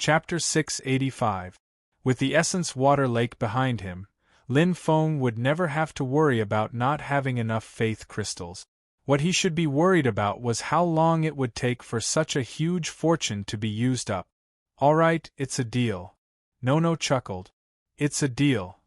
Chapter 685. With the Essence Water Lake behind him, Lin Feng would never have to worry about not having enough faith crystals. What he should be worried about was how long it would take for such a huge fortune to be used up. Alright, it's a deal. No chuckled. It's a deal.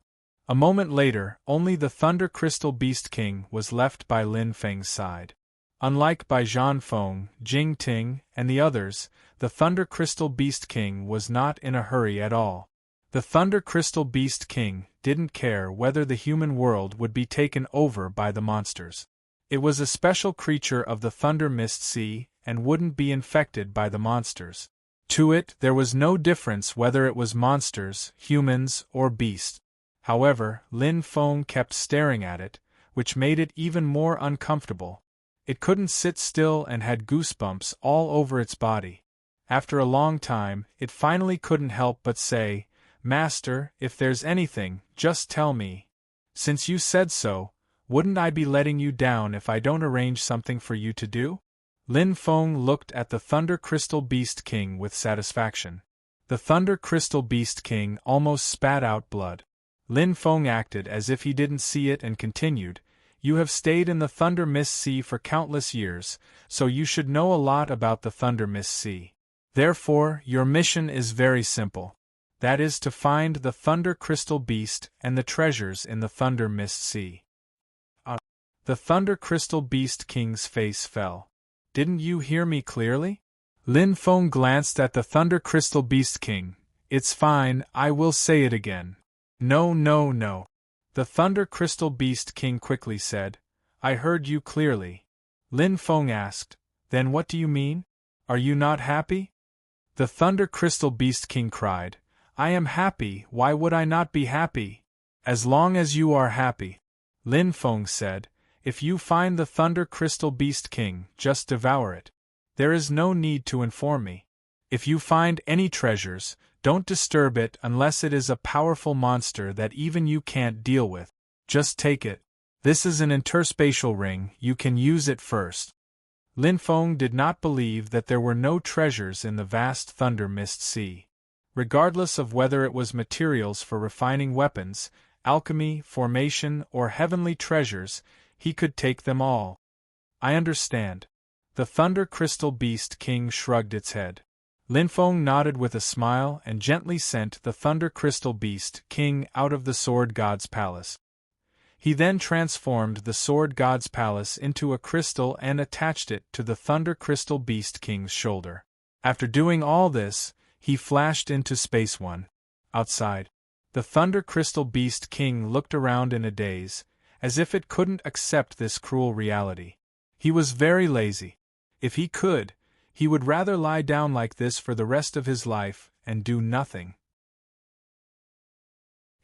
A moment later, only the Thunder Crystal Beast King was left by Lin Feng's side. Unlike Bai Zhanfeng, Jing Ting, and the others, the Thunder Crystal Beast King was not in a hurry at all. The Thunder Crystal Beast King didn't care whether the human world would be taken over by the monsters. It was a special creature of the Thunder Mist Sea and wouldn't be infected by the monsters. To it, there was no difference whether it was monsters, humans, or beasts. However, Lin Feng kept staring at it, which made it even more uncomfortable. It couldn't sit still and had goosebumps all over its body. After a long time, it finally couldn't help but say, "Master, if there's anything, just tell me. Since you said so, wouldn't I be letting you down if I don't arrange something for you to do?" Lin Feng looked at the Thunder Crystal Beast King with satisfaction. The Thunder Crystal Beast King almost spat out blood. Lin Feng acted as if he didn't see it and continued, "You have stayed in the Thunder Mist Sea for countless years, so you should know a lot about the Thunder Mist Sea. Therefore, your mission is very simple. That is to find the Thunder Crystal Beast and the treasures in the Thunder Mist Sea." The Thunder Crystal Beast King's face fell. "Didn't you hear me clearly?" Lin Feng glanced at the Thunder Crystal Beast King. "It's fine, I will say it again." No. The Thunder Crystal Beast King quickly said, "I heard you clearly." Lin Feng asked, "Then what do you mean? Are you not happy?" The Thunder Crystal Beast King cried, "I am happy, why would I not be happy? As long as you are happy." Lin Feng said, "If you find the Thunder Crystal Beast King, just devour it. There is no need to inform me. If you find any treasures, don't disturb it unless it is a powerful monster that even you can't deal with. Just take it. This is an interspatial ring, you can use it first." Lin Feng did not believe that there were no treasures in the vast Thunder Mist Sea. Regardless of whether it was materials for refining weapons, alchemy, formation, or heavenly treasures, he could take them all. "I understand." The Thunder Crystal Beast King shrugged its head. Lin Feng nodded with a smile and gently sent the Thunder Crystal Beast King out of the Sword God's palace. He then transformed the Sword God's palace into a crystal and attached it to the Thunder Crystal Beast King's shoulder. After doing all this, he flashed into space. Outside, the Thunder Crystal Beast King looked around in a daze, as if it couldn't accept this cruel reality. He was very lazy. If he could, he would rather lie down like this for the rest of his life and do nothing.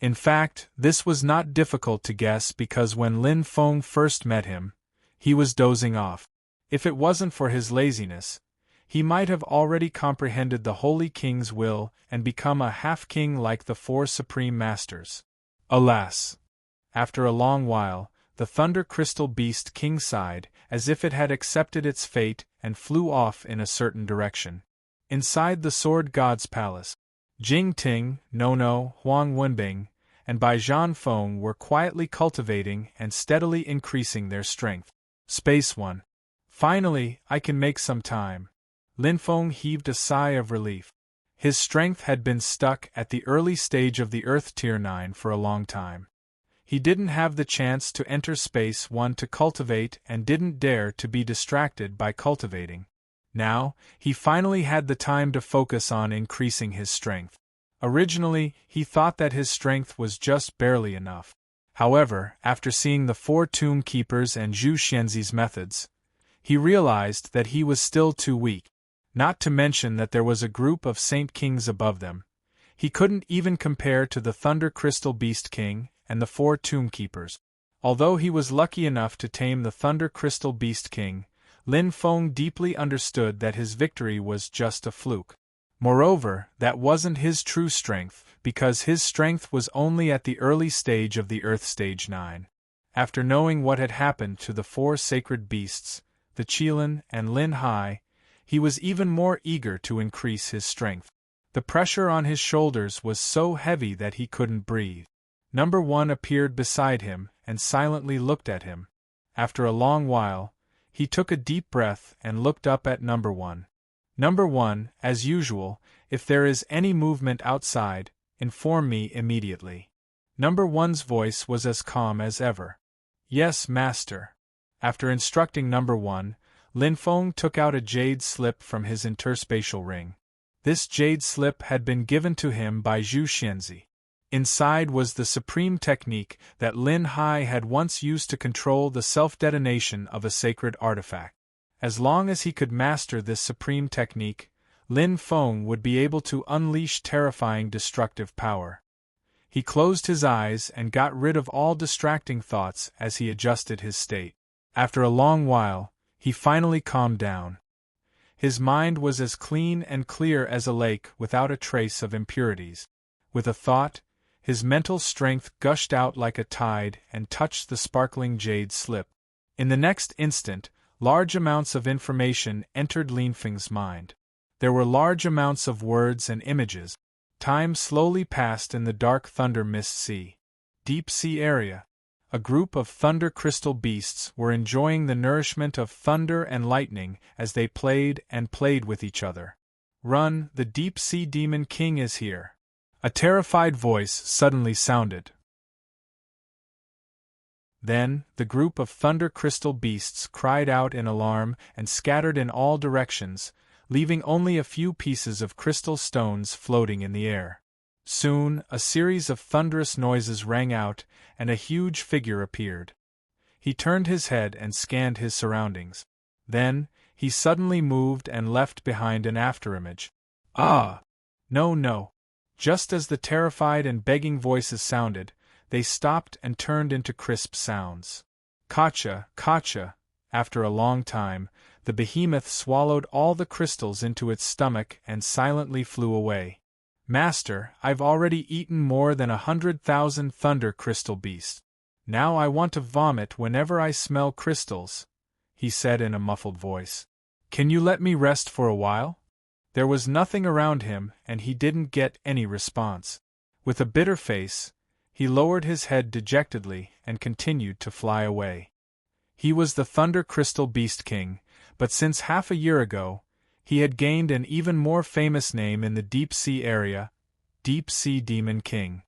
In fact, this was not difficult to guess because when Lin Feng first met him, he was dozing off. If it wasn't for his laziness, he might have already comprehended the Holy King's will and become a half-king like the four Supreme Masters. Alas! After a long while, the Thunder Crystal Beast King sighed, as if it had accepted its fate and flew off in a certain direction. Inside the Sword God's palace, Jing Ting, Nono, Huang Wenbing, and Bai Zhanfeng were quietly cultivating and steadily increasing their strength. Space 1. Finally, I can make some time. Lin Feng heaved a sigh of relief. His strength had been stuck at the early stage of the Earth Tier 9 for a long time. He didn't have the chance to enter Space 1 to cultivate and didn't dare to be distracted by cultivating. Now, he finally had the time to focus on increasing his strength. Originally, he thought that his strength was just barely enough. However, after seeing the four Tomb Keepers and Zhu Xianzi's methods, he realized that he was still too weak. Not to mention that there was a group of Saint Kings above them. He couldn't even compare to the Thunder Crystal Beast King and the four Tomb Keepers. Although he was lucky enough to tame the Thunder Crystal Beast King, Lin Feng deeply understood that his victory was just a fluke. Moreover, that wasn't his true strength, because his strength was only at the early stage of the Earth Stage 9. After knowing what had happened to the four sacred beasts, the Qilin and Lin Hai, he was even more eager to increase his strength. The pressure on his shoulders was so heavy that he couldn't breathe. Number 1 appeared beside him and silently looked at him. After a long while, he took a deep breath and looked up at Number 1. Number 1, as usual, if there is any movement outside, inform me immediately. Number 1's voice was as calm as ever. Yes, master. After instructing Number 1, Lin Feng took out a jade slip from his interspatial ring. This jade slip had been given to him by Zhu Xianzi. Inside was the supreme technique that Lin Hai had once used to control the self-detonation of a sacred artifact. As long as he could master this supreme technique, Lin Feng would be able to unleash terrifying destructive power. He closed his eyes and got rid of all distracting thoughts as he adjusted his state. After a long while, he finally calmed down. His mind was as clean and clear as a lake without a trace of impurities. With a thought, his mental strength gushed out like a tide and touched the sparkling jade slip. In the next instant, large amounts of information entered Lin Feng's mind. There were large amounts of words and images. Time slowly passed in the dark thunder mist sea. Deep sea area. A group of thunder crystal beasts were enjoying the nourishment of thunder and lightning as they played and played with each other. Run, the deep sea demon king is here. A terrified voice suddenly sounded. Then, the group of thunder crystal beasts cried out in alarm and scattered in all directions, leaving only a few pieces of crystal stones floating in the air. Soon, a series of thunderous noises rang out, and a huge figure appeared. He turned his head and scanned his surroundings. Then, he suddenly moved and left behind an afterimage. Ah! No, no! Just as the terrified and begging voices sounded, they stopped and turned into crisp sounds. Kacha, Kacha! After a long time, the behemoth swallowed all the crystals into its stomach and silently flew away. Master, I've already eaten more than 100,000 thunder crystal beasts. Now I want to vomit whenever I smell crystals, he said in a muffled voice. Can you let me rest for a while? There was nothing around him, and he didn't get any response. With a bitter face, he lowered his head dejectedly and continued to fly away. He was the Thunder Crystal Beast King, but since half a year ago, he had gained an even more famous name in the deep sea area, Deep Sea Demon King.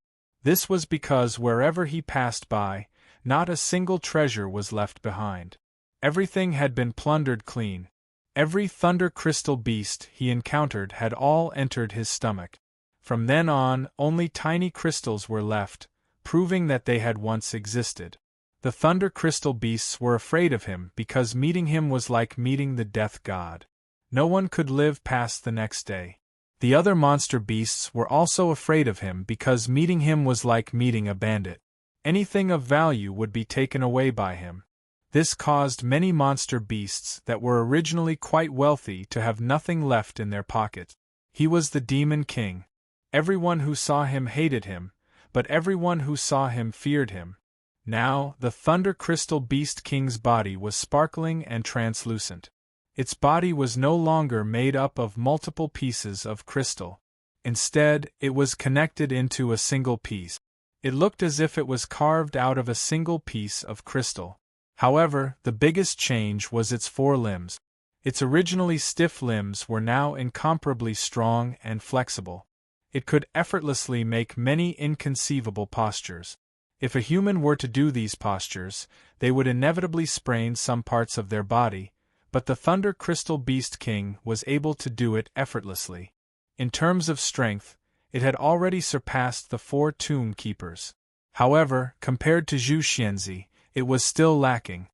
This was because wherever he passed by, not a single treasure was left behind. Everything had been plundered clean. Every thunder crystal beast he encountered had all entered his stomach. From then on, only tiny crystals were left, proving that they had once existed. The thunder crystal beasts were afraid of him because meeting him was like meeting the death god. No one could live past the next day. The other monster beasts were also afraid of him because meeting him was like meeting a bandit. Anything of value would be taken away by him. This caused many monster beasts that were originally quite wealthy to have nothing left in their pockets. He was the Demon King. Everyone who saw him hated him, but everyone who saw him feared him. Now, the Thunder Crystal Beast King's body was sparkling and translucent. Its body was no longer made up of multiple pieces of crystal. Instead, it was connected into a single piece. It looked as if it was carved out of a single piece of crystal. However, the biggest change was its 4 limbs. Its originally stiff limbs were now incomparably strong and flexible. It could effortlessly make many inconceivable postures. If a human were to do these postures, they would inevitably sprain some parts of their body, but the Thunder Crystal Beast King was able to do it effortlessly. In terms of strength, it had already surpassed the 4 tomb keepers. However, compared to Zhu Xianzi, it was still lacking.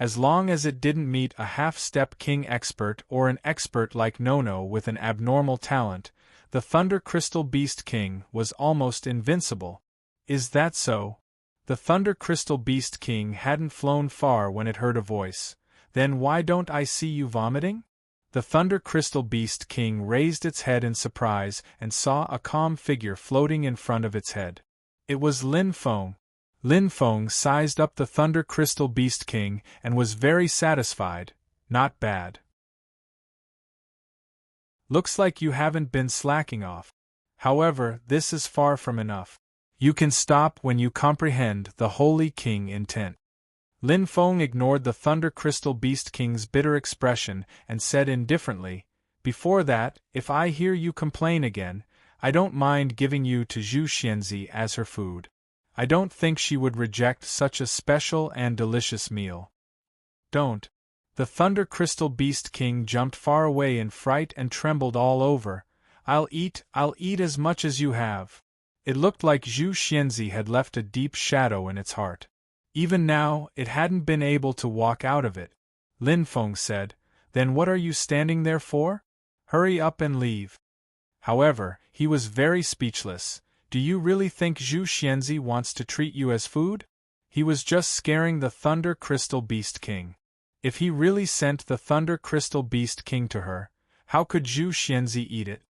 As long as it didn't meet a half-step king expert or an expert like Nono with an abnormal talent, the Thunder Crystal Beast King was almost invincible. Is that so? The Thunder Crystal Beast King hadn't flown far when it heard a voice. Then why don't I see you vomiting? The Thunder Crystal Beast King raised its head in surprise and saw a calm figure floating in front of its head. It was Lin Feng. Lin Feng sized up the Thunder Crystal Beast King and was very satisfied. Not bad. Looks like you haven't been slacking off. However, this is far from enough. You can stop when you comprehend the Holy King intent. Lin Feng ignored the Thunder Crystal Beast King's bitter expression and said indifferently, "Before that, if I hear you complain again, I don't mind giving you to Zhu Xianzi as her food. I don't think she would reject such a special and delicious meal." "Don't." The Thunder Crystal Beast King jumped far away in fright and trembled all over. I'll eat as much as you have." It looked like Zhu Xianzi had left a deep shadow in its heart. Even now, it hadn't been able to walk out of it. Lin Feng said, "Then what are you standing there for? Hurry up and leave." However, he was very speechless. "Do you really think Zhu Xianzi wants to treat you as food?" He was just scaring the Thunder Crystal Beast King. If he really sent the Thunder Crystal Beast King to her, how could Zhu Xianzi eat it?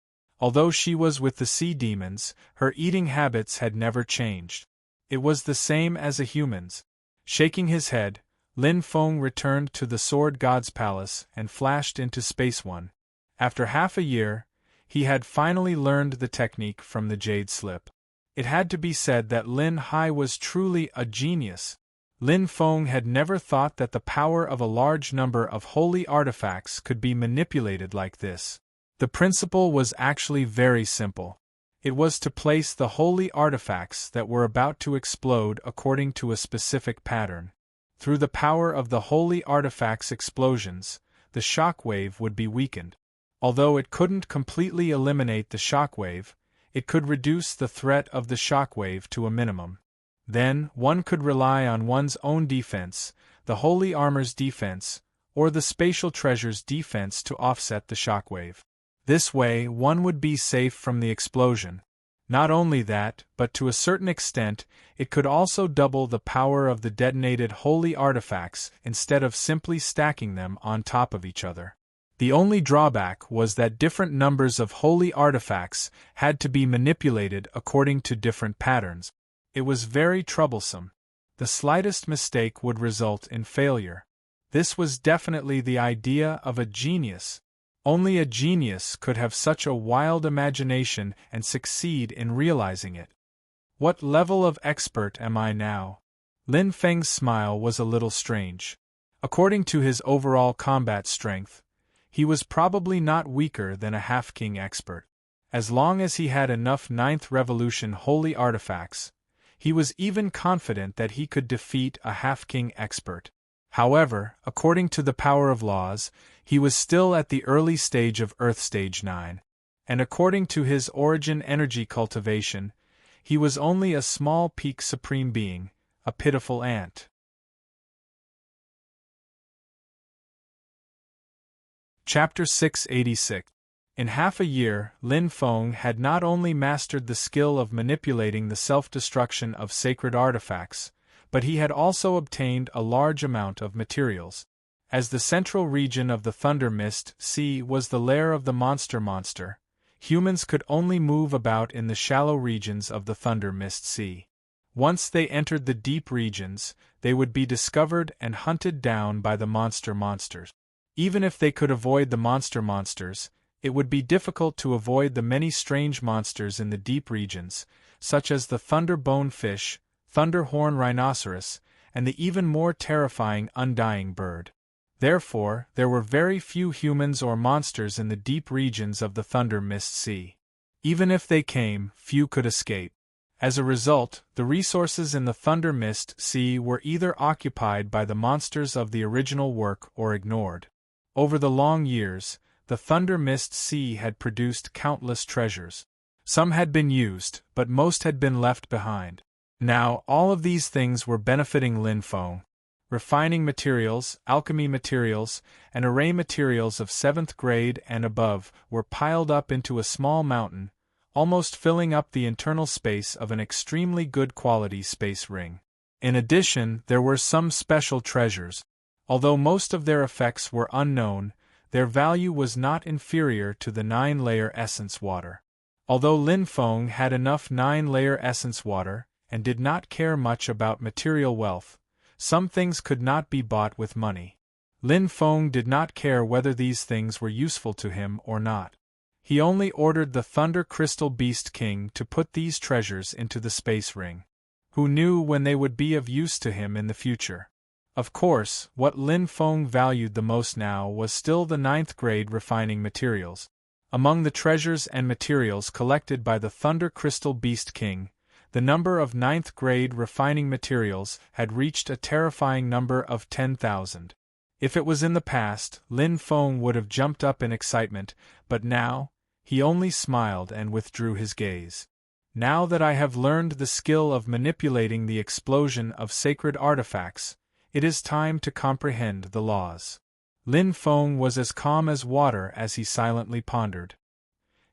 Although she was with the sea demons, her eating habits had never changed. It was the same as a human's. Shaking his head, Lin Feng returned to the Sword God's palace and flashed into Space One. After half a year, he had finally learned the technique from the Jade Slip. It had to be said that Lin Hai was truly a genius. Lin Feng had never thought that the power of a large number of holy artifacts could be manipulated like this. The principle was actually very simple. It was to place the holy artifacts that were about to explode according to a specific pattern. Through the power of the holy artifacts' explosions, the shockwave would be weakened. Although it couldn't completely eliminate the shockwave, it could reduce the threat of the shockwave to a minimum. Then, one could rely on one's own defense, the holy armor's defense, or the spatial treasure's defense to offset the shockwave. This way, one would be safe from the explosion. Not only that, but to a certain extent, it could also double the power of the detonated holy artifacts instead of simply stacking them on top of each other. The only drawback was that different numbers of holy artifacts had to be manipulated according to different patterns. It was very troublesome. The slightest mistake would result in failure. This was definitely the idea of a genius. Only a genius could have such a wild imagination and succeed in realizing it. What level of expert am I now? Lin Feng's smile was a little strange. According to his overall combat strength, he was probably not weaker than a half-king expert. As long as he had enough 9th Revolution holy artifacts, he was even confident that he could defeat a half-king expert. However, according to the power of laws, he was still at the early stage of Earth Stage 9. And according to his origin energy cultivation, he was only a small peak supreme being, a pitiful ant. Chapter 686. In half a year, Lin Feng had not only mastered the skill of manipulating the self-destruction of sacred artifacts, but he had also obtained a large amount of materials. As the central region of the Thunder Mist Sea was the lair of the monster, humans could only move about in the shallow regions of the Thunder Mist Sea. Once they entered the deep regions, they would be discovered and hunted down by the monsters. Even if they could avoid the monsters, it would be difficult to avoid the many strange monsters in the deep regions, such as the Thunder Bone Fish, Thunder Horn Rhinoceros, and the even more terrifying Undying Bird. Therefore, there were very few humans or monsters in the deep regions of the Thunder Mist Sea. Even if they came, few could escape. As a result, the resources in the Thunder Mist Sea were either occupied by the monsters of the original work or ignored. Over the long years, the Thunder Mist Sea had produced countless treasures. Some had been used, but most had been left behind. Now, all of these things were benefiting Lin Feng. Refining materials, alchemy materials, and array materials of 7th grade and above were piled up into a small mountain, almost filling up the internal space of an extremely good quality space ring. In addition, there were some special treasures. Although most of their effects were unknown, their value was not inferior to the 9-layer essence water. Although Lin Feng had enough 9-layer essence water, and did not care much about material wealth, some things could not be bought with money. Lin Feng did not care whether these things were useful to him or not. He only ordered the Thunder Crystal Beast King to put these treasures into the space ring. Who knew when they would be of use to him in the future? Of course, what Lin Feng valued the most now was still the 9th grade refining materials. Among the treasures and materials collected by the Thunder Crystal Beast King, the number of 9th grade refining materials had reached a terrifying number of 10,000. If it was in the past, Lin Feng would have jumped up in excitement, but now, he only smiled and withdrew his gaze. Now that I have learned the skill of manipulating the explosion of sacred artifacts, it is time to comprehend the laws. Lin Feng was as calm as water as he silently pondered.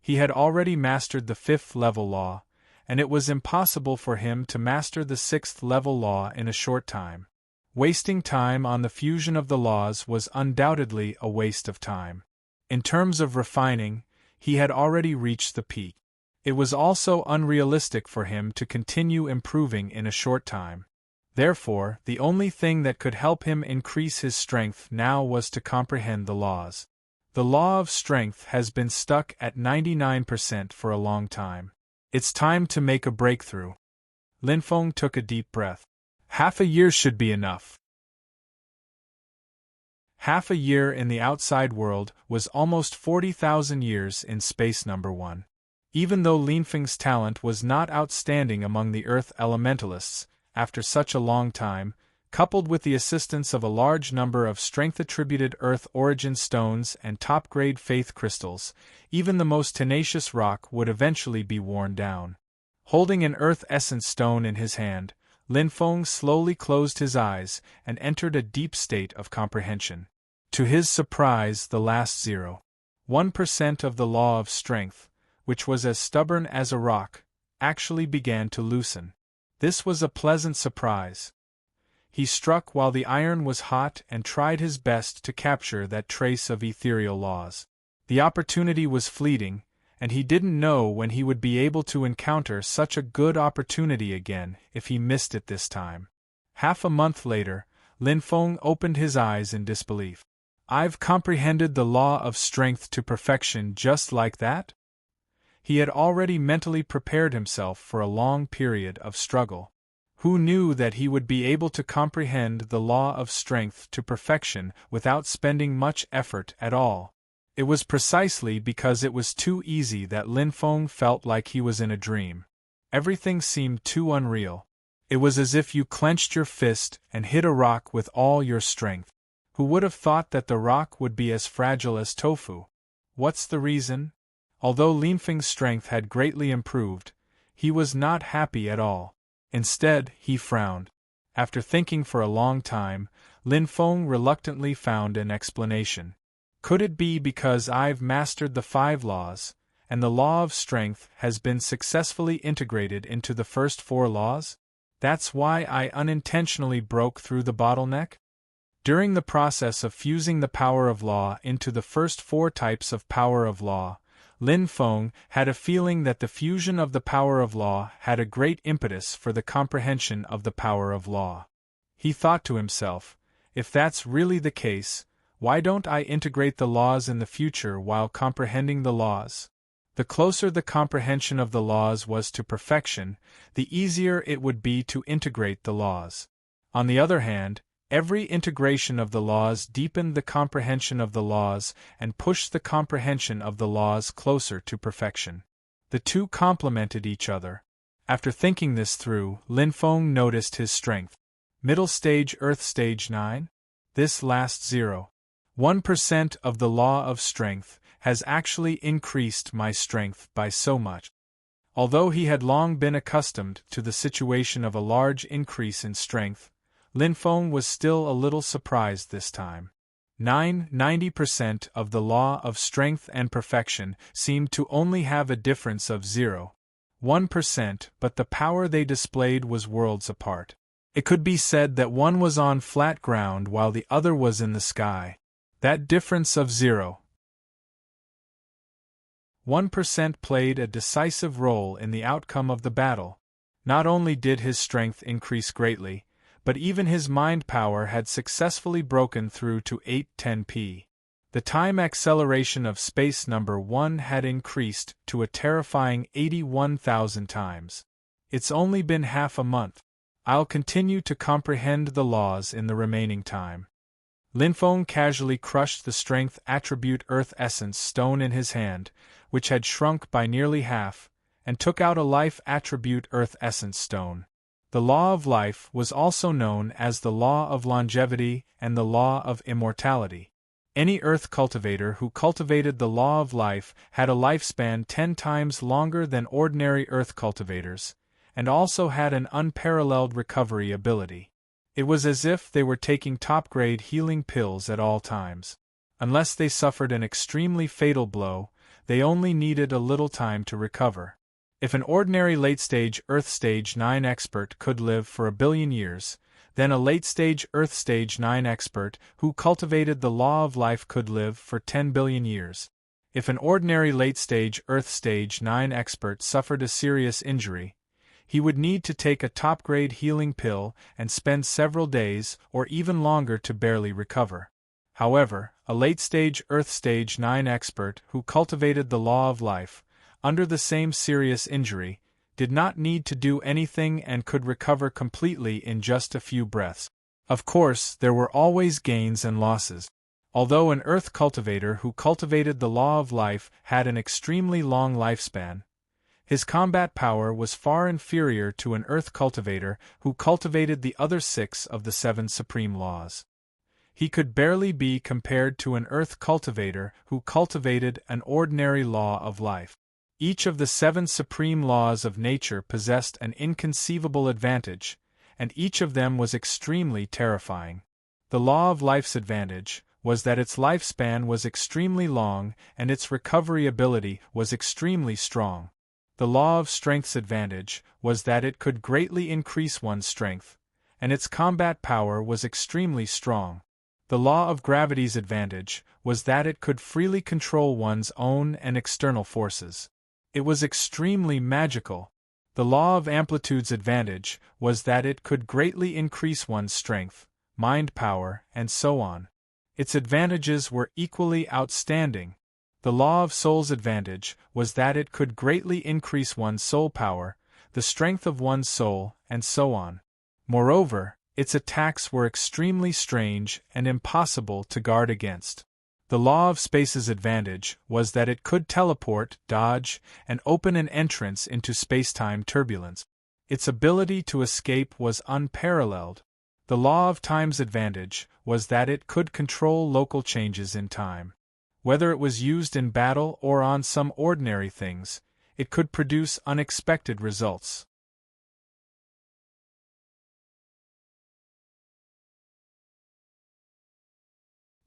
He had already mastered the 5th level law, and it was impossible for him to master the 6th level law in a short time. Wasting time on the fusion of the laws was undoubtedly a waste of time. In terms of refining, he had already reached the peak. It was also unrealistic for him to continue improving in a short time. Therefore, the only thing that could help him increase his strength now was to comprehend the laws. The law of strength has been stuck at 99% for a long time. It's time to make a breakthrough. Lin Feng took a deep breath. Half a year should be enough. Half a year in the outside world was almost 40,000 years in space number 1. Even though Lin Feng's talent was not outstanding among the Earth elementalists, after such a long time, coupled with the assistance of a large number of strength-attributed Earth origin stones and top-grade faith crystals, even the most tenacious rock would eventually be worn down. Holding an Earth essence stone in his hand, Lin Feng slowly closed his eyes and entered a deep state of comprehension. To his surprise, the last 0.1% of the law of strength, which was as stubborn as a rock, actually began to loosen. This was a pleasant surprise. He struck while the iron was hot and tried his best to capture that trace of ethereal laws. The opportunity was fleeting, and he didn't know when he would be able to encounter such a good opportunity again if he missed it this time. Half a month later, Lin Feng opened his eyes in disbelief. I've comprehended the law of strength to perfection just like that? He had already mentally prepared himself for a long period of struggle. Who knew that he would be able to comprehend the law of strength to perfection without spending much effort at all? It was precisely because it was too easy that Lin Feng felt like he was in a dream. Everything seemed too unreal. It was as if you clenched your fist and hit a rock with all your strength. Who would have thought that the rock would be as fragile as tofu? What's the reason? Although Lin Feng's strength had greatly improved, he was not happy at all. Instead, he frowned. After thinking for a long time, Lin Feng reluctantly found an explanation. Could it be because I've mastered the 5 laws, and the law of strength has been successfully integrated into the first 4 laws? That's why I unintentionally broke through the bottleneck? During the process of fusing the power of law into the first 4 types of power of law, Lin Feng had a feeling that the fusion of the power of law had a great impetus for the comprehension of the power of law. He thought to himself, if that's really the case, why don't I integrate the laws in the future while comprehending the laws? The closer the comprehension of the laws was to perfection, the easier it would be to integrate the laws. On the other hand, every integration of the laws deepened the comprehension of the laws and pushed the comprehension of the laws closer to perfection. The two complemented each other. After thinking this through, Lin Feng noticed his strength. Middle stage Earth stage 9? This last 0.1% of the law of strength has actually increased my strength by so much. Although he had long been accustomed to the situation of a large increase in strength, Lin Feng was still a little surprised this time. 90% of the law of strength and perfection seemed to only have a difference of 0.1%, but the power they displayed was worlds apart. It could be said that one was on flat ground while the other was in the sky. That difference of 0.1% played a decisive role in the outcome of the battle. Not only did his strength increase greatly, but even his mind power had successfully broken through to 810p. The time acceleration of space number 1 had increased to a terrifying 81,000 times. It's only been half a month. I'll continue to comprehend the laws in the remaining time. Linfeng casually crushed the strength attribute Earth Essence stone in his hand, which had shrunk by nearly half, and took out a life attribute Earth Essence stone. The law of life was also known as the law of longevity and the law of immortality. Any Earth cultivator who cultivated the law of life had a lifespan 10 times longer than ordinary Earth cultivators, and also had an unparalleled recovery ability. It was as if they were taking top-grade healing pills at all times. Unless they suffered an extremely fatal blow, they only needed a little time to recover. If an ordinary late-stage Earth Stage 9 expert could live for 1 billion years, then a late-stage Earth Stage 9 expert who cultivated the law of life could live for 10 billion years. If an ordinary late-stage Earth Stage 9 expert suffered a serious injury, he would need to take a top-grade healing pill and spend several days or even longer to barely recover. However, a late-stage Earth Stage 9 expert who cultivated the law of life, under the same serious injury, did not need to do anything and could recover completely in just a few breaths. Of course, there were always gains and losses. Although an Earth cultivator who cultivated the law of life had an extremely long lifespan, his combat power was far inferior to an Earth cultivator who cultivated the other 6 of the 7 supreme laws. He could barely be compared to an Earth cultivator who cultivated an ordinary law of life. Each of the 7 supreme laws of nature possessed an inconceivable advantage, and each of them was extremely terrifying. The law of life's advantage was that its lifespan was extremely long and its recovery ability was extremely strong. The law of strength's advantage was that it could greatly increase one's strength, and its combat power was extremely strong. The law of gravity's advantage was that it could freely control one's own and external forces. It was extremely magical. The law of amplitude's advantage was that it could greatly increase one's strength, mind power, and so on. Its advantages were equally outstanding. The law of soul's advantage was that it could greatly increase one's soul power, the strength of one's soul, and so on. Moreover, its attacks were extremely strange and impossible to guard against. The law of space's advantage was that it could teleport, dodge, and open an entrance into space-time turbulence. Its ability to escape was unparalleled. The law of time's advantage was that it could control local changes in time. Whether it was used in battle or on some ordinary things, it could produce unexpected results.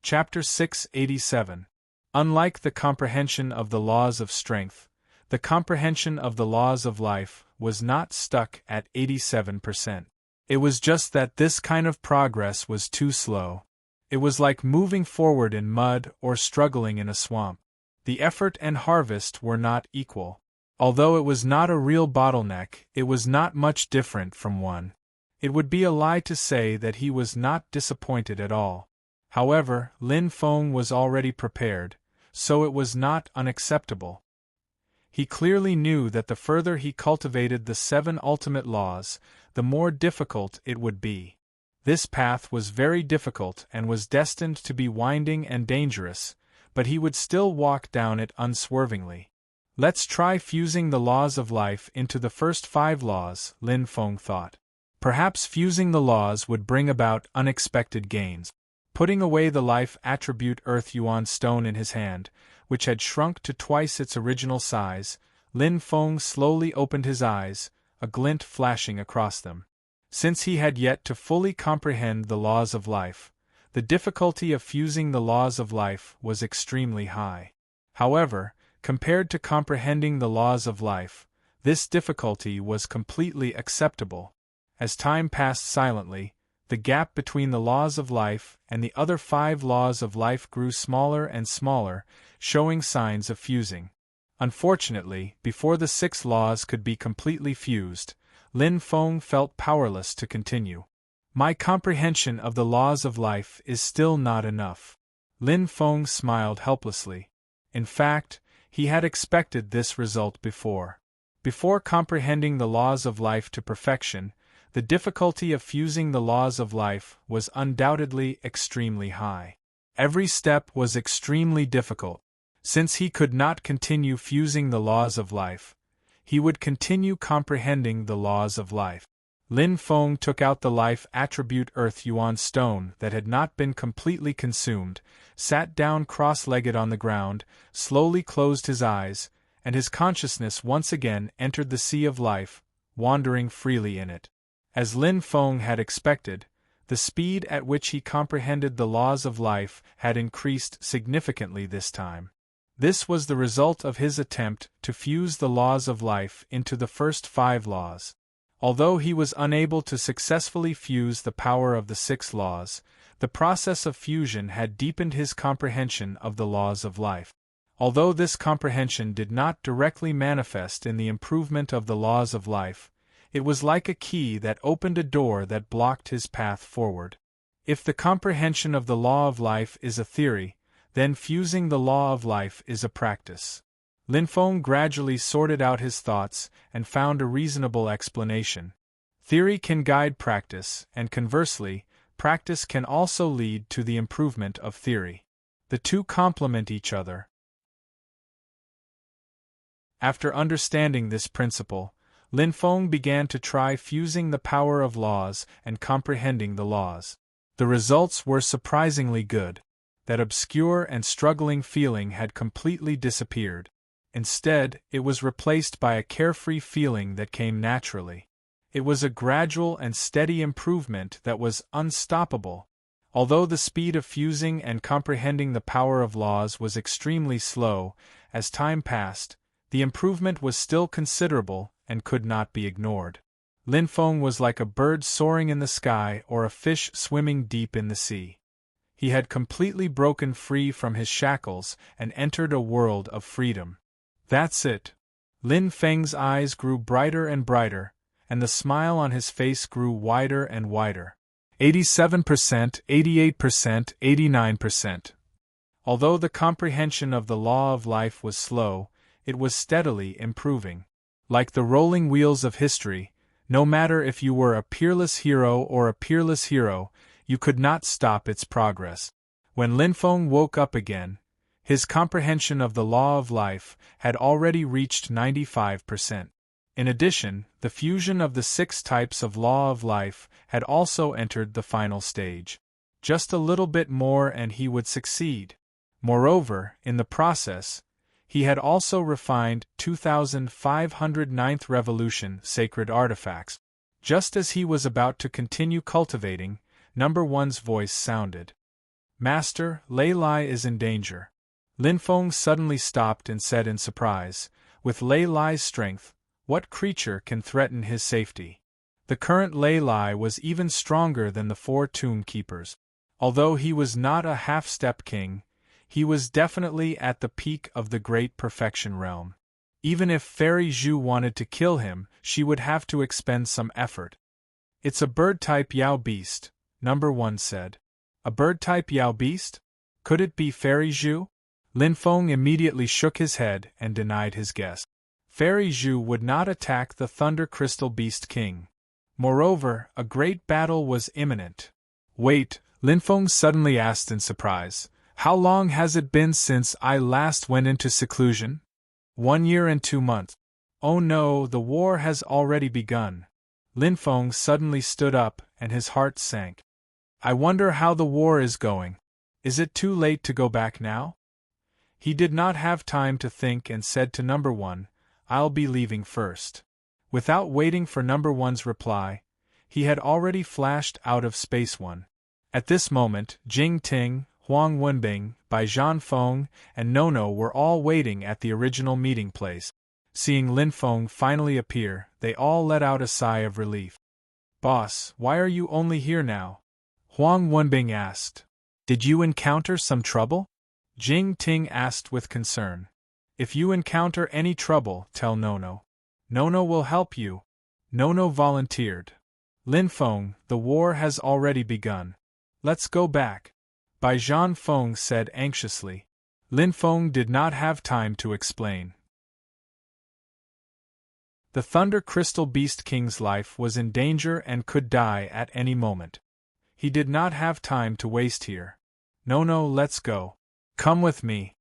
Chapter 687. Unlike the comprehension of the laws of strength, the comprehension of the laws of life was not stuck at 87%. It was just that this kind of progress was too slow. It was like moving forward in mud or struggling in a swamp. The effort and harvest were not equal. Although it was not a real bottleneck, it was not much different from one. It would be a lie to say that he was not disappointed at all. However, Lin Feng was already prepared, so it was not unacceptable. He clearly knew that the further he cultivated the 7 ultimate laws, the more difficult it would be. This path was very difficult and was destined to be winding and dangerous, but he would still walk down it unswervingly. Let's try fusing the laws of life into the first 5 laws, Lin Feng thought. Perhaps fusing the laws would bring about unexpected gains. Putting away the life attribute Earth Yuan stone in his hand, which had shrunk to twice its original size, Lin Feng slowly opened his eyes, a glint flashing across them. Since he had yet to fully comprehend the laws of life, the difficulty of fusing the laws of life was extremely high. However, compared to comprehending the laws of life, this difficulty was completely acceptable. As time passed silently, the gap between the laws of life and the other 5 laws of life grew smaller and smaller, showing signs of fusing. Unfortunately, before the 6 laws could be completely fused, Lin Feng felt powerless to continue. My comprehension of the laws of life is still not enough. Lin Feng smiled helplessly. In fact, he had expected this result before. Before comprehending the laws of life to perfection, the difficulty of fusing the laws of life was undoubtedly extremely high. Every step was extremely difficult. Since he could not continue fusing the laws of life, he would continue comprehending the laws of life. Lin Feng took out the life attribute Earth Yuan stone that had not been completely consumed, sat down cross-legged on the ground, slowly closed his eyes, and his consciousness once again entered the sea of life, wandering freely in it. As Lin Feng had expected, the speed at which he comprehended the laws of life had increased significantly this time. This was the result of his attempt to fuse the laws of life into the first 5 laws. Although he was unable to successfully fuse the power of the 6 laws, the process of fusion had deepened his comprehension of the laws of life. Although this comprehension did not directly manifest in the improvement of the laws of life, it was like a key that opened a door that blocked his path forward. If the comprehension of the law of life is a theory, then fusing the law of life is a practice. Lin Feng gradually sorted out his thoughts and found a reasonable explanation. Theory can guide practice, and conversely, practice can also lead to the improvement of theory. The two complement each other. After understanding this principle, Lin Feng began to try fusing the power of laws and comprehending the laws. The results were surprisingly good. That obscure and struggling feeling had completely disappeared. Instead, it was replaced by a carefree feeling that came naturally. It was a gradual and steady improvement that was unstoppable. Although the speed of fusing and comprehending the power of laws was extremely slow, as time passed, the improvement was still considerable and could not be ignored. Lin Feng was like a bird soaring in the sky or a fish swimming deep in the sea. He had completely broken free from his shackles and entered a world of freedom. That's it. Lin Feng's eyes grew brighter and brighter, and the smile on his face grew wider and wider. 87%, 88%, 89%. Although the comprehension of the law of life was slow, it was steadily improving. Like the rolling wheels of history, no matter if you were a peerless hero or a peerless hero, you could not stop its progress. When Lin Feng woke up again, his comprehension of the law of life had already reached 95%. In addition, the fusion of the 6 types of law of life had also entered the final stage. Just a little bit more and he would succeed. Moreover, in the process, he had also refined 2509th Revolution sacred artifacts. Just as he was about to continue cultivating, Number 1's voice sounded. Master, Lei Lai is in danger. Lin Feng suddenly stopped and said in surprise, with Lei Lai's strength, what creature can threaten his safety? The current Lei Lai was even stronger than the 4 tomb keepers. Although he was not a half-step king, he was definitely at the peak of the great perfection realm. Even if Fairy Zhu wanted to kill him, she would have to expend some effort. It's a bird-type Yao beast, Number 1 said. A bird-type Yao beast? Could it be Fairy Zhu? Lin Feng immediately shook his head and denied his guess. Fairy Zhu would not attack the Thunder Crystal Beast King. Moreover, a great battle was imminent. Wait, Lin Feng suddenly asked in surprise. How long has it been since I last went into seclusion? 1 year and 2 months. Oh no, the war has already begun. Lin Feng suddenly stood up and his heart sank. I wonder how the war is going. Is it too late to go back now? He did not have time to think and said to Number 1, I'll be leaving first. Without waiting for Number 1's reply, he had already flashed out of Space 1. At this moment, Jing Ting, Huang Wenbing, Bai Zhanfeng, and Nono were all waiting at the original meeting place. Seeing Lin Feng finally appear, they all let out a sigh of relief. Boss, why are you only here now? Huang Wenbing asked. Did you encounter some trouble? Jing Ting asked with concern. If you encounter any trouble, tell Nono. Nono will help you. Nono volunteered. Lin Feng, the war has already begun. Let's go back. Bai Zhanfeng said anxiously. Lin Feng did not have time to explain. The Thunder Crystal Beast King's life was in danger and could die at any moment. He did not have time to waste here. Nono, let's go. Come with me.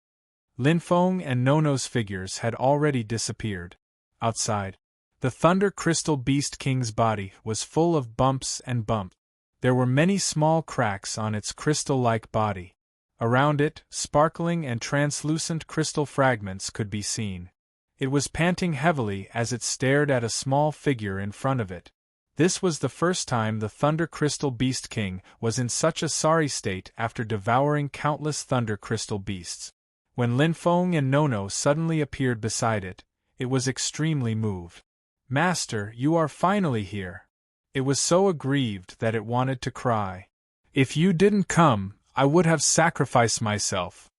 Lin Feng and Nono's figures had already disappeared. Outside, the Thunder Crystal Beast King's body was full of bumps and bumps. There were many small cracks on its crystal-like body. Around it, sparkling and translucent crystal fragments could be seen. It was panting heavily as it stared at a small figure in front of it. This was the first time the Thunder Crystal Beast King was in such a sorry state after devouring countless Thunder Crystal Beasts. When Lin Feng and Nono suddenly appeared beside it, it was extremely moved. Master, you are finally here. It was so aggrieved that it wanted to cry. If you didn't come, I would have sacrificed myself.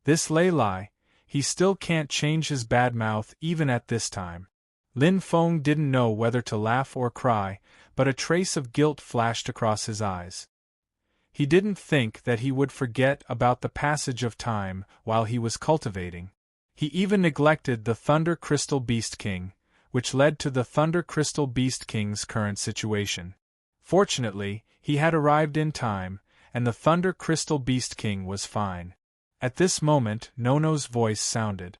This Lei Lai, he still can't change his bad mouth even at this time. Lin Feng didn't know whether to laugh or cry, but a trace of guilt flashed across his eyes. He didn't think that he would forget about the passage of time while he was cultivating. He even neglected the Thunder Crystal Beast King, which led to the Thunder Crystal Beast King's current situation. Fortunately, he had arrived in time, and the Thunder Crystal Beast King was fine. At this moment, Nono's voice sounded.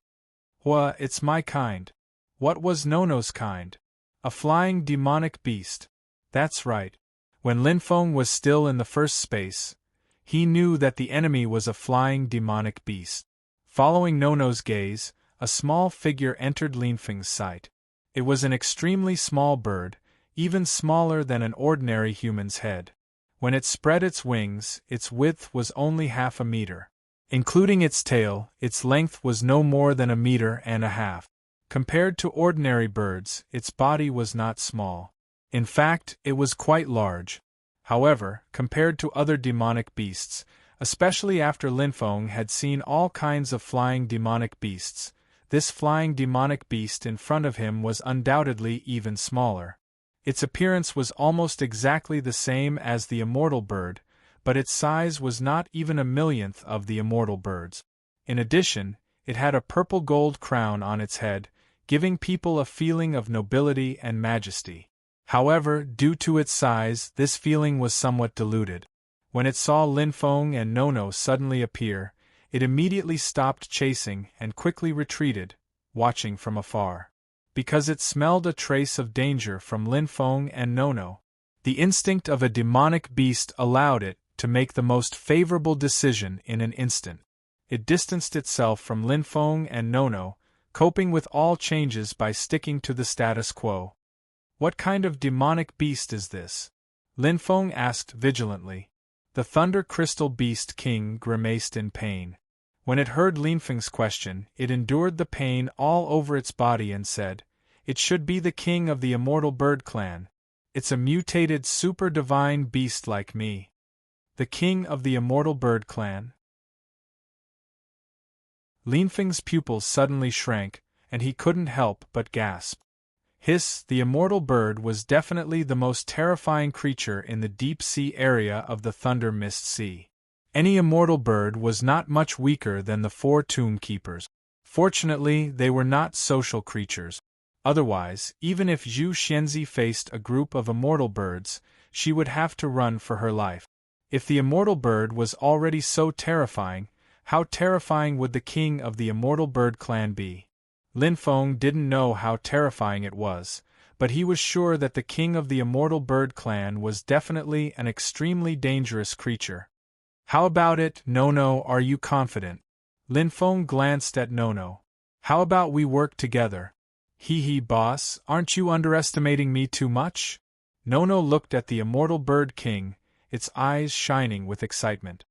It's my kind. What was Nono's kind? A flying demonic beast. That's right. When Lin Feng was still in the first space, he knew that the enemy was a flying demonic beast. Following Nono's gaze, a small figure entered Lin Feng's sight. It was an extremely small bird, even smaller than an ordinary human's head. When it spread its wings, its width was only half a meter. Including its tail, its length was no more than 1.5 meters. Compared to ordinary birds, its body was not small. In fact, it was quite large. However, compared to other demonic beasts, especially after Lin Feng had seen all kinds of flying demonic beasts, this flying demonic beast in front of him was undoubtedly even smaller. Its appearance was almost exactly the same as the immortal bird, but its size was not even 1/1,000,000th of the immortal bird's. In addition, it had a purple gold crown on its head, giving people a feeling of nobility and majesty. However, due to its size, this feeling was somewhat diluted. When it saw Lin Feng and Nono suddenly appear, it immediately stopped chasing and quickly retreated, watching from afar. Because it smelled a trace of danger from Lin Feng and Nono. The instinct of a demonic beast allowed it to make the most favorable decision in an instant. It distanced itself from Lin Feng and Nono, coping with all changes by sticking to the status quo. What kind of demonic beast is this? Lin Feng asked vigilantly. The Thunder Crystal Beast King grimaced in pain. When it heard Lin Feng's question, it endured the pain all over its body and said, "It should be the king of the immortal bird clan. It's a mutated super-divine beast like me." The king of the immortal bird clan? Lin Feng's pupils suddenly shrank, and he couldn't help but gasp. The immortal bird was definitely the most terrifying creature in the deep-sea area of the Thunder Mist Sea. Any immortal bird was not much weaker than the 4 tomb keepers. Fortunately, they were not social creatures. Otherwise, even if Zhu Xianzi faced a group of immortal birds, she would have to run for her life. If the immortal bird was already so terrifying, how terrifying would the king of the immortal bird clan be? Lin Feng didn't know how terrifying it was, but he was sure that the king of the immortal bird clan was definitely an extremely dangerous creature. How about it, Nono, are you confident? Lin Feng glanced at Nono. How about we work together? Boss, aren't you underestimating me too much? Nono looked at the immortal bird king, its eyes shining with excitement.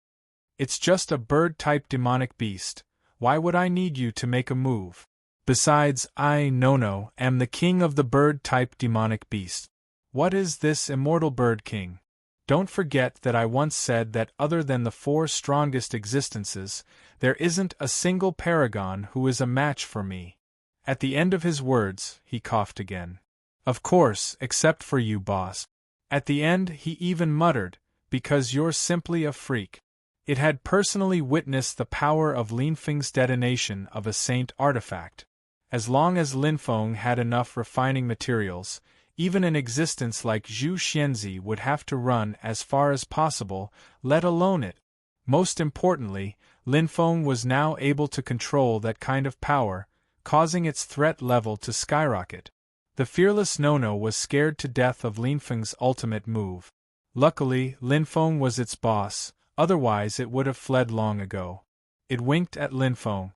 It's just a bird-type demonic beast. Why would I need you to make a move? Besides, I, Nono, am the king of the bird-type demonic beast. What is this immortal bird king? Don't forget that I once said that other than the 4 strongest existences, there isn't a single paragon who is a match for me. At the end of his words, he coughed again. Of course, except for you, boss. At the end, he even muttered, because you're simply a freak. It had personally witnessed the power of Linfeng's detonation of a saint artifact. As long as Linfeng had enough refining materials, even an existence like Zhu Xianzi would have to run as far as possible, let alone it. Most importantly, Linfeng was now able to control that kind of power, causing its threat level to skyrocket. The fearless Nono was scared to death of Linfeng's ultimate move. Luckily, Linfeng was its boss, otherwise it would have fled long ago. It winked at Linfeng.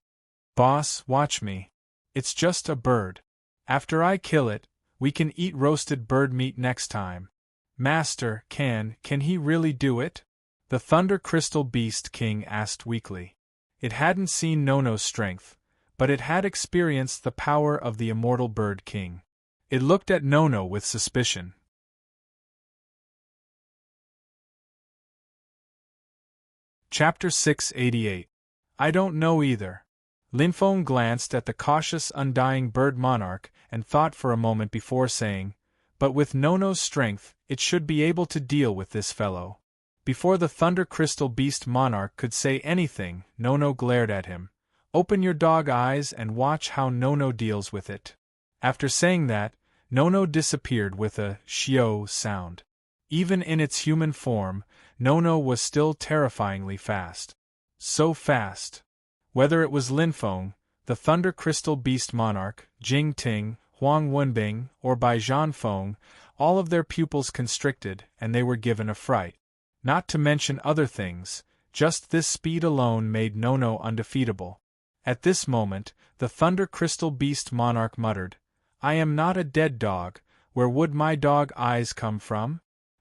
"Boss, watch me. It's just a bird. After I kill it, we can eat roasted bird meat next time." "Master, can he really do it?" the Thunder Crystal Beast King asked weakly. It hadn't seen Nono's strength, but it had experienced the power of the immortal Bird King. It looked at Nono with suspicion. Chapter 688. I don't know either. Linfeng glanced at the cautious undying bird monarch and thought for a moment before saying, "But with Nono's strength, it should be able to deal with this fellow." Before the Thunder Crystal Beast monarch could say anything, Nono glared at him. "Open your dog eyes and watch how Nono deals with it." After saying that, Nono disappeared with a "shio" sound. Even in its human form, Nono was still terrifyingly fast. So fast. Whether it was Linfeng, the Thunder Crystal Beast monarch, Jing Ting, Huang Wenbing, or Bai Zhanfeng, all of their pupils constricted, and they were given a fright. Not to mention other things, just this speed alone made Nono undefeatable. At this moment, the Thunder Crystal Beast monarch muttered, "I am not a dead dog, where would my dog eyes come from?"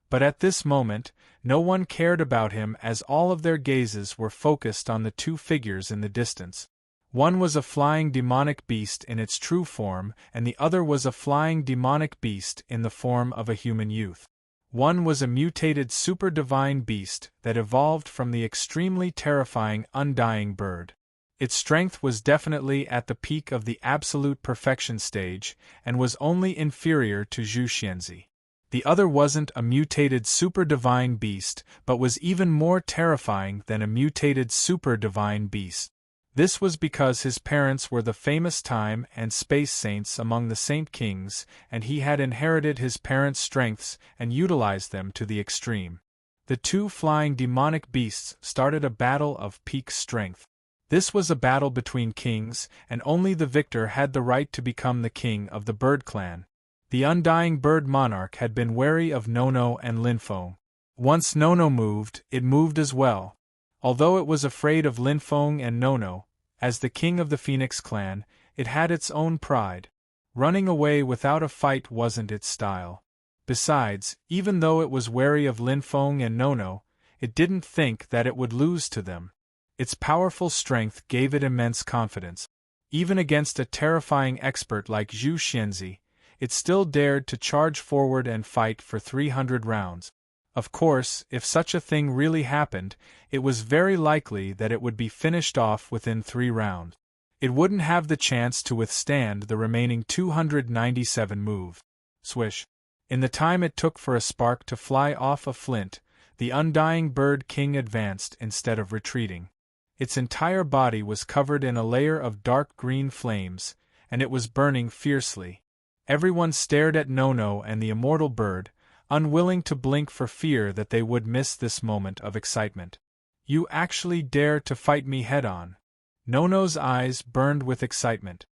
But at this moment, no one cared about him as all of their gazes were focused on the two figures in the distance. One was a flying demonic beast in its true form, and the other was a flying demonic beast in the form of a human youth. One was a mutated super-divine beast that evolved from the extremely terrifying undying bird. Its strength was definitely at the peak of the absolute perfection stage, and was only inferior to Zhu Xianzi. The other wasn't a mutated super-divine beast, but was even more terrifying than a mutated super-divine beast. This was because his parents were the famous time and space saints among the Saint Kings, and he had inherited his parents' strengths and utilized them to the extreme. The two flying demonic beasts started a battle of peak strength. This was a battle between kings, and only the victor had the right to become the king of the bird clan. The undying bird monarch had been wary of Nono and Linfeng. Once Nono moved, it moved as well. Although it was afraid of Linfeng and Nono, as the king of the Phoenix clan, it had its own pride. Running away without a fight wasn't its style. Besides, even though it was wary of Linfeng and Nono, it didn't think that it would lose to them. Its powerful strength gave it immense confidence. Even against a terrifying expert like Zhu Xianzi, it still dared to charge forward and fight for 300 rounds. Of course, if such a thing really happened, it was very likely that it would be finished off within 3 rounds. It wouldn't have the chance to withstand the remaining 297 moves. Swish. In the time it took for a spark to fly off a flint, the undying bird king advanced instead of retreating. Its entire body was covered in a layer of dark green flames, and it was burning fiercely. Everyone stared at Nono and the immortal bird, unwilling to blink for fear that they would miss this moment of excitement. "You actually dare to fight me head-on?" Nono's eyes burned with excitement.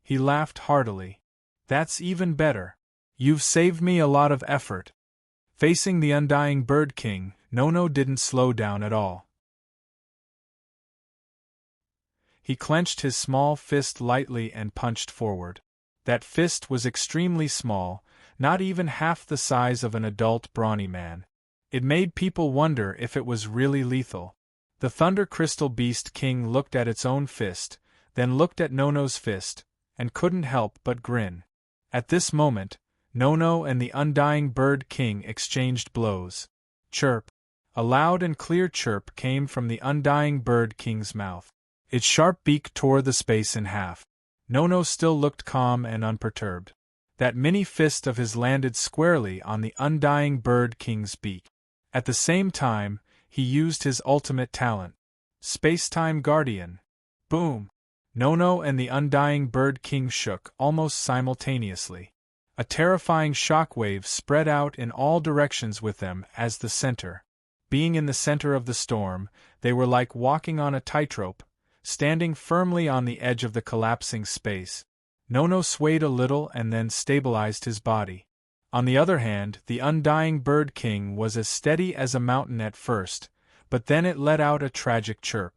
He laughed heartily. "That's even better. You've saved me a lot of effort." Facing the undying bird king, Nono didn't slow down at all. He clenched his small fist lightly and punched forward. That fist was extremely small, not even half the size of an adult brawny man. It made people wonder if it was really lethal. The Thunder Crystal Beast King looked at its own fist, then looked at Nono's fist, and couldn't help but grin. At this moment, Nono and the undying bird king exchanged blows. Chirp! A loud and clear chirp came from the undying bird king's mouth. Its sharp beak tore the space in half. Nono still looked calm and unperturbed. That mini fist of his landed squarely on the undying bird king's beak. At the same time, he used his ultimate talent. Space-time Guardian. Boom! Nono and the Undying Bird King shook almost simultaneously. A terrifying shockwave spread out in all directions with them as the center. Being in the center of the storm, they were like walking on a tightrope, standing firmly on the edge of the collapsing space. Nono swayed a little and then stabilized his body. On the other hand, the Undying Bird King was as steady as a mountain at first, but then it let out a tragic chirp.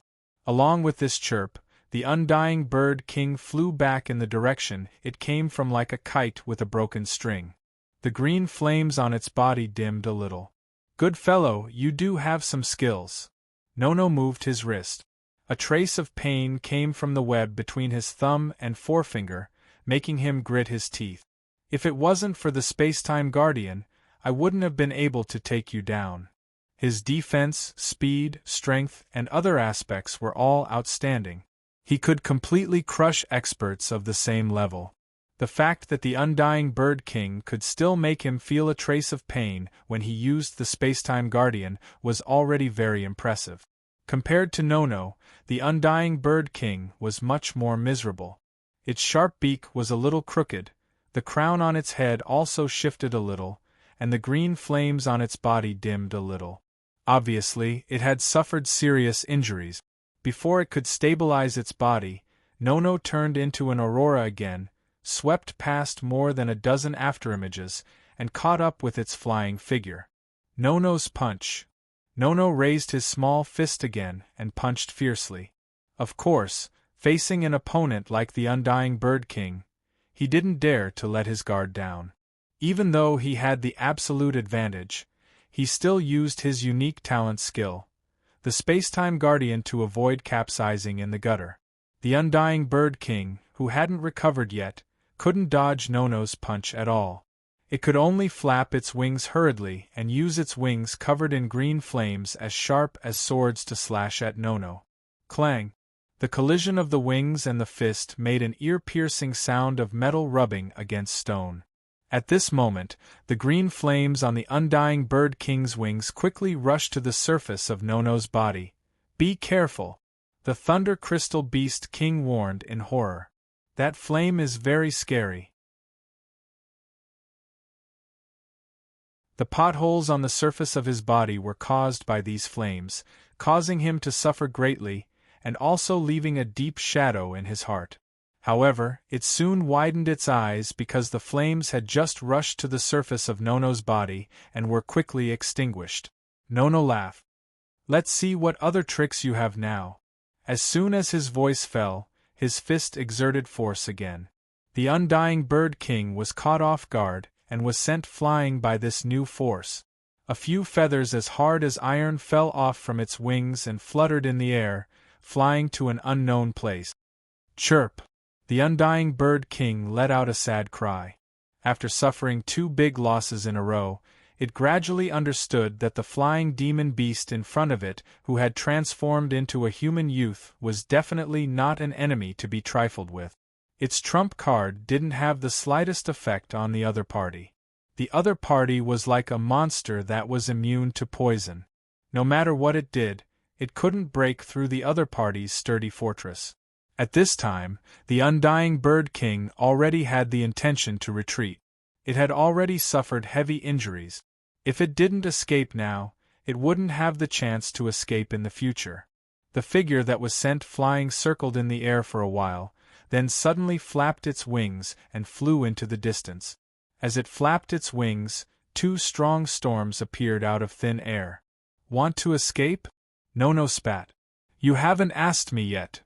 Along with this chirp, the Undying Bird King flew back in the direction it came from like a kite with a broken string. The green flames on its body dimmed a little. "Good fellow, you do have some skills." Nono moved his wrist. A trace of pain came from the web between his thumb and forefinger, making him grit his teeth. "If it wasn't for the Space-Time Guardian, I wouldn't have been able to take you down." His defense, speed, strength, and other aspects were all outstanding. He could completely crush experts of the same level. The fact that the Undying Bird King could still make him feel a trace of pain when he used the Space-Time Guardian was already very impressive. Compared to Nono, the Undying Bird King was much more miserable. Its sharp beak was a little crooked, the crown on its head also shifted a little, and the green flames on its body dimmed a little. Obviously, it had suffered serious injuries. Before it could stabilize its body, Nono turned into an aurora again, swept past more than a dozen afterimages, and caught up with its flying figure. Nono's punch. Nono raised his small fist again and punched fiercely. Of course, facing an opponent like the Undying Bird King, he didn't dare to let his guard down. Even though he had the absolute advantage, he still used his unique talent skill, the Space-Time Guardian, to avoid capsizing in the gutter. The Undying Bird King, who hadn't recovered yet, couldn't dodge Nono's punch at all. It could only flap its wings hurriedly and use its wings covered in green flames as sharp as swords to slash at Nono. Clang! The collision of the wings and the fist made an ear-piercing sound of metal rubbing against stone. At this moment, the green flames on the Undying Bird King's wings quickly rushed to the surface of Nono's body. "Be careful!" the Thunder Crystal Beast King warned in horror. "That flame is very scary." The potholes on the surface of his body were caused by these flames, causing him to suffer greatly, and also leaving a deep shadow in his heart. However, it soon widened its eyes because the flames had just rushed to the surface of Nono's body and were quickly extinguished. Nono laughed. "Let's see what other tricks you have now." As soon as his voice fell, his fist exerted force again. The Undying Bird King was caught off guard and was sent flying by this new force. A few feathers as hard as iron fell off from its wings and fluttered in the air, flying to an unknown place. Chirp! The Undying Bird King let out a sad cry. After suffering 2 big losses in a row, it gradually understood that the flying demon beast in front of it, who had transformed into a human youth, was definitely not an enemy to be trifled with. Its trump card didn't have the slightest effect on the other party. The other party was like a monster that was immune to poison. No matter what it did, it couldn't break through the other party's sturdy fortress. At this time, the Undying Bird King already had the intention to retreat. It had already suffered heavy injuries. If it didn't escape now, it wouldn't have the chance to escape in the future. The figure that was sent flying circled in the air for a while, then suddenly flapped its wings and flew into the distance. As it flapped its wings, 2 strong storms appeared out of thin air. "Want to escape?" Nono spat. "You haven't asked me yet."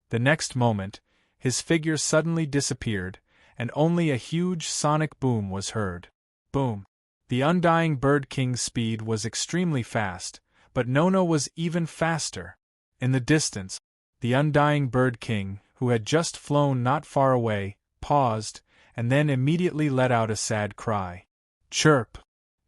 The next moment, his figure suddenly disappeared, and only a huge sonic boom was heard. Boom! The Undying Bird King's speed was extremely fast, but Nono was even faster. In the distance, the Undying Bird King, who had just flown not far away, paused, and then immediately let out a sad cry. Chirp!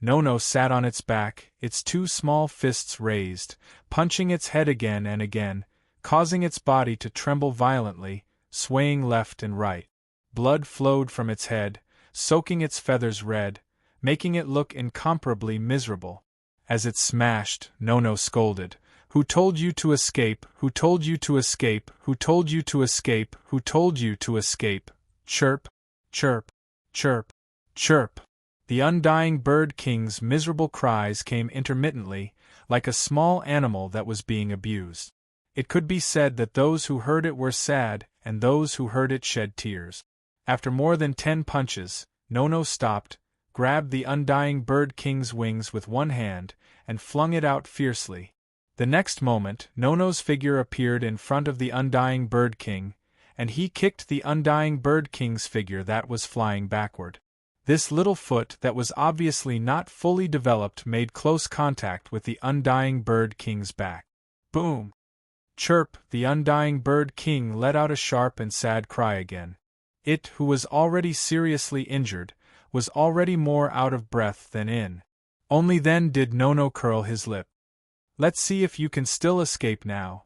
Nono sat on its back, its 2 small fists raised, punching its head again and again, causing its body to tremble violently, swaying left and right. Blood flowed from its head, soaking its feathers red, making it look incomparably miserable. As it smashed, Nono scolded, "Who told you to escape? Who told you to escape? Who told you to escape? Who told you to escape?" Chirp, chirp, chirp, chirp. The undying bird king's miserable cries came intermittently, like a small animal that was being abused. It could be said that those who heard it were sad, and those who heard it shed tears. After more than 10 punches, Nono stopped, grabbed the undying bird king's wings with one hand, and flung it out fiercely. The next moment, Nono's figure appeared in front of the undying bird king, and he kicked the undying bird king's figure that was flying backward. This little foot that was obviously not fully developed made close contact with the undying bird king's back. Boom! Chirp! The undying bird king let out a sharp and sad cry again. It, who was already seriously injured, was already more out of breath than in. Only then did Nono curl his lip. "Let's see if you can still escape now."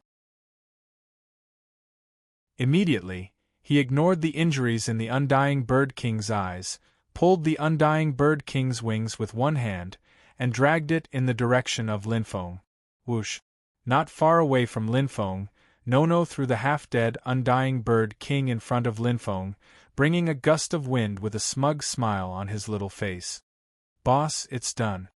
Immediately, he ignored the injuries in the undying bird king's eyes, pulled the undying bird king's wings with one hand, and dragged it in the direction of Linfeng. Whoosh! Not far away from Linfeng, Nono threw the half-dead undying bird king in front of Linfeng, bringing a gust of wind with a smug smile on his little face. "Boss, it's done."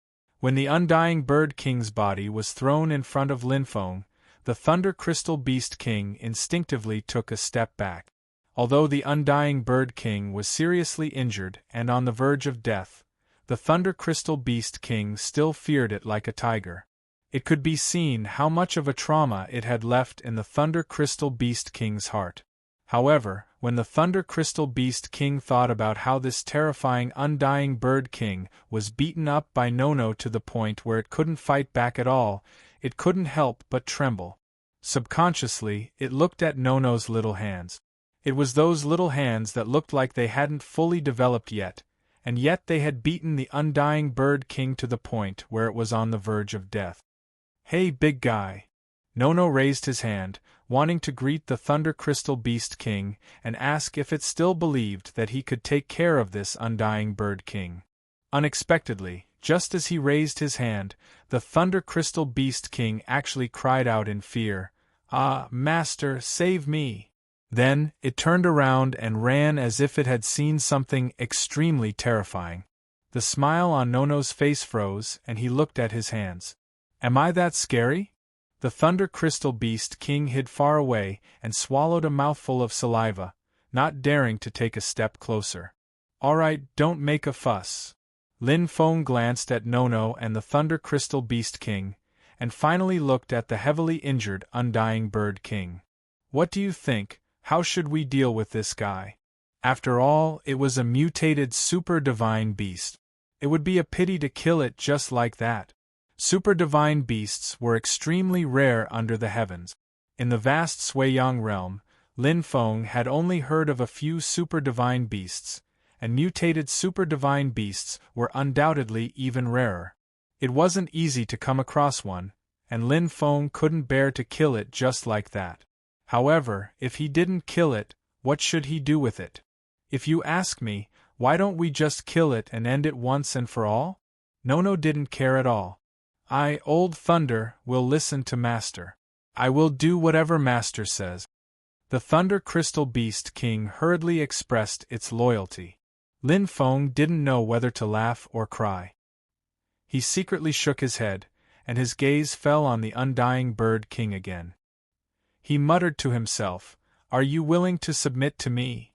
When the undying bird king's body was thrown in front of Linfeng, the Thunder Crystal Beast King instinctively took a step back. Although the undying bird king was seriously injured and on the verge of death, the Thunder Crystal Beast King still feared it like a tiger. It could be seen how much of a trauma it had left in the Thunder Crystal Beast King's heart. However, when the Thunder Crystal Beast King thought about how this terrifying undying bird king was beaten up by Nono to the point where it couldn't fight back at all, it couldn't help but tremble. Subconsciously, it looked at Nono's little hands. It was those little hands that looked like they hadn't fully developed yet, and yet they had beaten the undying bird king to the point where it was on the verge of death. "Hey, big guy!" Nono raised his hand, wanting to greet the Thunder Crystal Beast King and ask if it still believed that he could take care of this undying bird king. Unexpectedly, just as he raised his hand, the Thunder Crystal Beast King actually cried out in fear, "Ah, Master, save me!" Then, it turned around and ran as if it had seen something extremely terrifying. The smile on Nono's face froze and he looked at his hands. "Am I that scary?" The Thunder Crystal Beast King hid far away and swallowed a mouthful of saliva, not daring to take a step closer. "Alright, don't make a fuss." Linfeng glanced at Nono and the Thunder Crystal Beast King, and finally looked at the heavily injured Undying Bird King. "What do you think? How should we deal with this guy? After all, it was a mutated super divine beast. It would be a pity to kill it just like that." Super divine beasts were extremely rare under the heavens. In the vast Suiyang realm, Linfeng had only heard of a few super divine beasts, and mutated super divine beasts were undoubtedly even rarer. It wasn't easy to come across one, and Linfeng couldn't bear to kill it just like that. However, if he didn't kill it, what should he do with it? If you ask me, why don't we just kill it and end it once and for all? Nono didn't care at all. "I, Old Thunder, will listen to Master. I will do whatever Master says." The Thunder Crystal Beast King hurriedly expressed its loyalty. Linfeng didn't know whether to laugh or cry. He secretly shook his head, and his gaze fell on the Undying Bird King again. He muttered to himself, "Are you willing to submit to me?"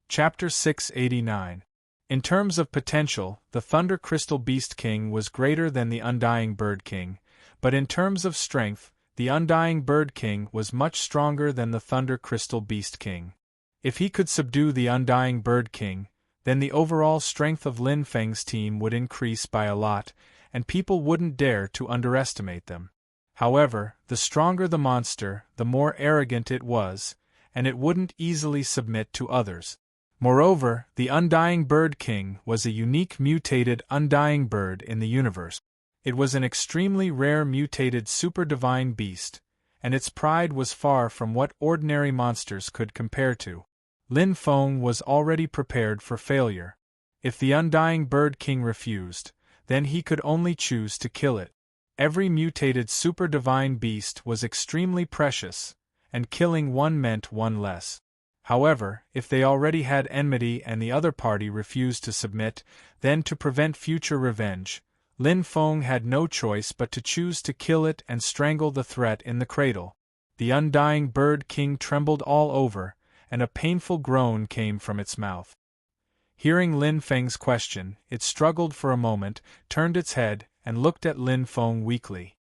Chapter 689. In terms of potential, the Thunder Crystal Beast King was greater than the Undying Bird King, but in terms of strength, the Undying Bird King was much stronger than the Thunder Crystal Beast King. If he could subdue the Undying Bird King, then the overall strength of Linfeng's team would increase by a lot, and people wouldn't dare to underestimate them. However, the stronger the monster, the more arrogant it was, and it wouldn't easily submit to others. Moreover, the Undying Bird King was a unique mutated undying bird in the universe. It was an extremely rare mutated super divine beast, and its pride was far from what ordinary monsters could compare to. Lin Feng was already prepared for failure. If the Undying Bird King refused, then he could only choose to kill it. Every mutated super divine beast was extremely precious, and killing one meant one less. However, if they already had enmity and the other party refused to submit, then to prevent future revenge, Lin Feng had no choice but to choose to kill it and strangle the threat in the cradle. The Undying Bird King trembled all over, and a painful groan came from its mouth. Hearing Lin Feng's question, it struggled for a moment, turned its head, and looked at Lin Feng weakly.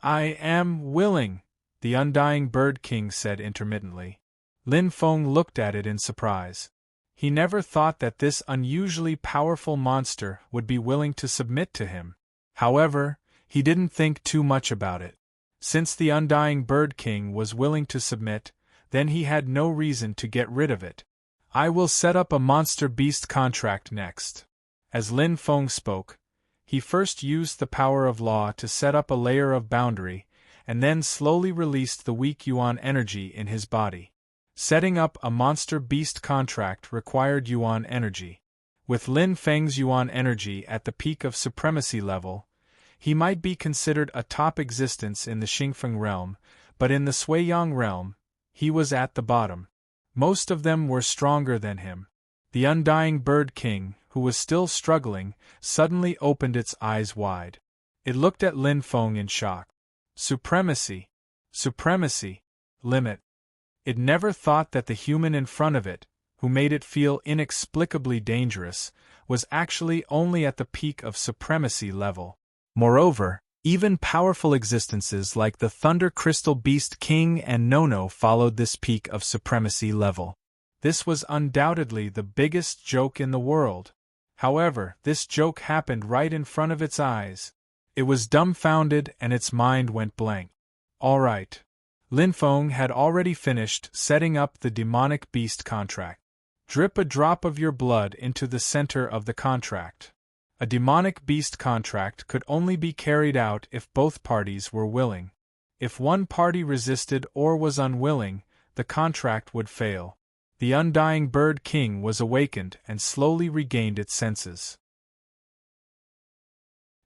"I am willing," the Undying Bird King said intermittently. Lin Feng looked at it in surprise. He never thought that this unusually powerful monster would be willing to submit to him. However, he didn't think too much about it. Since the Undying Bird King was willing to submit, then he had no reason to get rid of it. "I will set up a monster beast contract next." As Lin Feng spoke, he first used the power of law to set up a layer of boundary, and then slowly released the weak yuan energy in his body. Setting up a monster beast contract required yuan energy. With Lin Feng's yuan energy at the peak of supremacy level, he might be considered a top existence in the Xingfeng realm, but in the Suiyang realm, he was at the bottom. Most of them were stronger than him. The Undying Bird King, who was still struggling, suddenly opened its eyes wide. It looked at Lin Feng in shock. Supremacy. Supremacy. Limit. It never thought that the human in front of it, who made it feel inexplicably dangerous, was actually only at the peak of supremacy level. Moreover, even powerful existences like the Thunder Crystal Beast King and Nono followed this peak of supremacy level. This was undoubtedly the biggest joke in the world. However, this joke happened right in front of its eyes. It was dumbfounded and its mind went blank. All right. Lin Feng had already finished setting up the demonic beast contract. Drip a drop of your blood into the center of the contract. A demonic beast contract could only be carried out if both parties were willing. If one party resisted or was unwilling, the contract would fail. The Undying Bird King was awakened and slowly regained its senses.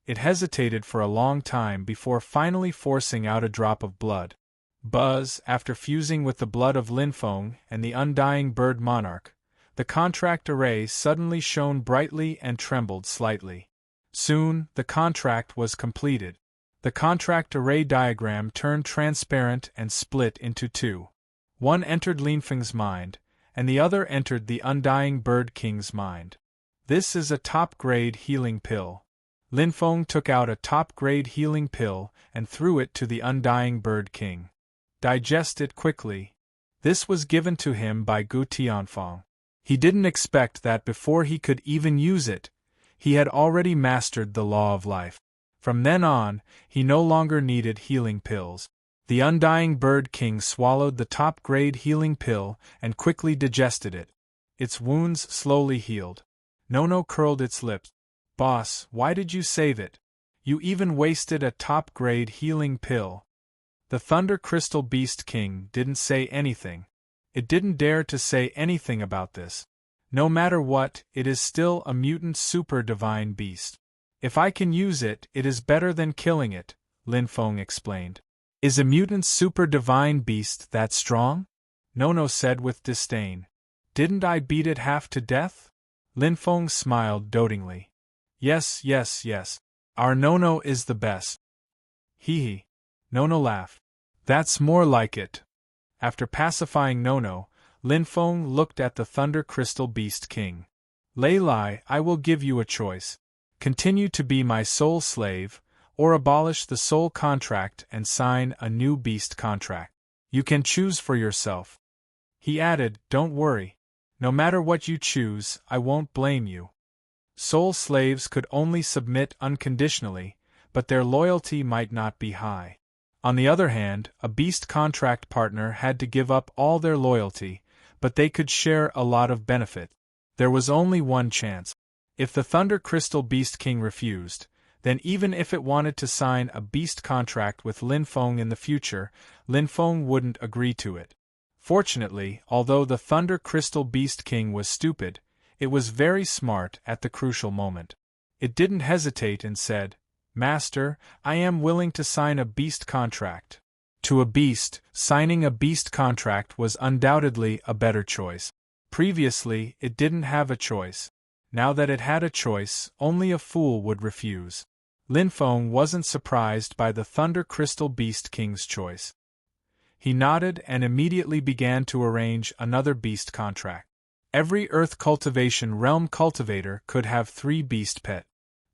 It hesitated for a long time before finally forcing out a drop of blood. Buzz, after fusing with the blood of Lin Feng and the Undying Bird Monarch, the contract array suddenly shone brightly and trembled slightly. Soon, the contract was completed. The contract array diagram turned transparent and split into two. One entered Lin Feng's mind, and the other entered the Undying Bird King's mind. "This is a top-grade healing pill." Lin Feng took out a top-grade healing pill and threw it to the Undying Bird King. "Digest it quickly." This was given to him by Gu Tianfeng. He didn't expect that before he could even use it, he had already mastered the law of life. From then on, he no longer needed healing pills. The Undying Bird King swallowed the top-grade healing pill and quickly digested it. Its wounds slowly healed. Nono curled its lips. "Boss, why did you save it? You even wasted a top-grade healing pill." The Thunder Crystal Beast King didn't say anything. It didn't dare to say anything about this. No matter what, it is still a mutant super divine beast. "If I can use it, it is better than killing it," Lin Feng explained. "Is a mutant super divine beast that strong?" Nono said with disdain. "Didn't I beat it half to death?" Lin Feng smiled dotingly. Yes, yes, yes. Our Nono is the best." "Hee hee." Nono laughed. "That's more like it." After pacifying Nono, Lin Feng looked at the Thunder Crystal Beast King. "Lei Lai, I will give you a choice. Continue to be my soul slave, or abolish the soul contract and sign a new beast contract. You can choose for yourself." He added, "Don't worry. No matter what you choose, I won't blame you." Soul slaves could only submit unconditionally, but their loyalty might not be high. On the other hand, a beast contract partner had to give up all their loyalty, but they could share a lot of benefit. There was only one chance. If the Thunder Crystal Beast King refused, then even if it wanted to sign a beast contract with Lin Feng in the future, Lin Feng wouldn't agree to it. Fortunately, although the Thunder Crystal Beast King was stupid, it was very smart at the crucial moment. It didn't hesitate and said, "Master, I am willing to sign a beast contract." To a beast, signing a beast contract was undoubtedly a better choice. Previously, it didn't have a choice. Now that it had a choice, only a fool would refuse. Lin Feng wasn't surprised by the Thunder Crystal Beast King's choice. He nodded and immediately began to arrange another beast contract. Every Earth Cultivation Realm cultivator could have 3 beast pets.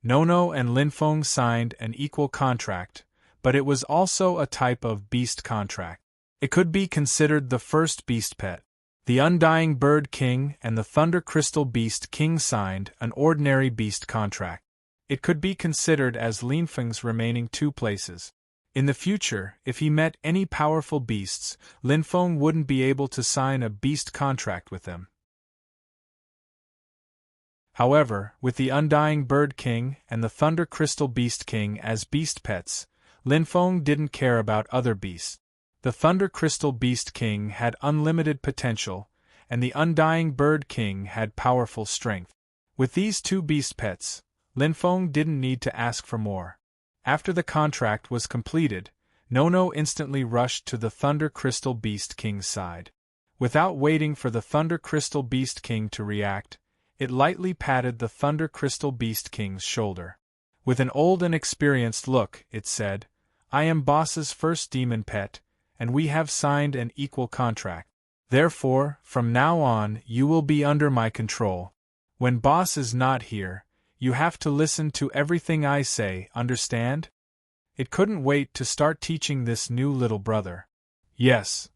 Nono and Lin Feng signed an equal contract, but it was also a type of beast contract. It could be considered the first beast pet. The Undying Bird King and the Thunder Crystal Beast King signed an ordinary beast contract. It could be considered as Lin Feng's remaining 2 places. In the future, if he met any powerful beasts, Lin Feng wouldn't be able to sign a beast contract with them. However, with the Undying Bird King and the Thunder Crystal Beast King as beast pets, Lin Feng didn't care about other beasts. The Thunder Crystal Beast King had unlimited potential, and the Undying Bird King had powerful strength. With these 2 beast pets, Lin Feng didn't need to ask for more. After the contract was completed, Nono instantly rushed to the Thunder Crystal Beast King's side. Without waiting for the Thunder Crystal Beast King to react, it lightly patted the Thunder Crystal Beast King's shoulder. With an old and experienced look, it said, "I am Boss's first demon pet, and we have signed an equal contract. Therefore, from now on, you will be under my control. When Boss is not here, you have to listen to everything I say, understand?" It couldn't wait to start teaching this new little brother. Yes.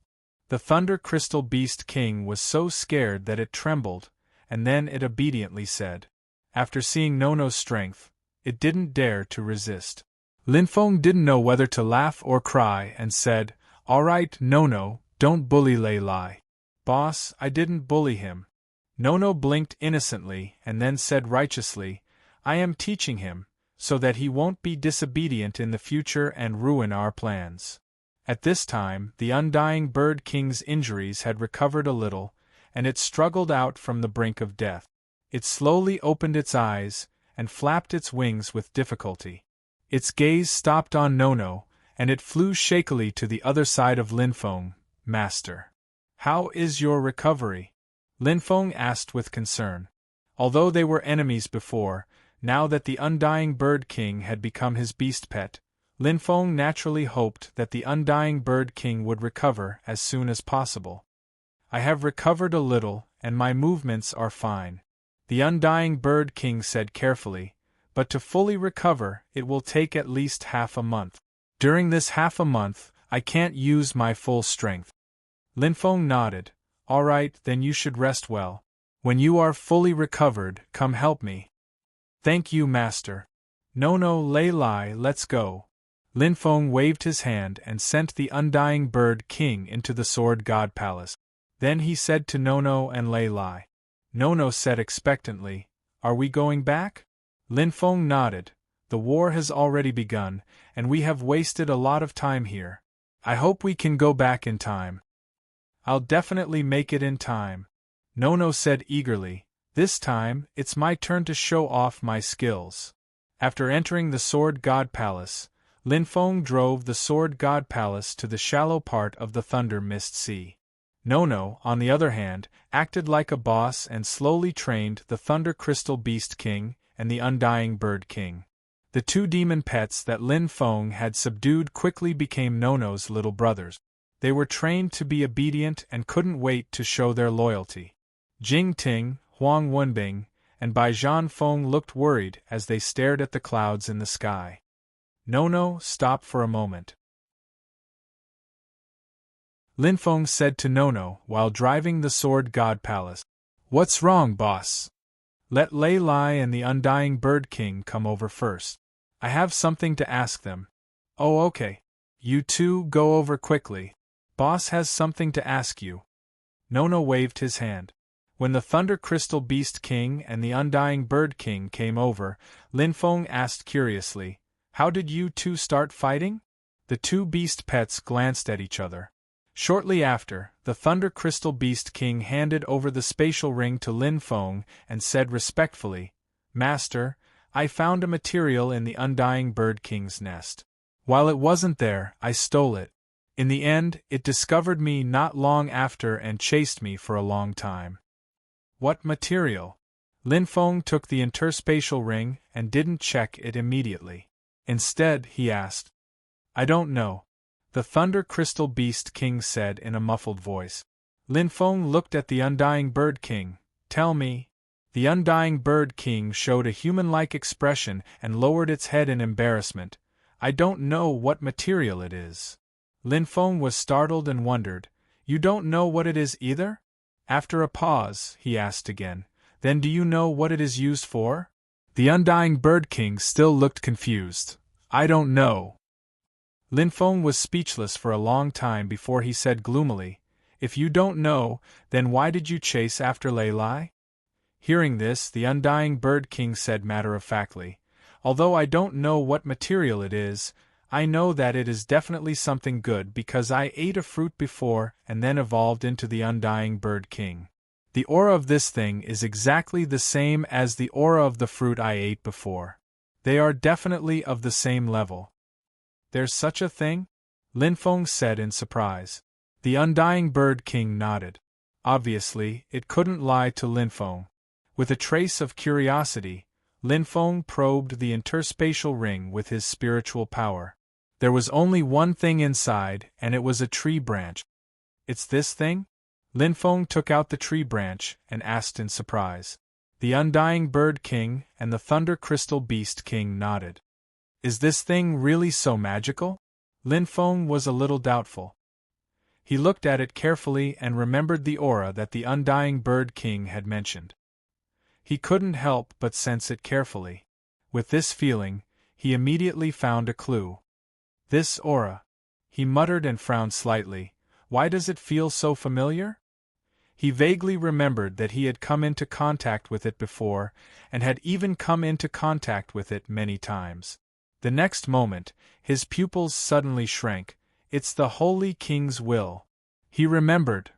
The Thunder Crystal Beast King was so scared that it trembled, and then it obediently said. After seeing Nono's strength, it didn't dare to resist. Lin Feng didn't know whether to laugh or cry and said, "All right, Nono, don't bully Lei Lai." "Boss, I didn't bully him." Nono blinked innocently and then said righteously, "I am teaching him, so that he won't be disobedient in the future and ruin our plans." At this time, the Undying Bird King's injuries had recovered a little, and it struggled out from the brink of death. It slowly opened its eyes, and flapped its wings with difficulty. Its gaze stopped on Nono, and it flew shakily to the other side of Lin Feng. "Master, how is your recovery?" Lin Feng asked with concern. Although they were enemies before, now that the Undying Bird King had become his beast pet, Lin Feng naturally hoped that the Undying Bird King would recover as soon as possible. "I have recovered a little, and my movements are fine," the Undying Bird King said carefully, "but to fully recover, it will take at least half a month. During this half a month, I can't use my full strength." Lin Feng nodded. "All right, then you should rest well. When you are fully recovered, come help me." "Thank you, Master." "No, Lei Lai, let's go." Lin Feng waved his hand and sent the Undying Bird King into the Sword God Palace. Then he said to Nono and Lei Lai. Nono said expectantly, "Are we going back?" Lin Feng nodded. "The war has already begun, and we have wasted a lot of time here. I hope we can go back in time." "I'll definitely make it in time," Nono said eagerly. "This time, it's my turn to show off my skills." After entering the Sword God Palace, Lin Feng drove the Sword God Palace to the shallow part of the Thunder Mist Sea. Nono, on the other hand, acted like a boss and slowly trained the Thunder Crystal Beast King and the Undying Bird King. The 2 demon pets that Lin Feng had subdued quickly became Nono's little brothers. They were trained to be obedient and couldn't wait to show their loyalty. Jing Ting, Huang Wenbing, and Bai Zhanfeng looked worried as they stared at the clouds in the sky. "Nono, stop for a moment," Lin Feng said to Nono while driving the Sword God Palace. "What's wrong, boss?" "Let Lei Lai and the Undying Bird King come over first. I have something to ask them." "Oh, okay. You two go over quickly. Boss has something to ask you." Nono waved his hand. When the Thunder Crystal Beast King and the Undying Bird King came over, Lin Feng asked curiously, "How did you two start fighting?" The 2 beast pets glanced at each other. Shortly after, the Thunder Crystal Beast King handed over the spatial ring to Lin Feng and said respectfully, "Master, I found a material in the Undying Bird King's nest. While it wasn't there, I stole it. In the end, it discovered me not long after and chased me for a long time." "What material?" Lin Feng took the interspatial ring and didn't check it immediately. Instead, he asked. "I don't know," the Thunder Crystal Beast King said in a muffled voice. Lin Feng looked at the Undying Bird King. "Tell me." The Undying Bird King showed a human-like expression and lowered its head in embarrassment. "I don't know what material it is." Lin Feng was startled and wondered. "You don't know what it is either?" After a pause, he asked again, "Then do you know what it is used for?" The Undying Bird King still looked confused. "I don't know." Lin Feng was speechless for a long time before he said gloomily, "If you don't know, then why did you chase after Lei Lai?" Hearing this, the Undying Bird King said matter-of-factly, "Although I don't know what material it is, I know that it is definitely something good because I ate a fruit before and then evolved into the Undying Bird King. The aura of this thing is exactly the same as the aura of the fruit I ate before. They are definitely of the same level." "There's such a thing?" Lin Feng said in surprise. The Undying Bird King nodded. Obviously, it couldn't lie to Lin Feng. With a trace of curiosity, Lin Feng probed the interspatial ring with his spiritual power. There was only one thing inside, and it was a tree branch. "It's this thing?" Lin Feng took out the tree branch and asked in surprise. The Undying Bird King and the Thunder Crystal Beast King nodded. "Is this thing really so magical?" Lin Feng was a little doubtful. He looked at it carefully and remembered the aura that the Undying Bird King had mentioned. He couldn't help but sense it carefully. With this feeling, he immediately found a clue. "This aura," he muttered and frowned slightly. "Why does it feel so familiar?" He vaguely remembered that he had come into contact with it before, and had even come into contact with it many times. The next moment, his pupils suddenly shrank. "It's the Holy King's will," he remembered.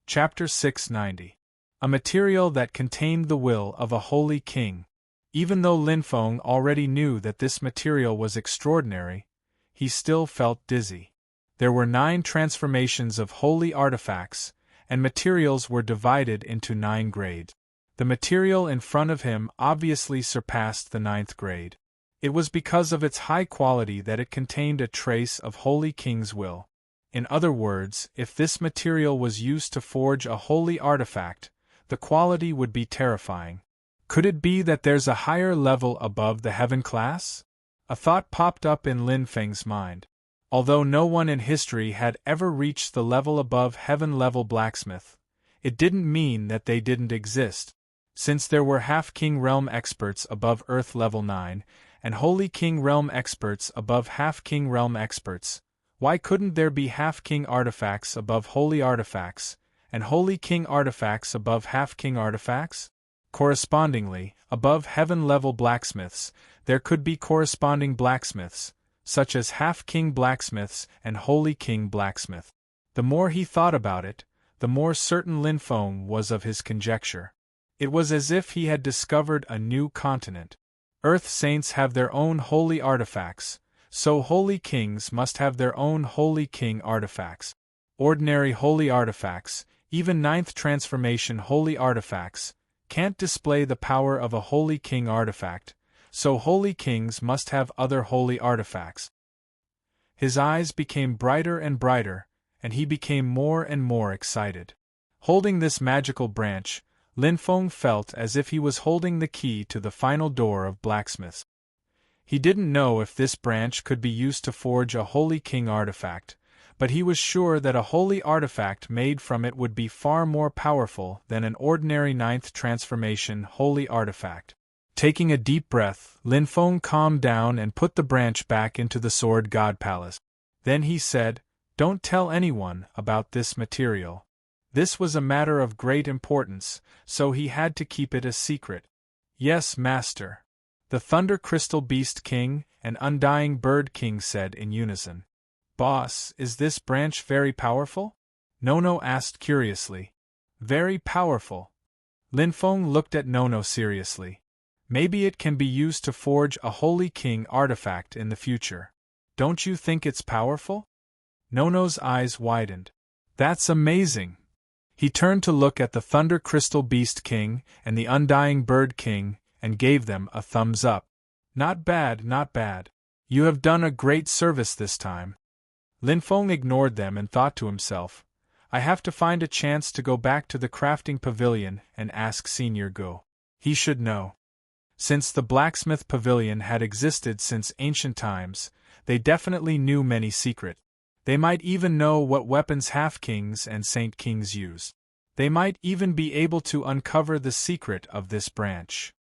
Chapter 690. A material that contained the will of a holy king. Even though Lin Feng already knew that this material was extraordinary, he still felt dizzy. There were 9 transformations of holy artifacts, and materials were divided into 9 grades. The material in front of him obviously surpassed the 9th grade. It was because of its high quality that it contained a trace of Holy King's will. In other words, if this material was used to forge a holy artifact, the quality would be terrifying. Could it be that there's a higher level above the heaven class? A thought popped up in Lin Feng's mind. Although no one in history had ever reached the level above heaven-level blacksmith, it didn't mean that they didn't exist. Since there were half-king realm experts above Earth level 9, and Holy King realm experts above half-king realm experts, why couldn't there be half-king artifacts above holy artifacts, and Holy King artifacts above half-king artifacts? Correspondingly, above heaven-level blacksmiths, there could be corresponding blacksmiths, such as half-king blacksmiths and Holy King blacksmith. The more he thought about it, the more certain Lin Feng was of his conjecture. It was as if he had discovered a new continent. Earth saints have their own holy artifacts, so holy kings must have their own Holy King artifacts. Ordinary holy artifacts, even 9th transformation holy artifacts, can't display the power of a Holy King artifact, so holy kings must have other holy artifacts. His eyes became brighter and brighter, and he became more and more excited. Holding this magical branch, Lin Feng felt as if he was holding the key to the final door of blacksmiths. He didn't know if this branch could be used to forge a Holy King artifact, but he was sure that a holy artifact made from it would be far more powerful than an ordinary 9th transformation holy artifact. Taking a deep breath, Lin Feng calmed down and put the branch back into the Sword God Palace. Then he said, "Don't tell anyone about this material." This was a matter of great importance, so he had to keep it a secret. "Yes, Master." The Thunder Crystal Beast King and Undying Bird King said in unison. Boss, is this branch very powerful? Nono asked curiously. Very powerful. Linfeng looked at Nono seriously. Maybe it can be used to forge a Holy King artifact in the future. Don't you think it's powerful? Nono's eyes widened. That's amazing. He turned to look at the Thunder Crystal Beast King and the Undying Bird King and gave them a thumbs up. Not bad, not bad. You have done a great service this time. Linfeng ignored them and thought to himself, I have to find a chance to go back to the crafting pavilion and ask Senior Go. He should know. Since the blacksmith pavilion had existed since ancient times, they definitely knew many secrets. They might even know what weapons half-kings and Saint Kings use. They might even be able to uncover the secret of this branch.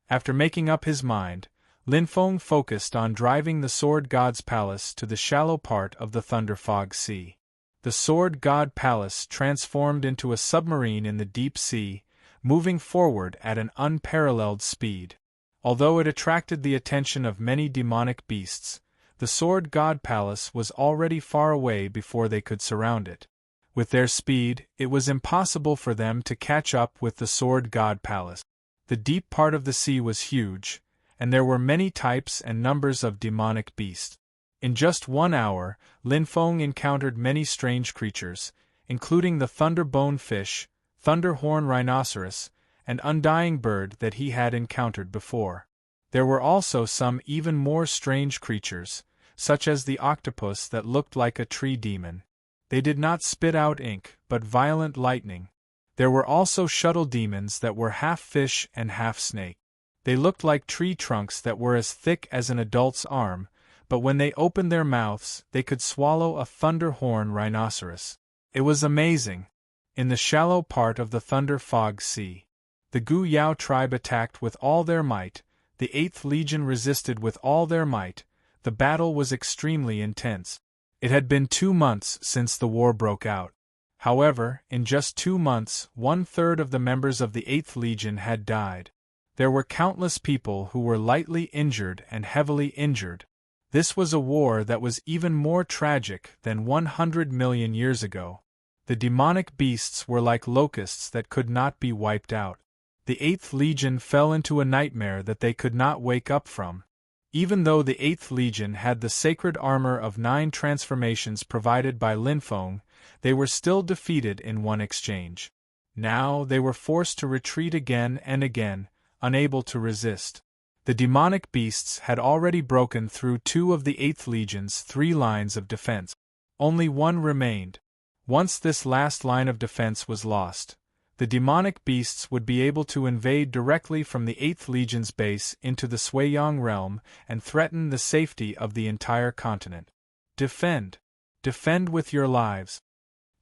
After making up his mind, Linfeng focused on driving the Sword God's palace to the shallow part of the Thunder Fog Sea. The Sword God Palace transformed into a submarine in the deep sea, moving forward at an unparalleled speed. Although it attracted the attention of many demonic beasts, the Sword God Palace was already far away before they could surround it. With their speed, it was impossible for them to catch up with the Sword God Palace. The deep part of the sea was huge, and there were many types and numbers of demonic beasts. In just 1 hour, Linfeng encountered many strange creatures, including the Thunderbone Fish, Thunderhorn Rhinoceros, and Undying Bird that he had encountered before. There were also some even more strange creatures, such as the octopus that looked like a tree demon. They did not spit out ink, but violent lightning. There were also shuttle demons that were half fish and half snake. They looked like tree trunks that were as thick as an adult's arm, but when they opened their mouths, they could swallow a thunderhorn rhinoceros. It was amazing. In the shallow part of the Thunder Fog Sea, the Gu Yao tribe attacked with all their might, the 8th Legion resisted with all their might. The battle was extremely intense. It had been 2 months since the war broke out. However, in just 2 months, 1/3 of the members of the 8th Legion had died. There were countless people who were lightly injured and heavily injured. This was a war that was even more tragic than 100 million years ago. The demonic beasts were like locusts that could not be wiped out. The 8th Legion fell into a nightmare that they could not wake up from. Even though the 8th Legion had the sacred armor of 9 transformations provided by Linfeng, they were still defeated in one exchange. Now they were forced to retreat again and again, unable to resist. The demonic beasts had already broken through 2 of the 8th Legion's 3 lines of defense. Only one remained. Once this last line of defense was lost, the demonic beasts would be able to invade directly from the 8th Legion's base into the Suiyang realm and threaten the safety of the entire continent. Defend! Defend with your lives!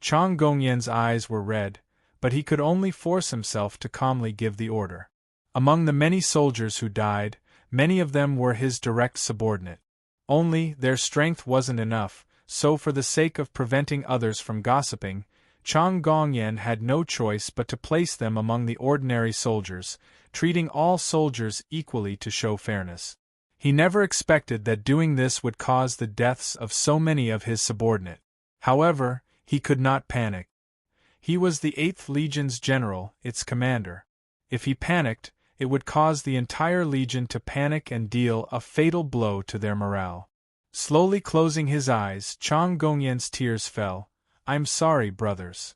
Chang Gongyan's eyes were red, but he could only force himself to calmly give the order. Among the many soldiers who died, many of them were his direct subordinate. Only, their strength wasn't enough, so for the sake of preventing others from gossiping, Chang Gongyan had no choice but to place them among the ordinary soldiers, treating all soldiers equally to show fairness. He never expected that doing this would cause the deaths of so many of his subordinates. However, he could not panic. He was the 8th Legion's general, its commander. If he panicked, it would cause the entire legion to panic and deal a fatal blow to their morale. Slowly closing his eyes, Chang Gongyan's tears fell. I'm sorry, brothers.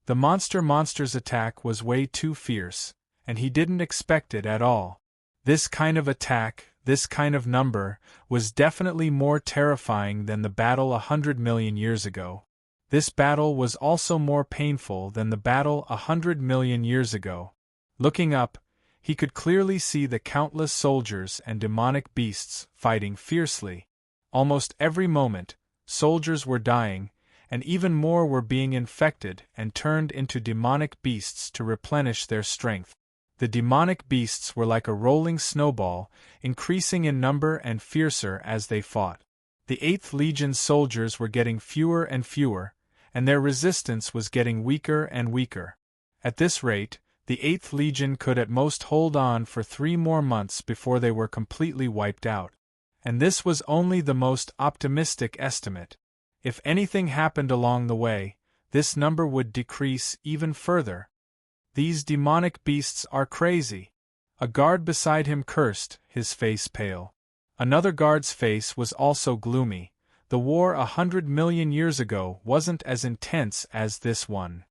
The monster's attack was way too fierce, and he didn't expect it at all. This kind of attack, this kind of number, was definitely more terrifying than the battle 100 million years ago. This battle was also more painful than the battle 100 million years ago. Looking up, he could clearly see the countless soldiers and demonic beasts fighting fiercely. Almost every moment, soldiers were dying, and even more were being infected and turned into demonic beasts to replenish their strength. The demonic beasts were like a rolling snowball, increasing in number and fiercer as they fought. The 8th Legion's soldiers were getting fewer and fewer, and their resistance was getting weaker and weaker. At this rate, The 8th Legion could at most hold on for 3 more months before they were completely wiped out. And this was only the most optimistic estimate. If anything happened along the way, this number would decrease even further. These demonic beasts are crazy. A guard beside him cursed, his face pale. Another guard's face was also gloomy. The war 100 million years ago wasn't as intense as this one.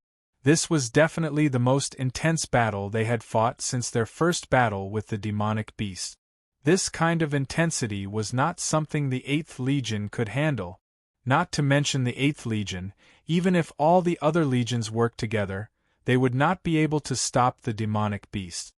This was definitely the most intense battle they had fought since their first battle with the demonic beast. This kind of intensity was not something the 8th Legion could handle. Not to mention the 8th Legion, even if all the other legions worked together, they would not be able to stop the demonic beast.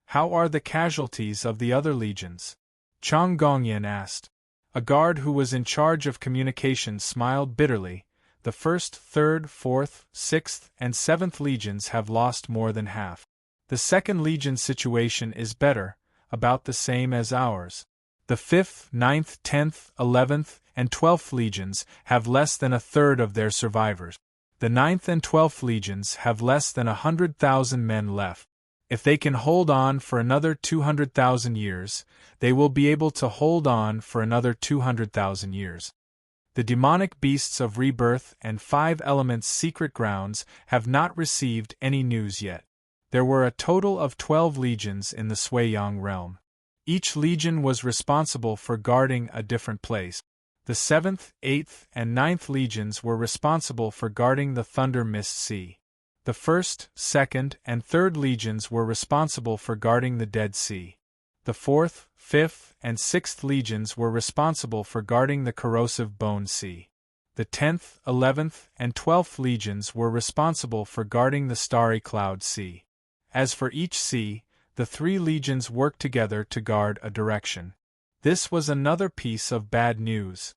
How are the casualties of the other legions? Chang Gongyan asked. A guard who was in charge of communications smiled bitterly. The 1st, 3rd, 4th, 6th, and 7th legions have lost more than half. The 2nd Legion's situation is better, about the same as ours. The 5th, 9th, 10th, 11th, and 12th legions have less than a third of their survivors. The 9th and 12th legions have less than 100,000 men left. If they can hold on for another 200,000 years, they will be able to hold on for another 200,000 years. The demonic beasts of rebirth and 5 elements' secret grounds have not received any news yet. There were a total of 12 legions in the Sui-Yang realm. Each legion was responsible for guarding a different place. The 7th, 8th, and 9th legions were responsible for guarding the Thunder Mist Sea. The 1st, 2nd, and 3rd legions were responsible for guarding the Dead Sea. The 4th, 5th, and 6th legions were responsible for guarding the Corrosive Bone Sea. The 10th, 11th, and 12th legions were responsible for guarding the Starry Cloud Sea. As for each sea, the 3 legions worked together to guard a direction. This was another piece of bad news.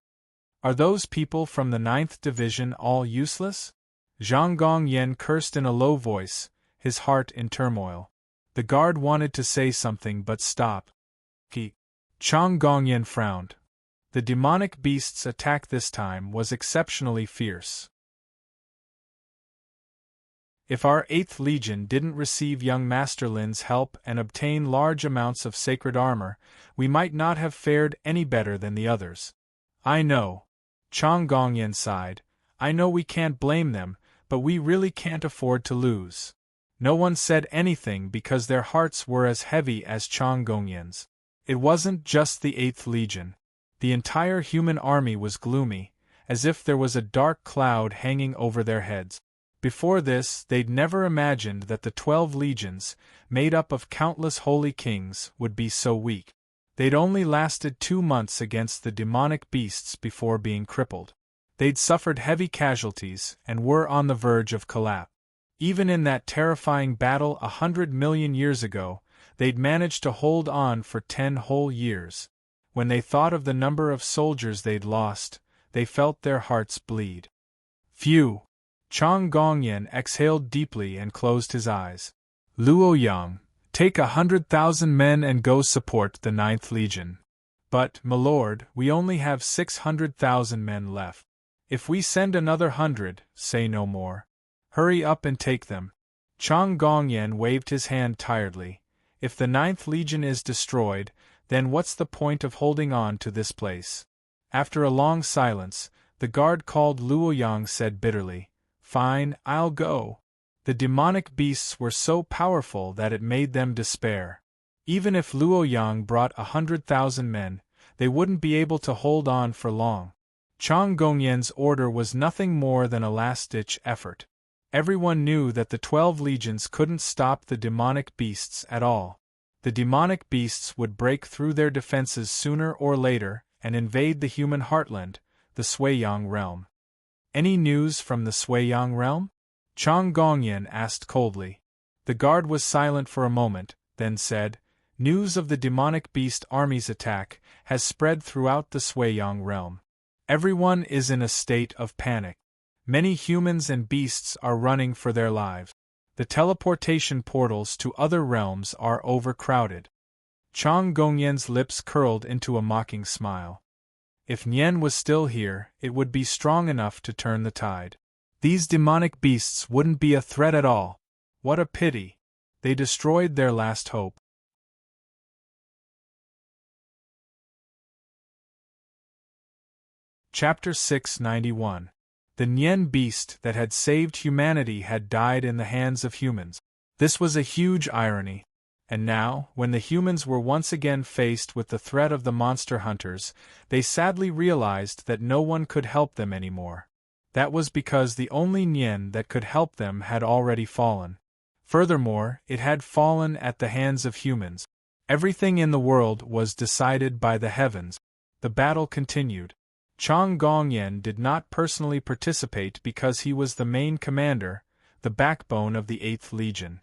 Are those people from the 9th Division all useless? Zhang Gongyan cursed in a low voice, his heart in turmoil. The guard wanted to say something but stopped. Chang Gongyan frowned. The demonic beast's attack this time was exceptionally fierce. If our 8th Legion didn't receive young Master Lin's help and obtain large amounts of sacred armor, we might not have fared any better than the others. I know. Chang Gongyan sighed. I know we can't blame them, but we really can't afford to lose. No one said anything because their hearts were as heavy as Chang Gongyan's. It wasn't just the 8th Legion. The entire human army was gloomy, as if there was a dark cloud hanging over their heads. Before this, they'd never imagined that the 12 legions, made up of countless holy kings, would be so weak. They'd only lasted 2 months against the demonic beasts before being crippled. They'd suffered heavy casualties and were on the verge of collapse. Even in that terrifying battle 100 million years ago, they'd managed to hold on for 10 whole years. When they thought of the number of soldiers they'd lost, they felt their hearts bleed. Phew! Chang Gongyan exhaled deeply and closed his eyes. Luoyang, take 100,000 men and go support the 9th Legion. But, my lord, we only have 600,000 men left. If we send another 100, say no more. Hurry up and take them. Chang Gongyan waved his hand tiredly. If the 9th Legion is destroyed, then what's the point of holding on to this place? After a long silence, the guard called Luoyang said bitterly, Fine, I'll go. The demonic beasts were so powerful that it made them despair. Even if Luoyang brought 100,000 men, they wouldn't be able to hold on for long. Chang Gongyan's order was nothing more than a last-ditch effort. Everyone knew that the 12 legions couldn't stop the demonic beasts at all. The demonic beasts would break through their defenses sooner or later and invade the human heartland, the Sui-Yang realm. Any news from the Sui-Yang realm? Chang Gongyan asked coldly. The guard was silent for a moment, then said, News of the demonic beast army's attack has spread throughout the Sui-Yang realm. Everyone is in a state of panic. Many humans and beasts are running for their lives. The teleportation portals to other realms are overcrowded. Chang Gongyan's lips curled into a mocking smile. If Nian was still here, it would be strong enough to turn the tide. These demonic beasts wouldn't be a threat at all. What a pity. They destroyed their last hope. Chapter 691. The Nian beast that had saved humanity had died in the hands of humans. This was a huge irony. And now, when the humans were once again faced with the threat of the monster hunters, they sadly realized that no one could help them anymore. That was because the only Nian that could help them had already fallen. Furthermore, it had fallen at the hands of humans. Everything in the world was decided by the heavens. The battle continued. Chang Gongyan did not personally participate because he was the main commander, the backbone of the 8th Legion.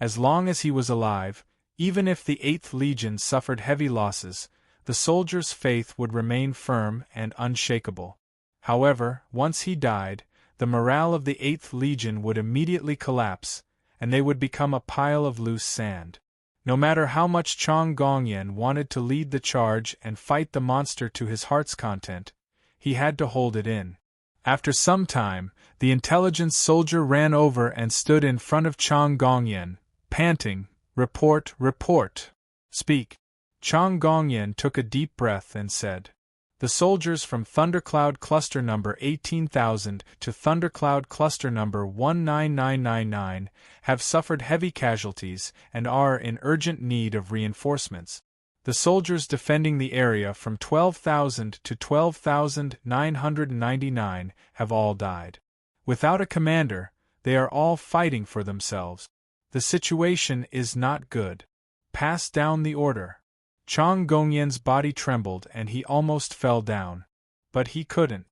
As long as he was alive, even if the 8th Legion suffered heavy losses, the soldiers' faith would remain firm and unshakable. However, once he died, the morale of the 8th Legion would immediately collapse, and they would become a pile of loose sand. No matter how much Chang Gongyan wanted to lead the charge and fight the monster to his heart's content, he had to hold it in. After some time, the intelligence soldier ran over and stood in front of Chang Gongyan, panting, "Report, report. Speak." Chang Gongyan took a deep breath and said, "The soldiers from Thundercloud Cluster number 18,000 to Thundercloud Cluster number 19999 have suffered heavy casualties and are in urgent need of reinforcements. The soldiers defending the area from 12,000 to 12,999 have all died. Without a commander, they are all fighting for themselves. The situation is not good. Pass down the order." Chang Gongyan's body trembled and he almost fell down. But he couldn't.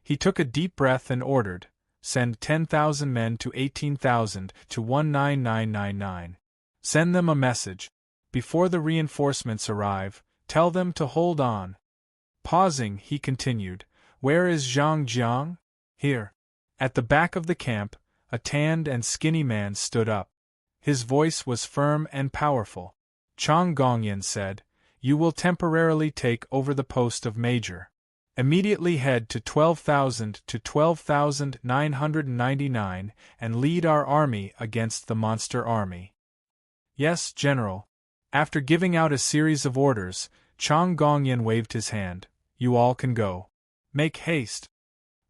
He took a deep breath and ordered, "Send 10,000 men to 18,000 to 19999. Send them a message. Before the reinforcements arrive, tell them to hold on." Pausing, he continued, "Where is Zhang Jiang?" "Here." At the back of the camp, a tanned and skinny man stood up. His voice was firm and powerful. Chang Gongyan said, "You will temporarily take over the post of major. Immediately head to 12,000 to 12,999 and lead our army against the monster army." "Yes, General." After giving out a series of orders, Chang Gongyan waved his hand. "You all can go. Make haste."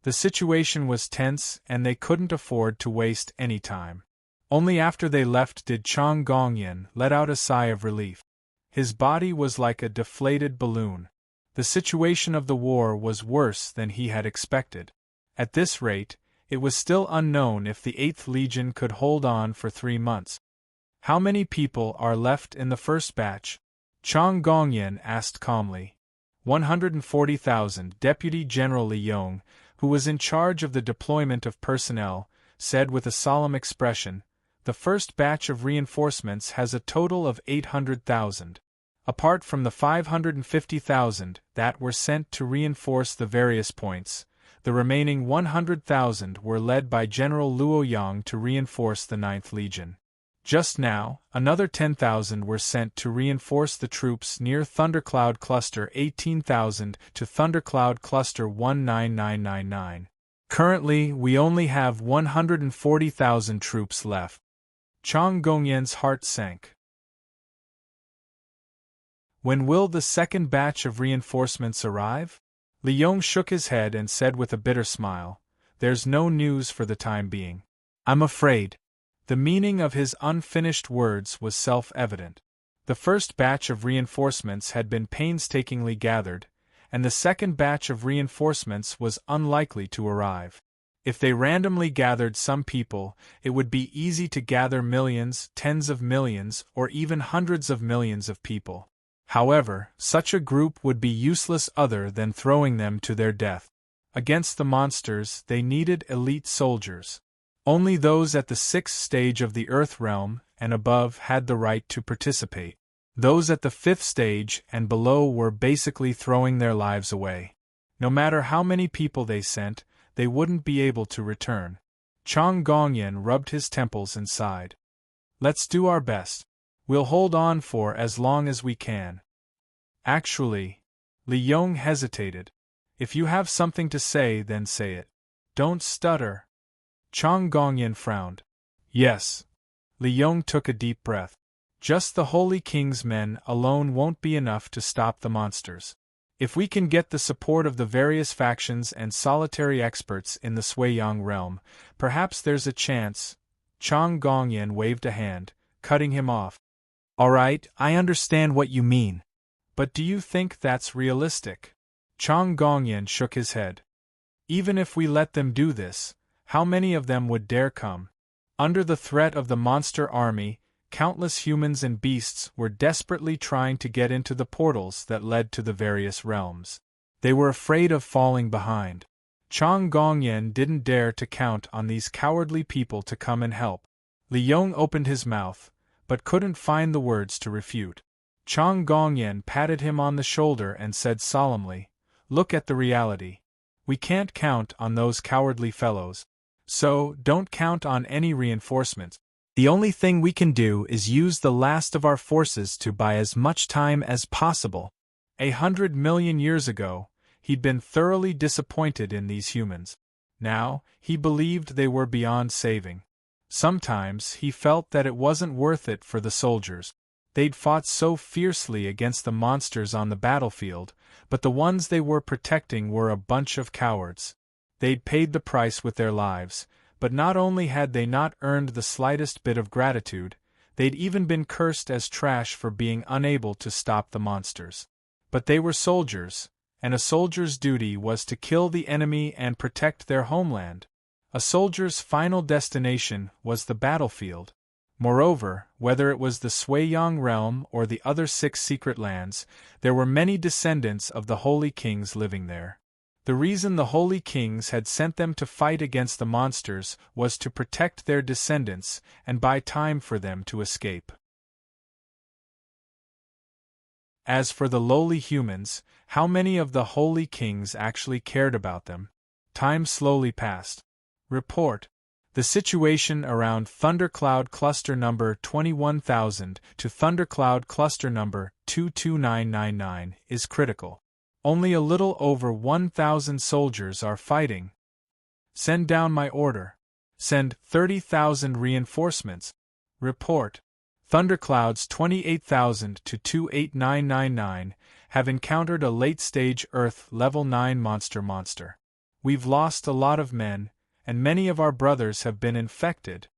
The situation was tense and they couldn't afford to waste any time. Only after they left did Chang Gongyan let out a sigh of relief. His body was like a deflated balloon. The situation of the war was worse than he had expected. At this rate, it was still unknown if the 8th Legion could hold on for 3 months. "How many people are left in the first batch?" Chang Gongyan asked calmly. 140,000. Deputy General Li Yong, who was in charge of the deployment of personnel, said with a solemn expression, "The first batch of reinforcements has a total of 800,000. Apart from the 550,000 that were sent to reinforce the various points, the remaining 100,000 were led by General Luoyang to reinforce the 9th Legion. Just now, another 10,000 were sent to reinforce the troops near Thundercloud Cluster 18,000 to Thundercloud Cluster 19999. Currently, we only have 140,000 troops left." Chang Gongyan's heart sank. "When will the second batch of reinforcements arrive?" Li Yong shook his head and said with a bitter smile, "There's no news for the time being. I'm afraid." The meaning of his unfinished words was self-evident. The first batch of reinforcements had been painstakingly gathered, and the second batch of reinforcements was unlikely to arrive. If they randomly gathered some people, it would be easy to gather millions, tens of millions, or even hundreds of millions of people. However, such a group would be useless other than throwing them to their death. Against the monsters, they needed elite soldiers. Only those at the 6th stage of the Earth realm and above had the right to participate. Those at the 5th stage and below were basically throwing their lives away. No matter how many people they sent, they wouldn't be able to return. Chang Gongyan rubbed his temples and sighed. "Let's do our best. We'll hold on for as long as we can." "Actually," Li Yong hesitated. "If you have something to say, then say it. Don't stutter." Chang Gongyan frowned. "Yes." Li Yong took a deep breath. Just the Holy King's men alone won't be enough to stop the monsters. If we can get the support of the various factions and solitary experts in the Sui-Yang realm, perhaps there's a chance. Chang Gongyan waved a hand, cutting him off. All right, I understand what you mean. But do you think that's realistic? Chang Gongyan shook his head. Even if we let them do this, how many of them would dare come? Under the threat of the monster army, countless humans and beasts were desperately trying to get into the portals that led to the various realms. They were afraid of falling behind. Chang Gongyan didn't dare to count on these cowardly people to come and help. Li Yong opened his mouth, but couldn't find the words to refute. Chang Gongyan patted him on the shoulder and said solemnly, "Look at the reality. We can't count on those cowardly fellows. So, don't count on any reinforcements. The only thing we can do is use the last of our forces to buy as much time as possible." 100 million years ago, he'd been thoroughly disappointed in these humans. Now, he believed they were beyond saving. Sometimes he felt that it wasn't worth it for the soldiers. They'd fought so fiercely against the monsters on the battlefield, but the ones they were protecting were a bunch of cowards. They'd paid the price with their lives, but not only had they not earned the slightest bit of gratitude, they'd even been cursed as trash for being unable to stop the monsters. But they were soldiers, and a soldier's duty was to kill the enemy and protect their homeland. A soldier's final destination was the battlefield. Moreover, whether it was the Sui-Yang realm or the other 6 secret lands, there were many descendants of the Holy Kings living there. The reason the Holy Kings had sent them to fight against the monsters was to protect their descendants and buy time for them to escape. As for the lowly humans, how many of the Holy Kings actually cared about them? Time slowly passed. Report. The situation around Thundercloud Cluster number 21,000 to Thundercloud Cluster number 22999 is critical. Only a little over 1,000 soldiers are fighting. Send down my order. Send 30,000 reinforcements. Report. Thunderclouds 28,000 to 28999 have encountered a late-stage Earth Level 9 monster. We've lost a lot of men, and many of our brothers have been infected.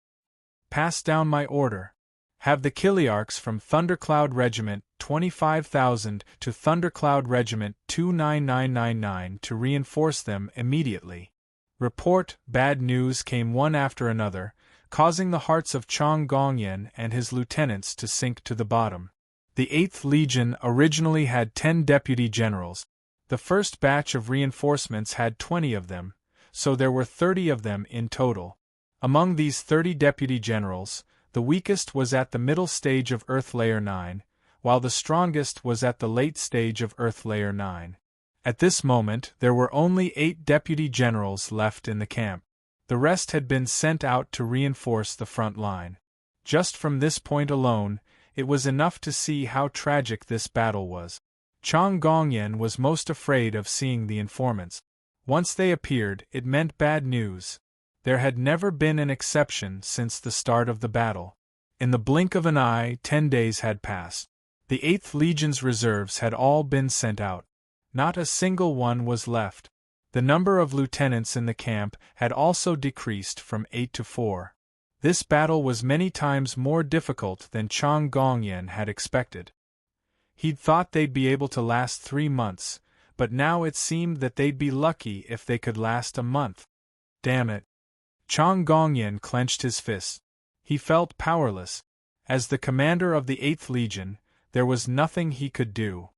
Pass down my order. Have the Kiliarchs from Thundercloud Regiment 25,000 to Thundercloud Regiment 29999 to reinforce them immediately. Report. Bad news came one after another, causing the hearts of Chang Gongyan and his lieutenants to sink to the bottom. The 8th Legion originally had 10 deputy generals. The first batch of reinforcements had 20 of them, so there were 30 of them in total. Among these 30 deputy generals, the weakest was at the middle stage of Earth Layer 9, while the strongest was at the late stage of Earth Layer 9. At this moment, there were only 8 deputy generals left in the camp. The rest had been sent out to reinforce the front line. Just from this point alone, it was enough to see how tragic this battle was. Chang Gongyan was most afraid of seeing the informants. Once they appeared, it meant bad news. There had never been an exception since the start of the battle. In the blink of an eye, 10 days had passed. The 8th Legion's reserves had all been sent out. Not a single one was left. The number of lieutenants in the camp had also decreased from 8 to 4. This battle was many times more difficult than Chang Gongyan had expected. He'd thought they'd be able to last 3 months, but now it seemed that they'd be lucky if they could last a month. Damn it. Chang Gongyan clenched his fists. He felt powerless. As the commander of the 8th Legion, there was nothing he could do.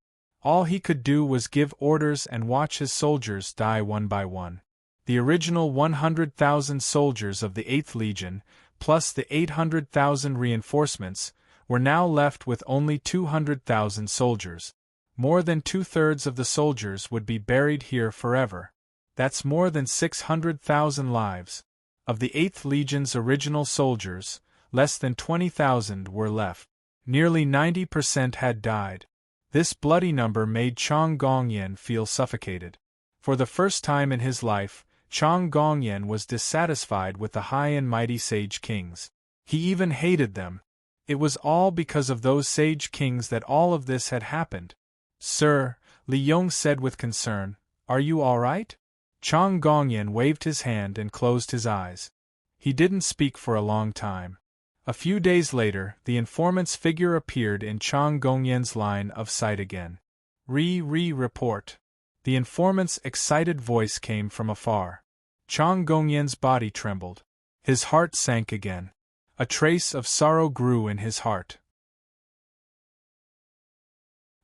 All he could do was give orders and watch his soldiers die one by one. The original 100,000 soldiers of the 8th Legion, plus the 800,000 reinforcements, were now left with only 200,000 soldiers. More than 2/3 of the soldiers would be buried here forever. That's more than 600,000 lives. Of the 8th Legion's original soldiers, less than 20,000 were left. Nearly 90% had died. This bloody number made Chang Gongyan feel suffocated. For the first time in his life, Chang Gongyan was dissatisfied with the high and mighty Sage Kings. He even hated them. It was all because of those sage kings that all of this had happened. Sir, Li Yong said with concern, are you all right? Chang Gongyan waved his hand and closed his eyes. He didn't speak for a long time. A few days later, the informant's figure appeared in Chang Gongyan's line of sight again. Report. The informant's excited voice came from afar. Chang Gongyan's body trembled. His heart sank again. A trace of sorrow grew in his heart.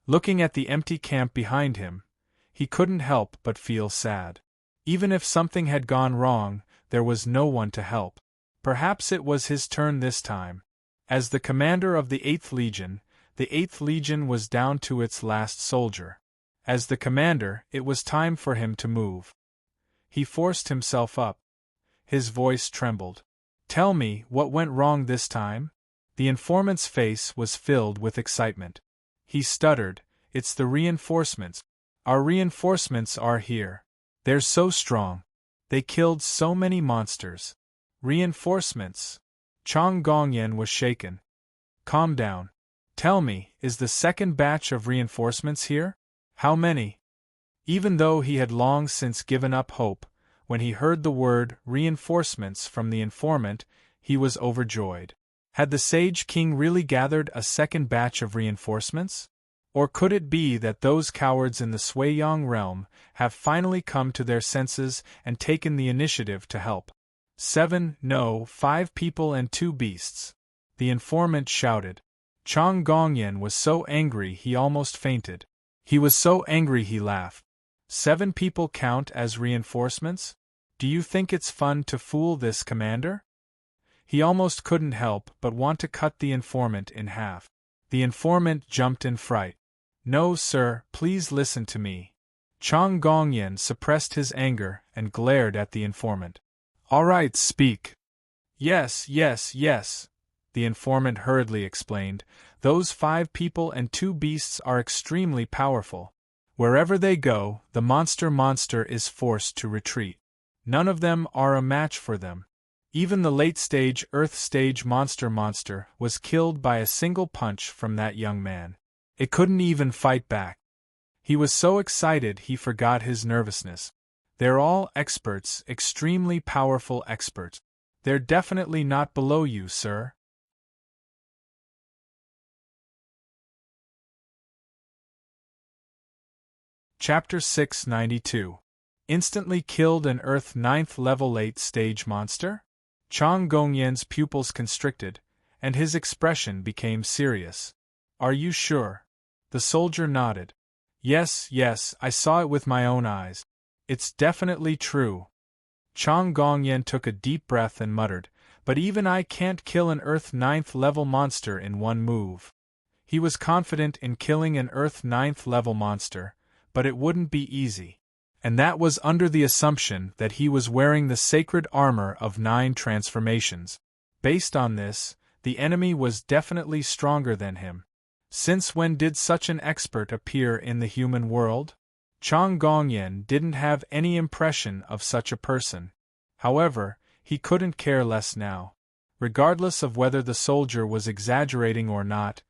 Looking at the empty camp behind him, he couldn't help but feel sad. Even if something had gone wrong, there was no one to help. Perhaps it was his turn this time. As the commander of the 8th Legion was down to its last soldier. As the commander, it was time for him to move. He forced himself up. His voice trembled. Tell me what went wrong this time? The informant's face was filled with excitement. He stuttered, it's the reinforcements. Our reinforcements are here. They're so strong. They killed so many monsters. Reinforcements. Chang Gongyan was shaken. Calm down. Tell me, is the second batch of reinforcements here? How many? Even though he had long since given up hope, when he heard the word reinforcements from the informant, he was overjoyed. Had the Sage King really gathered a second batch of reinforcements? Or could it be that those cowards in the Suiyang realm have finally come to their senses and taken the initiative to help? 5 people and 2 beasts. The informant shouted. Chang Gongyan was so angry he almost fainted. He was so angry he laughed. 7 people count as reinforcements? Do you think it's fun to fool this commander? He almost couldn't help but want to cut the informant in half. The informant jumped in fright. No, sir, please listen to me. Chang Gongyan suppressed his anger and glared at the informant. All right, speak. Yes, the informant hurriedly explained. Those 5 people and 2 beasts are extremely powerful. Wherever they go, the monster is forced to retreat. None of them are a match for them. Even the late-stage Earth stage monster was killed by a single punch from that young man. It couldn't even fight back. He was so excited he forgot his nervousness. They're all experts, extremely powerful experts. They're definitely not below you, sir. Chapter 692. Instantly killed an Earth 9th level late-stage monster? Chang Gongyan's pupils constricted, and his expression became serious. Are you sure? The soldier nodded. Yes, I saw it with my own eyes. It's definitely true. Chang Gongyan took a deep breath and muttered, but even I can't kill an Earth 9th level monster in one move. He was confident in killing an Earth 9th level monster, but it wouldn't be easy. And that was under the assumption that he was wearing the sacred armor of 9 transformations. Based on this, the enemy was definitely stronger than him. Since when did such an expert appear in the human world? Chang Gongyan didn't have any impression of such a person. However, he couldn't care less now. Regardless of whether the soldier was exaggerating or not,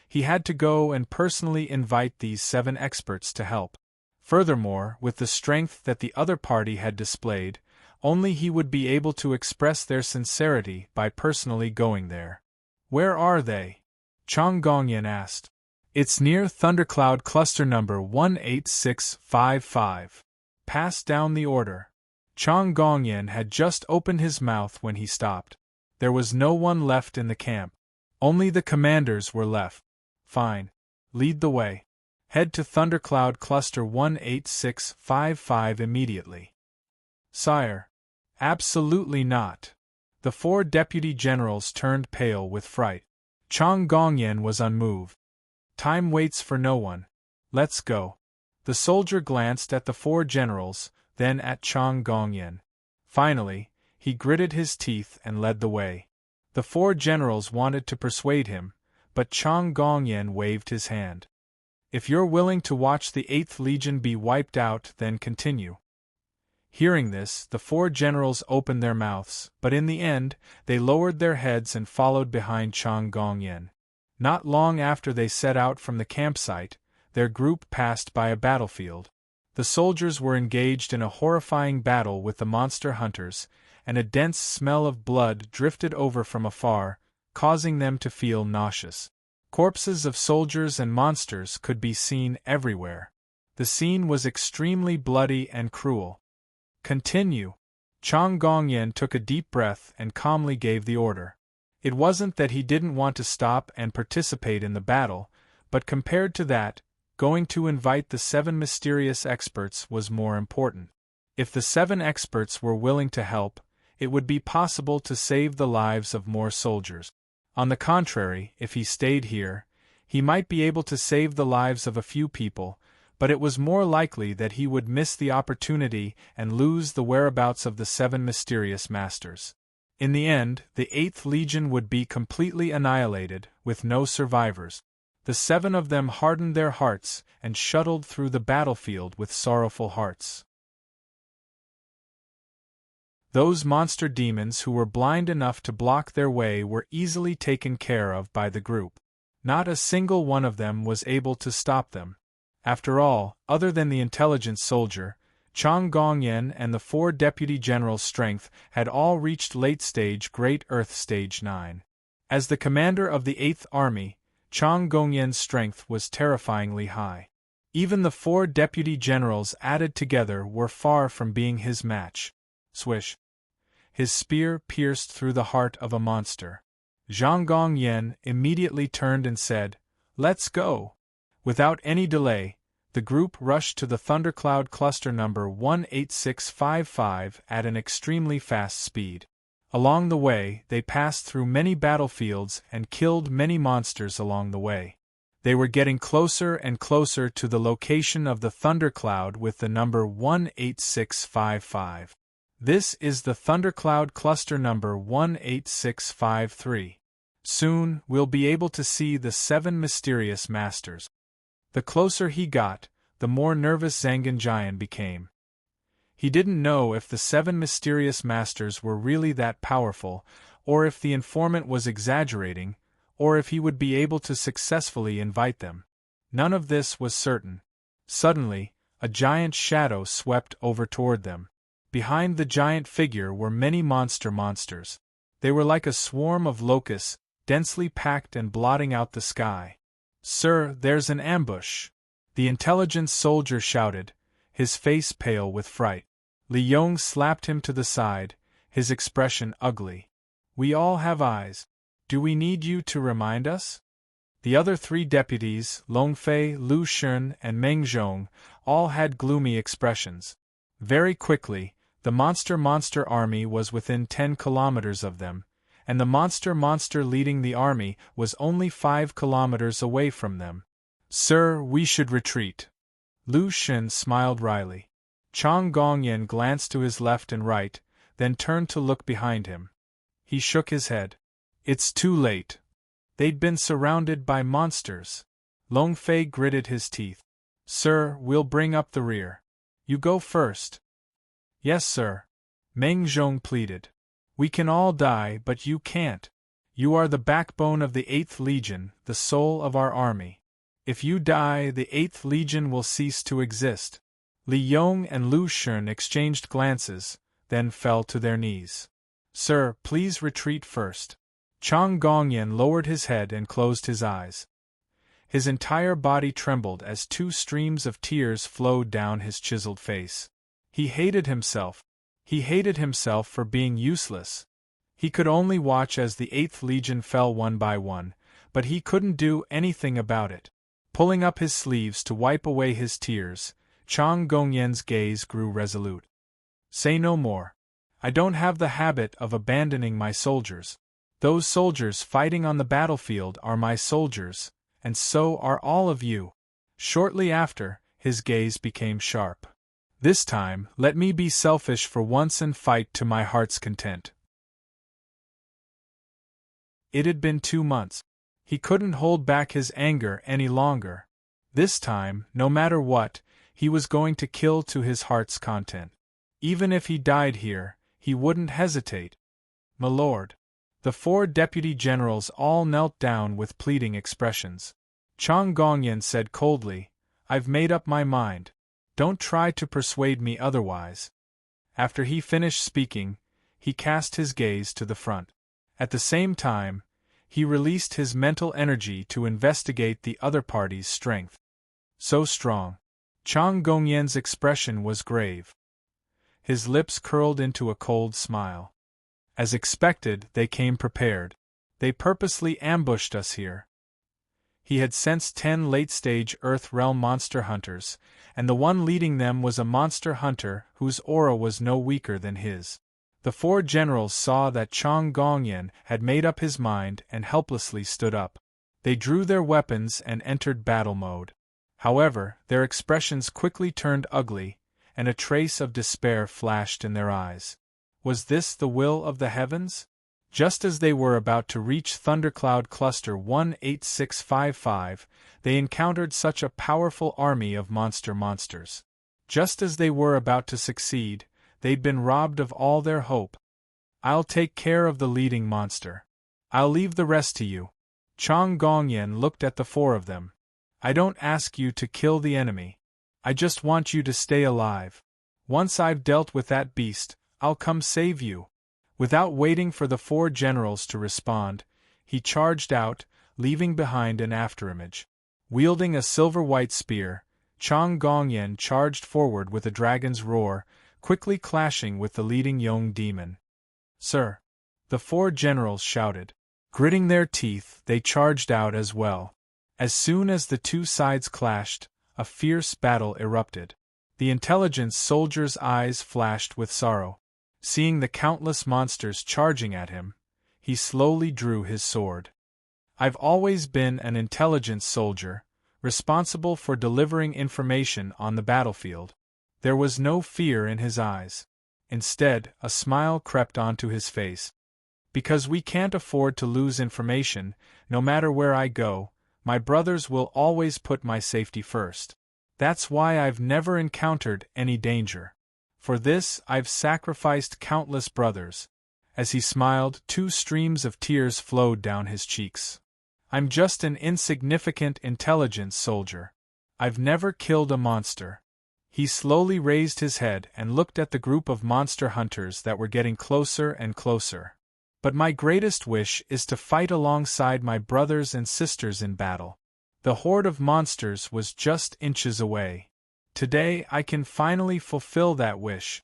he had to go and personally invite these 7 experts to help. Furthermore, with the strength that the other party had displayed, only he would be able to express their sincerity by personally going there. Where are they? Chang Gongyan asked. It's near Thundercloud Cluster number 18655. Pass down the order. Chang Gongyan had just opened his mouth when he stopped. There was no one left in the camp. Only the commanders were left. Fine. Lead the way. Head to Thundercloud Cluster 18655 immediately. Sire. Absolutely not. The 4 deputy generals turned pale with fright. Chang Gongyan was unmoved. Time waits for no one. Let's go. The soldier glanced at the 4 generals, then at Chang Gongyan. Finally, he gritted his teeth and led the way. The 4 generals wanted to persuade him, but Chang Gongyan waved his hand. If you're willing to watch the 8th Legion be wiped out, then continue. Hearing this, the 4 generals opened their mouths, but in the end, they lowered their heads and followed behind Chang Gongyan. Not long after they set out from the campsite, their group passed by a battlefield. The soldiers were engaged in a horrifying battle with the monster hunters, and a dense smell of blood drifted over from afar, causing them to feel nauseous. Corpses of soldiers and monsters could be seen everywhere. The scene was extremely bloody and cruel. Continue. Chang Gongyan took a deep breath and calmly gave the order. It wasn't that he didn't want to stop and participate in the battle, but compared to that, going to invite the 7 mysterious experts was more important. If the 7 experts were willing to help, it would be possible to save the lives of more soldiers. On the contrary, if he stayed here, he might be able to save the lives of a few people, but it was more likely that he would miss the opportunity and lose the whereabouts of the 7 mysterious masters. In the end, the 8th Legion would be completely annihilated, with no survivors. The 7 of them hardened their hearts and shuttled through the battlefield with sorrowful hearts. Those monster demons who were blind enough to block their way were easily taken care of by the group. Not a single one of them was able to stop them. After all, other than the intelligent soldier, Chang Gongyan and the 4 deputy generals' strength had all reached late-stage Great Earth Stage 9. As the commander of the 8th Army, Chang Gongyan's strength was terrifyingly high. Even the 4 deputy generals added together were far from being his match. Swish! His spear pierced through the heart of a monster. Zhang Gongyan immediately turned and said, "Let's go!" Without any delay, the group rushed to the thundercloud cluster number 18655 at an extremely fast speed. Along the way, they passed through many battlefields and killed many monsters along the way. They were getting closer and closer to the location of the thundercloud with the number 18655. This is the thundercloud cluster number 18653. Soon, we'll be able to see the 7 mysterious masters. The closer he got, the more nervous Zanganjian became. He didn't know if the 7 mysterious masters were really that powerful, or if the informant was exaggerating, or if he would be able to successfully invite them. None of this was certain. Suddenly, a giant shadow swept over toward them. Behind the giant figure were many monsters. They were like a swarm of locusts, densely packed and blotting out the sky. "Sir, there's an ambush!" the intelligent soldier shouted, his face pale with fright. Li Yong slapped him to the side, his expression ugly. "We all have eyes. Do we need you to remind us?" The other 3 deputies, Long Fei, Lu Shun, and Meng Zhong, all had gloomy expressions. Very quickly, the monster army was within 10 kilometers of them, and the monster leading the army was only 5 kilometers away from them. "Sir, we should retreat." Lu Xun smiled wryly. Chang Gongyan glanced to his left and right, then turned to look behind him. He shook his head. "It's too late. They'd been surrounded by monsters." Long Fei gritted his teeth. "Sir, we'll bring up the rear. You go first." "Yes, sir," Meng Zhong pleaded. "We can all die, but you can't. You are the backbone of the 8th Legion, the soul of our army. If you die, the 8th Legion will cease to exist." Li Yong and Lu Shun exchanged glances, then fell to their knees. "Sir, please retreat first." Chang Gongyan lowered his head and closed his eyes. His entire body trembled as 2 streams of tears flowed down his chiseled face. He hated himself. He hated himself for being useless. He could only watch as the 8th Legion fell one by one, but he couldn't do anything about it. Pulling up his sleeves to wipe away his tears, Chang Gongyan's gaze grew resolute. "Say no more. I don't have the habit of abandoning my soldiers. Those soldiers fighting on the battlefield are my soldiers, and so are all of you." Shortly after, his gaze became sharp. "This time, let me be selfish for once and fight to my heart's content." It had been 2 months. He couldn't hold back his anger any longer. This time, no matter what, he was going to kill to his heart's content. Even if he died here, he wouldn't hesitate. My lord. The 4 deputy generals all knelt down with pleading expressions. Chang Gongyan said coldly, "I've made up my mind. Don't try to persuade me otherwise." After he finished speaking, he cast his gaze to the front. At the same time, he released his mental energy to investigate the other party's strength. So strong. Chang Gongyan's expression was grave. His lips curled into a cold smile. As expected, they came prepared. They purposely ambushed us here. He had sensed 10 late-stage Earth Realm monster hunters, and the one leading them was a monster hunter whose aura was no weaker than his. The 4 generals saw that Chang Gongyan had made up his mind and helplessly stood up. They drew their weapons and entered battle mode. However, their expressions quickly turned ugly, and a trace of despair flashed in their eyes. Was this the will of the heavens? Just as they were about to reach Thundercloud Cluster 18655, they encountered such a powerful army of monsters. Just as they were about to succeed, they'd been robbed of all their hope. "I'll take care of the leading monster. I'll leave the rest to you." Chang Gongyan looked at the 4 of them. "I don't ask you to kill the enemy. I just want you to stay alive. Once I've dealt with that beast, I'll come save you." Without waiting for the 4 generals to respond, he charged out, leaving behind an afterimage. Wielding a silver-white spear, Chang Gongyan charged forward with a dragon's roar, quickly clashing with the leading young demon. "Sir!" the 4 generals shouted. Gritting their teeth, they charged out as well. As soon as the 2 sides clashed, a fierce battle erupted. The intelligence soldier's eyes flashed with sorrow. Seeing the countless monsters charging at him, he slowly drew his sword. "I've always been an intelligence soldier, responsible for delivering information on the battlefield." There was no fear in his eyes. Instead, a smile crept onto his face. "Because we can't afford to lose information, no matter where I go, my brothers will always put my safety first. That's why I've never encountered any danger. For this, I've sacrificed countless brothers." As he smiled, 2 streams of tears flowed down his cheeks. "I'm just an insignificant intelligence soldier. I've never killed a monster." He slowly raised his head and looked at the group of monster hunters that were getting closer and closer. "But my greatest wish is to fight alongside my brothers and sisters in battle. The horde of monsters was just inches away. Today I can finally fulfill that wish."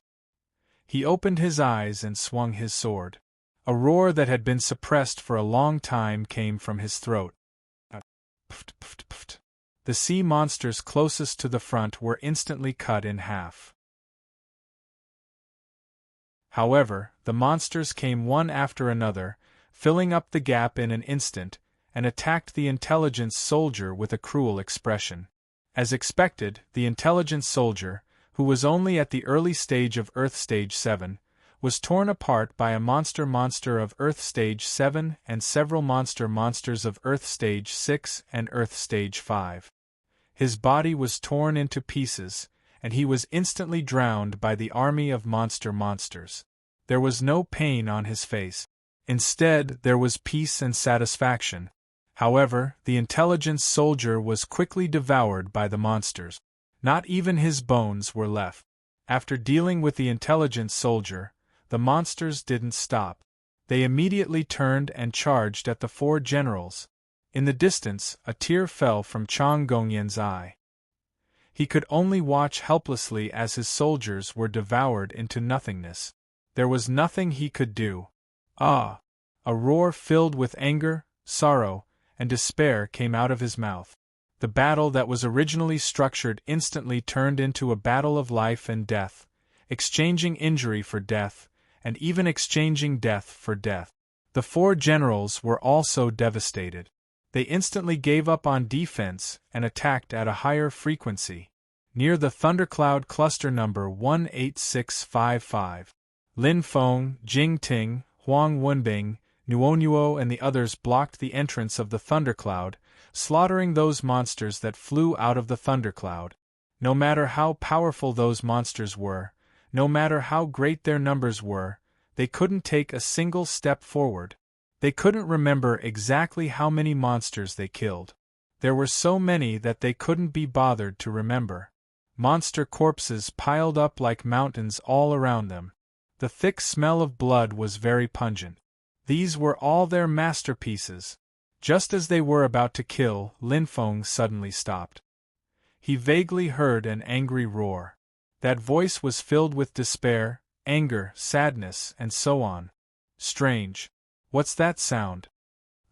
He opened his eyes and swung his sword. A roar that had been suppressed for a long time came from his throat. Pft, pft, pft. The sea monsters closest to the front were instantly cut in half. However, the monsters came one after another, filling up the gap in an instant, and attacked the intelligence soldier with a cruel expression. As expected, the intelligence soldier, who was only at the early stage of Earth Stage 7, was torn apart by a monster of Earth Stage 7 and several monsters of Earth Stage 6 and Earth Stage 5. His body was torn into pieces, and he was instantly drowned by the army of monsters. There was no pain on his face. Instead, there was peace and satisfaction. However, the intelligence soldier was quickly devoured by the monsters. Not even his bones were left. After dealing with the intelligence soldier, the monsters didn't stop. They immediately turned and charged at the 4 generals. In the distance, a tear fell from Chang Gongyan's eye. He could only watch helplessly as his soldiers were devoured into nothingness. There was nothing he could do. "Ah!" A roar filled with anger, sorrow, and despair came out of his mouth. The battle that was originally structured instantly turned into a battle of life and death, exchanging injury for death, and even exchanging death for death. The 4 generals were also devastated. They instantly gave up on defense and attacked at a higher frequency. Near the Thundercloud Cluster number 18655, Lin Feng, Jing Ting, Huang Wenbing, Nuonuo and the others blocked the entrance of the thundercloud, slaughtering those monsters that flew out of the thundercloud. No matter how powerful those monsters were, No matter how great their numbers were, they couldn't take a single step forward. They couldn't remember exactly how many monsters they killed. There were so many that they couldn't be bothered to remember. Monster corpses piled up like mountains all around them. The thick smell of blood was very pungent. These were all their masterpieces. Just as they were about to kill, Lin Feng suddenly stopped. He vaguely heard an angry roar. That voice was filled with despair, anger, sadness, and so on. Strange. What's that sound?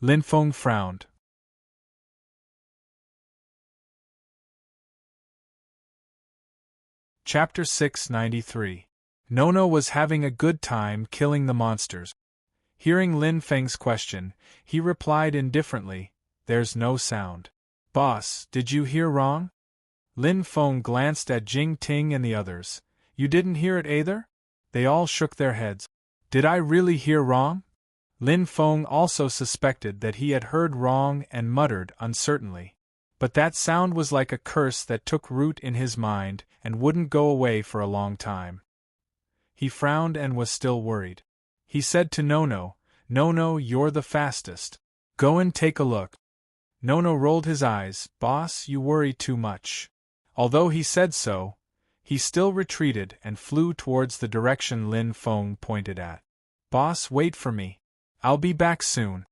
Lin Feng frowned. Chapter 693. Nono was having a good time killing the monsters. Hearing Lin Feng's question, he replied indifferently, "There's no sound." "Boss, did you hear wrong?" Lin Feng glanced at Jing Ting and the others. "You didn't hear it either?" They all shook their heads. "Did I really hear wrong?" Lin Feng also suspected that he had heard wrong and muttered uncertainly. But that sound was like a curse that took root in his mind and wouldn't go away for a long time. He frowned and was still worried. He said to Nono, "Nono, you're the fastest. Go and take a look." Nono rolled his eyes. "Boss, you worry too much." Although he said so, he still retreated and flew towards the direction Lin Feng pointed at. "Boss, wait for me. I'll be back soon."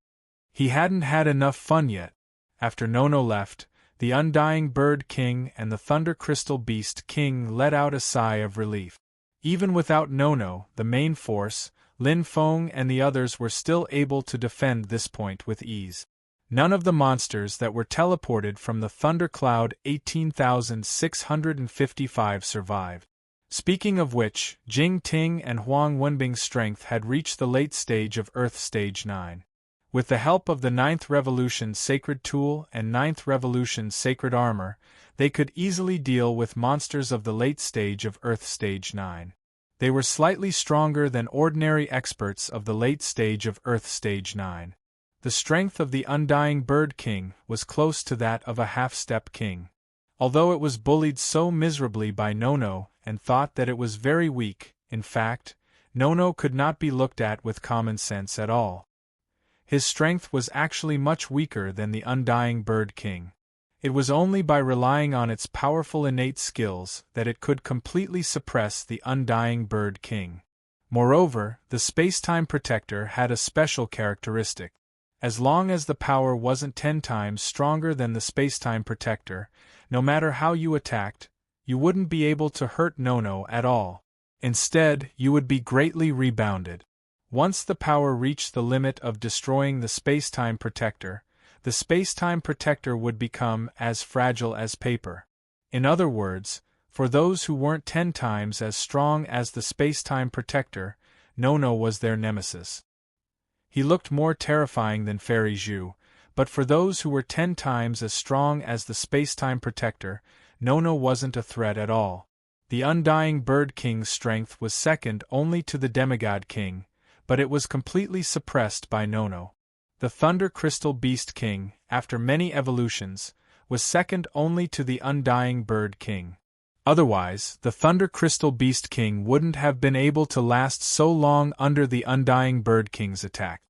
He hadn't had enough fun yet. After Nono left, the Undying Bird King and the Thunder Crystal Beast King let out a sigh of relief. Even without Nono, the main force, Lin Feng and the others were still able to defend this point with ease. None of the monsters that were teleported from the Thundercloud 18,655 survived. Speaking of which, Jing Ting and Huang Wenbing's strength had reached the late stage of Earth Stage 9. With the help of the 9th Revolution Sacred Tool and 9th Revolution Sacred Armor, they could easily deal with monsters of the late stage of Earth Stage 9. They were slightly stronger than ordinary experts of the late stage of Earth Stage 9. The strength of the Undying Bird King was close to that of a half-step king. Although it was bullied so miserably by Nono and thought that it was very weak, in fact, Nono could not be looked at with common sense at all. His strength was actually much weaker than the Undying Bird King. It was only by relying on its powerful innate skills that it could completely suppress the Undying Bird King. Moreover, the Space-Time Protector had a special characteristic. As long as the power wasn't 10 times stronger than the Space-Time Protector, no matter how you attacked, you wouldn't be able to hurt Nono at all. Instead, you would be greatly rebounded. Once the power reached the limit of destroying the Space-Time Protector, the Space-Time Protector would become as fragile as paper. In other words, for those who weren't 10 times as strong as the Space-Time Protector, Nono was their nemesis. He looked more terrifying than Fairy Zhu, but for those who were 10 times as strong as the Space-Time Protector, Nono wasn't a threat at all. The Undying Bird King's strength was second only to the Demigod King, but it was completely suppressed by Nono. The Thunder Crystal Beast King, after many evolutions, was second only to the Undying Bird King. Otherwise, the Thunder Crystal Beast King wouldn't have been able to last so long under the Undying Bird King's attack.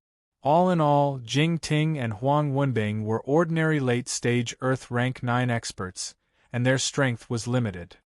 All in all, Jing Ting and Huang Wenbing were ordinary late-stage Earth Rank 9 experts, and their strength was limited.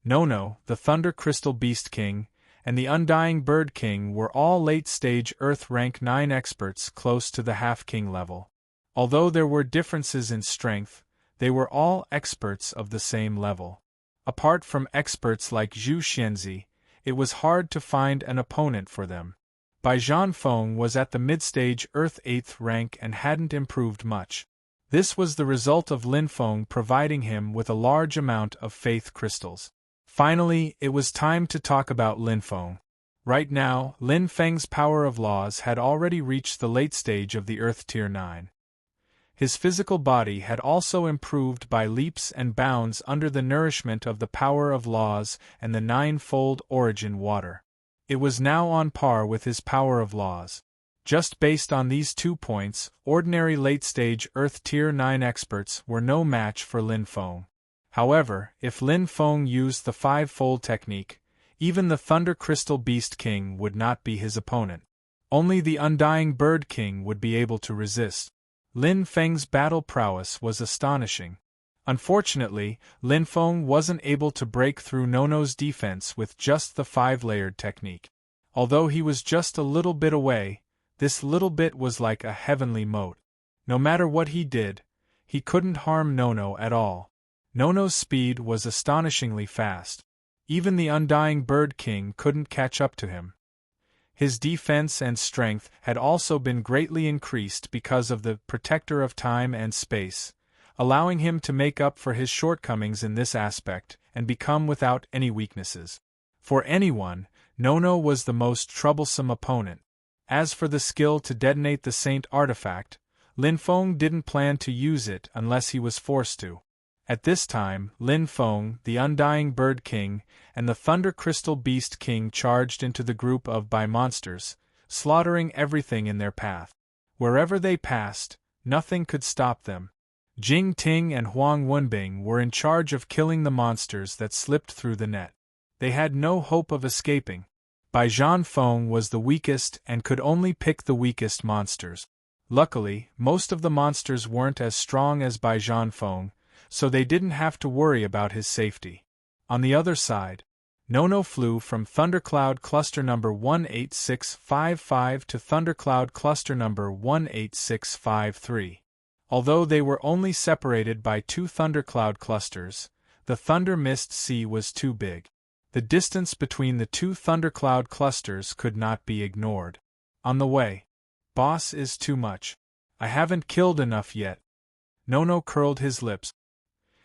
Nono, the Thunder Crystal Beast King, and the Undying Bird King were all late-stage Earth Rank 9 experts close to the Half-King level. Although there were differences in strength, they were all experts of the same level. Apart from experts like Zhu Xianzi, it was hard to find an opponent for them. Bai Zhanfeng was at the mid-stage Earth 8th rank and hadn't improved much. This was the result of Lin Feng providing him with a large amount of faith crystals. Finally, it was time to talk about Lin Feng. Right now, Lin Feng's power of laws had already reached the late stage of the Earth Tier 9. His physical body had also improved by leaps and bounds under the nourishment of the power of laws and the nine-fold origin water. It was now on par with his power of laws. Just based on these 2 points, ordinary late-stage Earth Tier 9 experts were no match for Lin Feng. However, if Lin Feng used the five-fold technique, even the Thunder Crystal Beast King would not be his opponent. Only the Undying Bird King would be able to resist. Lin Feng's battle prowess was astonishing. Unfortunately, Lin Feng wasn't able to break through Nono's defense with just the five-layered technique. Although he was just a little bit away, this little bit was like a heavenly moat. No matter what he did, he couldn't harm Nono at all. Nono's speed was astonishingly fast. Even the Undying Bird King couldn't catch up to him. His defense and strength had also been greatly increased because of the Protector of Time and Space, allowing him to make up for his shortcomings in this aspect and become without any weaknesses. For anyone, Nono was the most troublesome opponent. As for the skill to detonate the Saint artifact, Lin Feng didn't plan to use it unless he was forced to. At this time, Lin Feng, the Undying Bird King, and the Thunder Crystal Beast King charged into the group of monsters, slaughtering everything in their path. Wherever they passed, nothing could stop them. Jing Ting and Huang Wenbing were in charge of killing the monsters that slipped through the net. They had no hope of escaping. Bai Feng was the weakest and could only pick the weakest monsters. Luckily, most of the monsters weren't as strong as Bai Feng, so they didn't have to worry about his safety. On the other side, Nono flew from Thundercloud Cluster number 18655 to Thundercloud Cluster number 18653. Although they were only separated by 2 thundercloud clusters, the Thunder Mist Sea was too big. The distance between the 2 thundercloud clusters could not be ignored. On the way, "Boss is too much. I haven't killed enough yet." Nono curled his lips.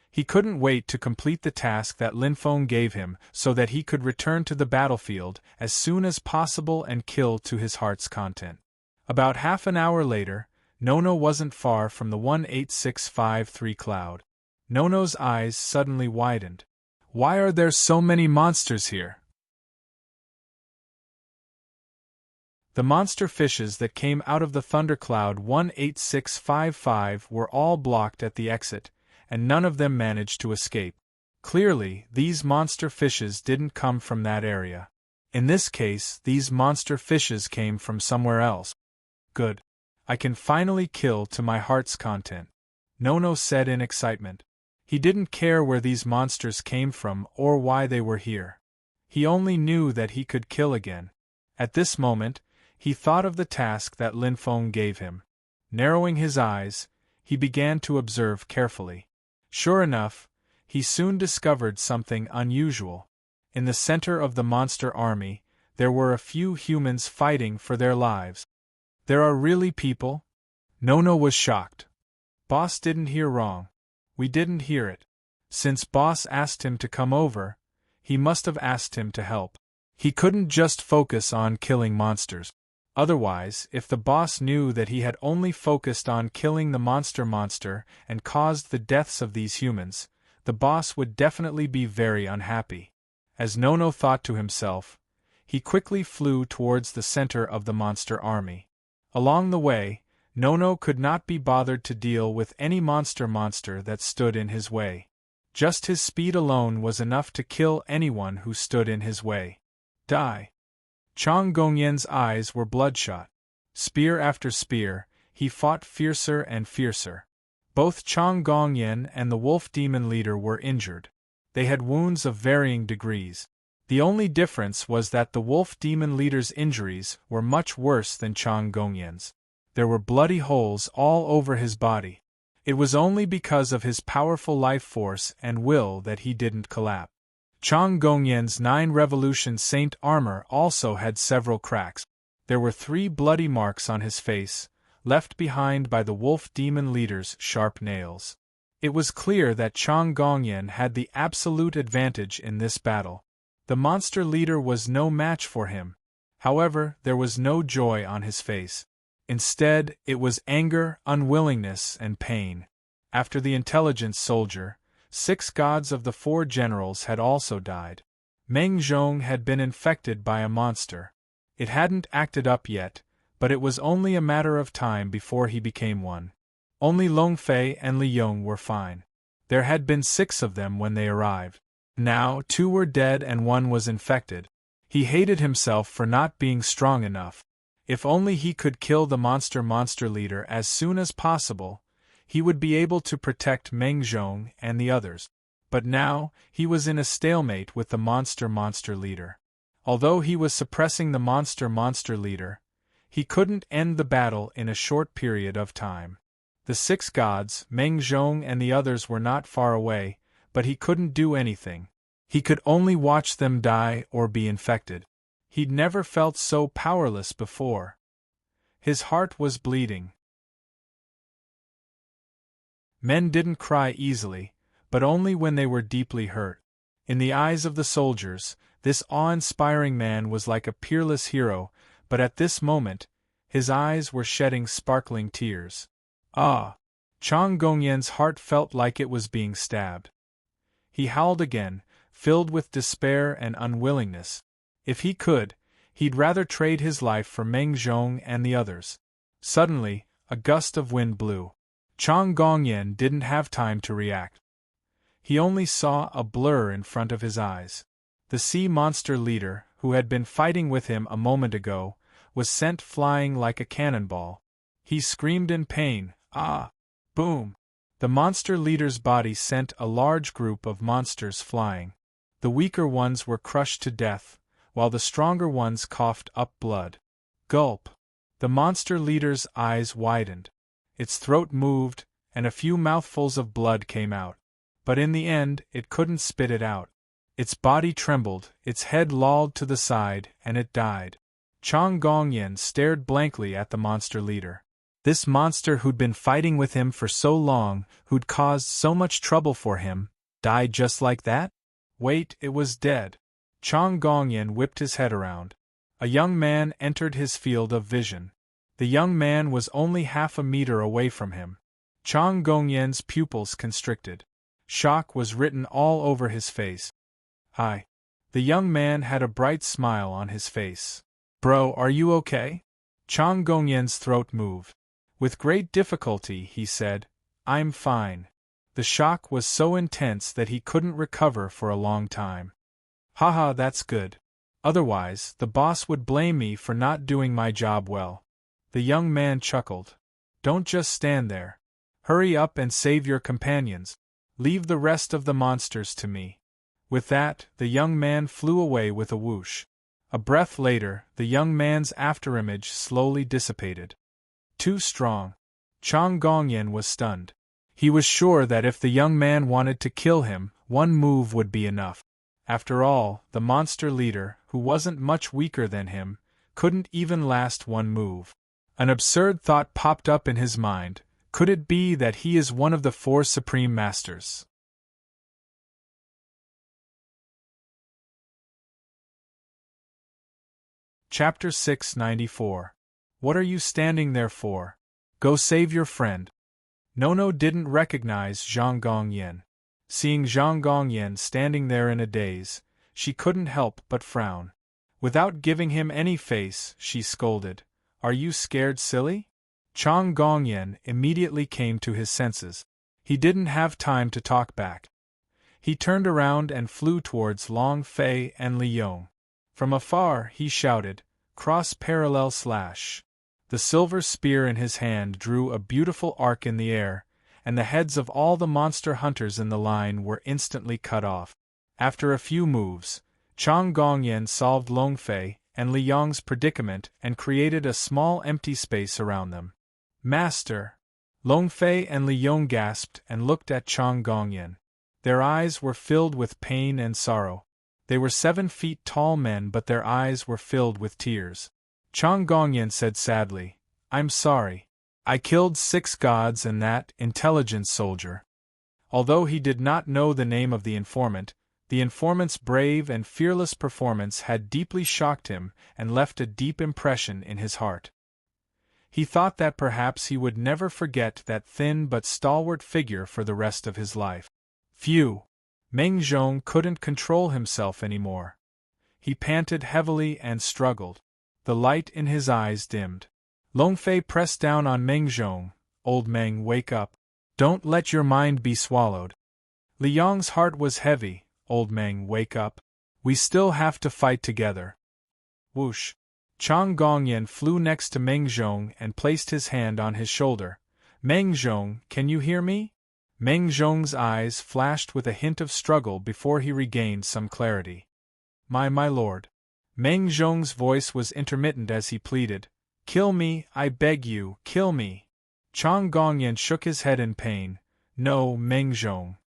He couldn't wait to complete the task that Lin Feng gave him so that he could return to the battlefield as soon as possible and kill to his heart's content. About half an hour later, Nono wasn't far from the 18653 cloud. Nono's eyes suddenly widened. Why are there so many monsters here? The monster fishes that came out of the Thundercloud 18655 were all blocked at the exit, and none of them managed to escape. Clearly, these monster fishes didn't come from that area. In this case, these monster fishes came from somewhere else. Good. I can finally kill to my heart's content, Nono said in excitement. He didn't care where these monsters came from or why they were here. He only knew that he could kill again. At this moment, he thought of the task that Lin Feng gave him. Narrowing his eyes, he began to observe carefully. Sure enough, he soon discovered something unusual. In the center of the monster army, there were a few humans fighting for their lives. There are really people? Nono was shocked. Boss didn't hear wrong. We didn't hear it. Since Boss asked him to come over, he must have asked him to help. He couldn't just focus on killing monsters. Otherwise, if the boss knew that he had only focused on killing the monster and caused the deaths of these humans, the boss would definitely be very unhappy. As Nono thought to himself, he quickly flew towards the center of the monster army. Along the way, Nono could not be bothered to deal with any monster that stood in his way. Just his speed alone was enough to kill anyone who stood in his way. Die. Chang Gongyan's eyes were bloodshot. Spear after spear, he fought fiercer and fiercer. Both Chang Gongyan and the wolf demon leader were injured. They had wounds of varying degrees. The only difference was that the wolf demon leader's injuries were much worse than Chang Gongyan's. There were bloody holes all over his body. It was only because of his powerful life force and will that he didn't collapse. Chang Gongyan's 9 Revolution Saint armor also had several cracks. There were 3 bloody marks on his face, left behind by the wolf demon leader's sharp nails. It was clear that Chang Gongyan had the absolute advantage in this battle. The monster leader was no match for him. However, there was no joy on his face. Instead, it was anger, unwillingness, and pain. After the intelligence soldier, 6 gods of the 4 generals had also died. Meng Zhong had been infected by a monster. It hadn't acted up yet, but it was only a matter of time before he became one. Only Long Fei and Li Yong were fine. There had been 6 of them when they arrived. Now 2 were dead and 1 was infected. He hated himself for not being strong enough. If only he could kill the monster leader as soon as possible, he would be able to protect Meng Zhong and the others. But now, he was in a stalemate with the monster leader. Although he was suppressing the monster leader, he couldn't end the battle in a short period of time. The 6 gods, Meng Zhong and the others, were not far away, but he couldn't do anything. He could only watch them die or be infected. He'd never felt so powerless before. His heart was bleeding. Men didn't cry easily, but only when they were deeply hurt. In the eyes of the soldiers, this awe-inspiring man was like a peerless hero, but at this moment, his eyes were shedding sparkling tears. Ah! Chang Gongyan's heart felt like it was being stabbed. He howled again, filled with despair and unwillingness. If he could, he'd rather trade his life for Meng Zhong and the others. Suddenly, a gust of wind blew. Chang Gongyan didn't have time to react. He only saw a blur in front of his eyes. The sea monster leader, who had been fighting with him a moment ago, was sent flying like a cannonball. He screamed in pain. Ah! Boom! The monster leader's body sent a large group of monsters flying. The weaker ones were crushed to death, while the stronger ones coughed up blood. Gulp! The monster leader's eyes widened. Its throat moved, and a few mouthfuls of blood came out. But in the end, it couldn't spit it out. Its body trembled, its head lolled to the side, and it died. Chang Gongyan stared blankly at the monster leader. This monster who'd been fighting with him for so long, who'd caused so much trouble for him, died just like that? Wait, it was dead. Chang Gongyan whipped his head around. A young man entered his field of vision. The young man was only half a meter away from him. Chang Gongyan's pupils constricted. Shock was written all over his face. Hi. The young man had a bright smile on his face. Bro, are you okay? Chang Gongyan's throat moved. With great difficulty, he said, I'm fine. The shock was so intense that he couldn't recover for a long time. Haha, that's good. Otherwise, the boss would blame me for not doing my job well. The young man chuckled. Don't just stand there. Hurry up and save your companions. Leave the rest of the monsters to me. With that, the young man flew away with a whoosh. A breath later, the young man's afterimage slowly dissipated. Too strong. Chang Gongyan was stunned. He was sure that if the young man wanted to kill him, one move would be enough. After all, the monster leader, who wasn't much weaker than him, couldn't even last one move. An absurd thought popped up in his mind. Could it be that he is one of the 4 supreme masters? Chapter 694. What are you standing there for? Go save your friend. Nono didn't recognize Zhang Gongyan. Seeing Zhang Gongyan standing there in a daze, she couldn't help but frown. Without giving him any face, she scolded, Are you scared, silly? Chang Gongyan immediately came to his senses. He didn't have time to talk back. He turned around and flew towards Long Fei and Li Yong. From afar, he shouted, Cross parallel slash. The silver spear in his hand drew a beautiful arc in the air, and the heads of all the monster hunters in the line were instantly cut off. After a few moves, Chang Gongyan solved Long Fei and Li Yong's predicament and created a small empty space around them. Master! Long Fei and Li Yong gasped and looked at Chang Gongyan. Their eyes were filled with pain and sorrow. They were 7 feet tall men, but their eyes were filled with tears. Chang Gongyan said sadly, I'm sorry. I killed 6 gods and that intelligent soldier. Although he did not know the name of the informant's brave and fearless performance had deeply shocked him and left a deep impression in his heart. He thought that perhaps he would never forget that thin but stalwart figure for the rest of his life. Phew! Meng Zhong couldn't control himself anymore. He panted heavily and struggled. The light in his eyes dimmed. Long Fei pressed down on Meng Zhong. Old Meng, wake up. Don't let your mind be swallowed. Liang's heart was heavy. Old Meng, wake up. We still have to fight together. Whoosh. Chang Gongyan flew next to Meng Zhong and placed his hand on his shoulder. Meng Zhong, can you hear me? Meng Zhong's eyes flashed with a hint of struggle before he regained some clarity. My lord. Meng Zhong's voice was intermittent as he pleaded. Kill me, I beg you, kill me. Chang Gongyan shook his head in pain. No, Meng Zhong.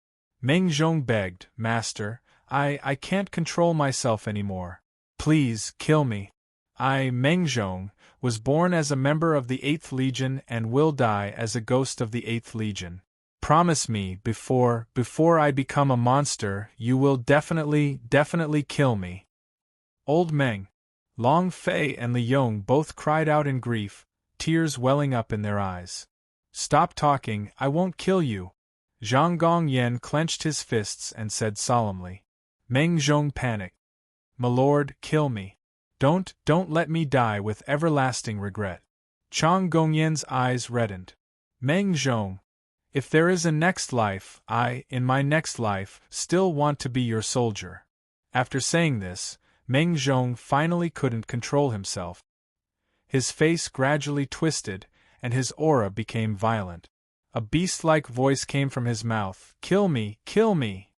Meng Zhong begged, Master, I can't control myself anymore. Please, kill me. I, Meng Zhong, was born as a member of the 8th Legion and will die as a ghost of the 8th Legion. Promise me, before I become a monster, you will definitely kill me. Old Meng, Long Fei and Li Yong both cried out in grief, tears welling up in their eyes. Stop talking, I won't kill you. Zhang Gongyan clenched his fists and said solemnly. Meng Zhong panicked. My lord, kill me. Don't let me die with everlasting regret. Chang Gongyan's eyes reddened. Meng Zhong, if there is a next life, I, in my next life, still want to be your soldier. After saying this, Meng Zhong finally couldn't control himself. His face gradually twisted, and his aura became violent. A beast-like voice came from his mouth. Kill me, kill me!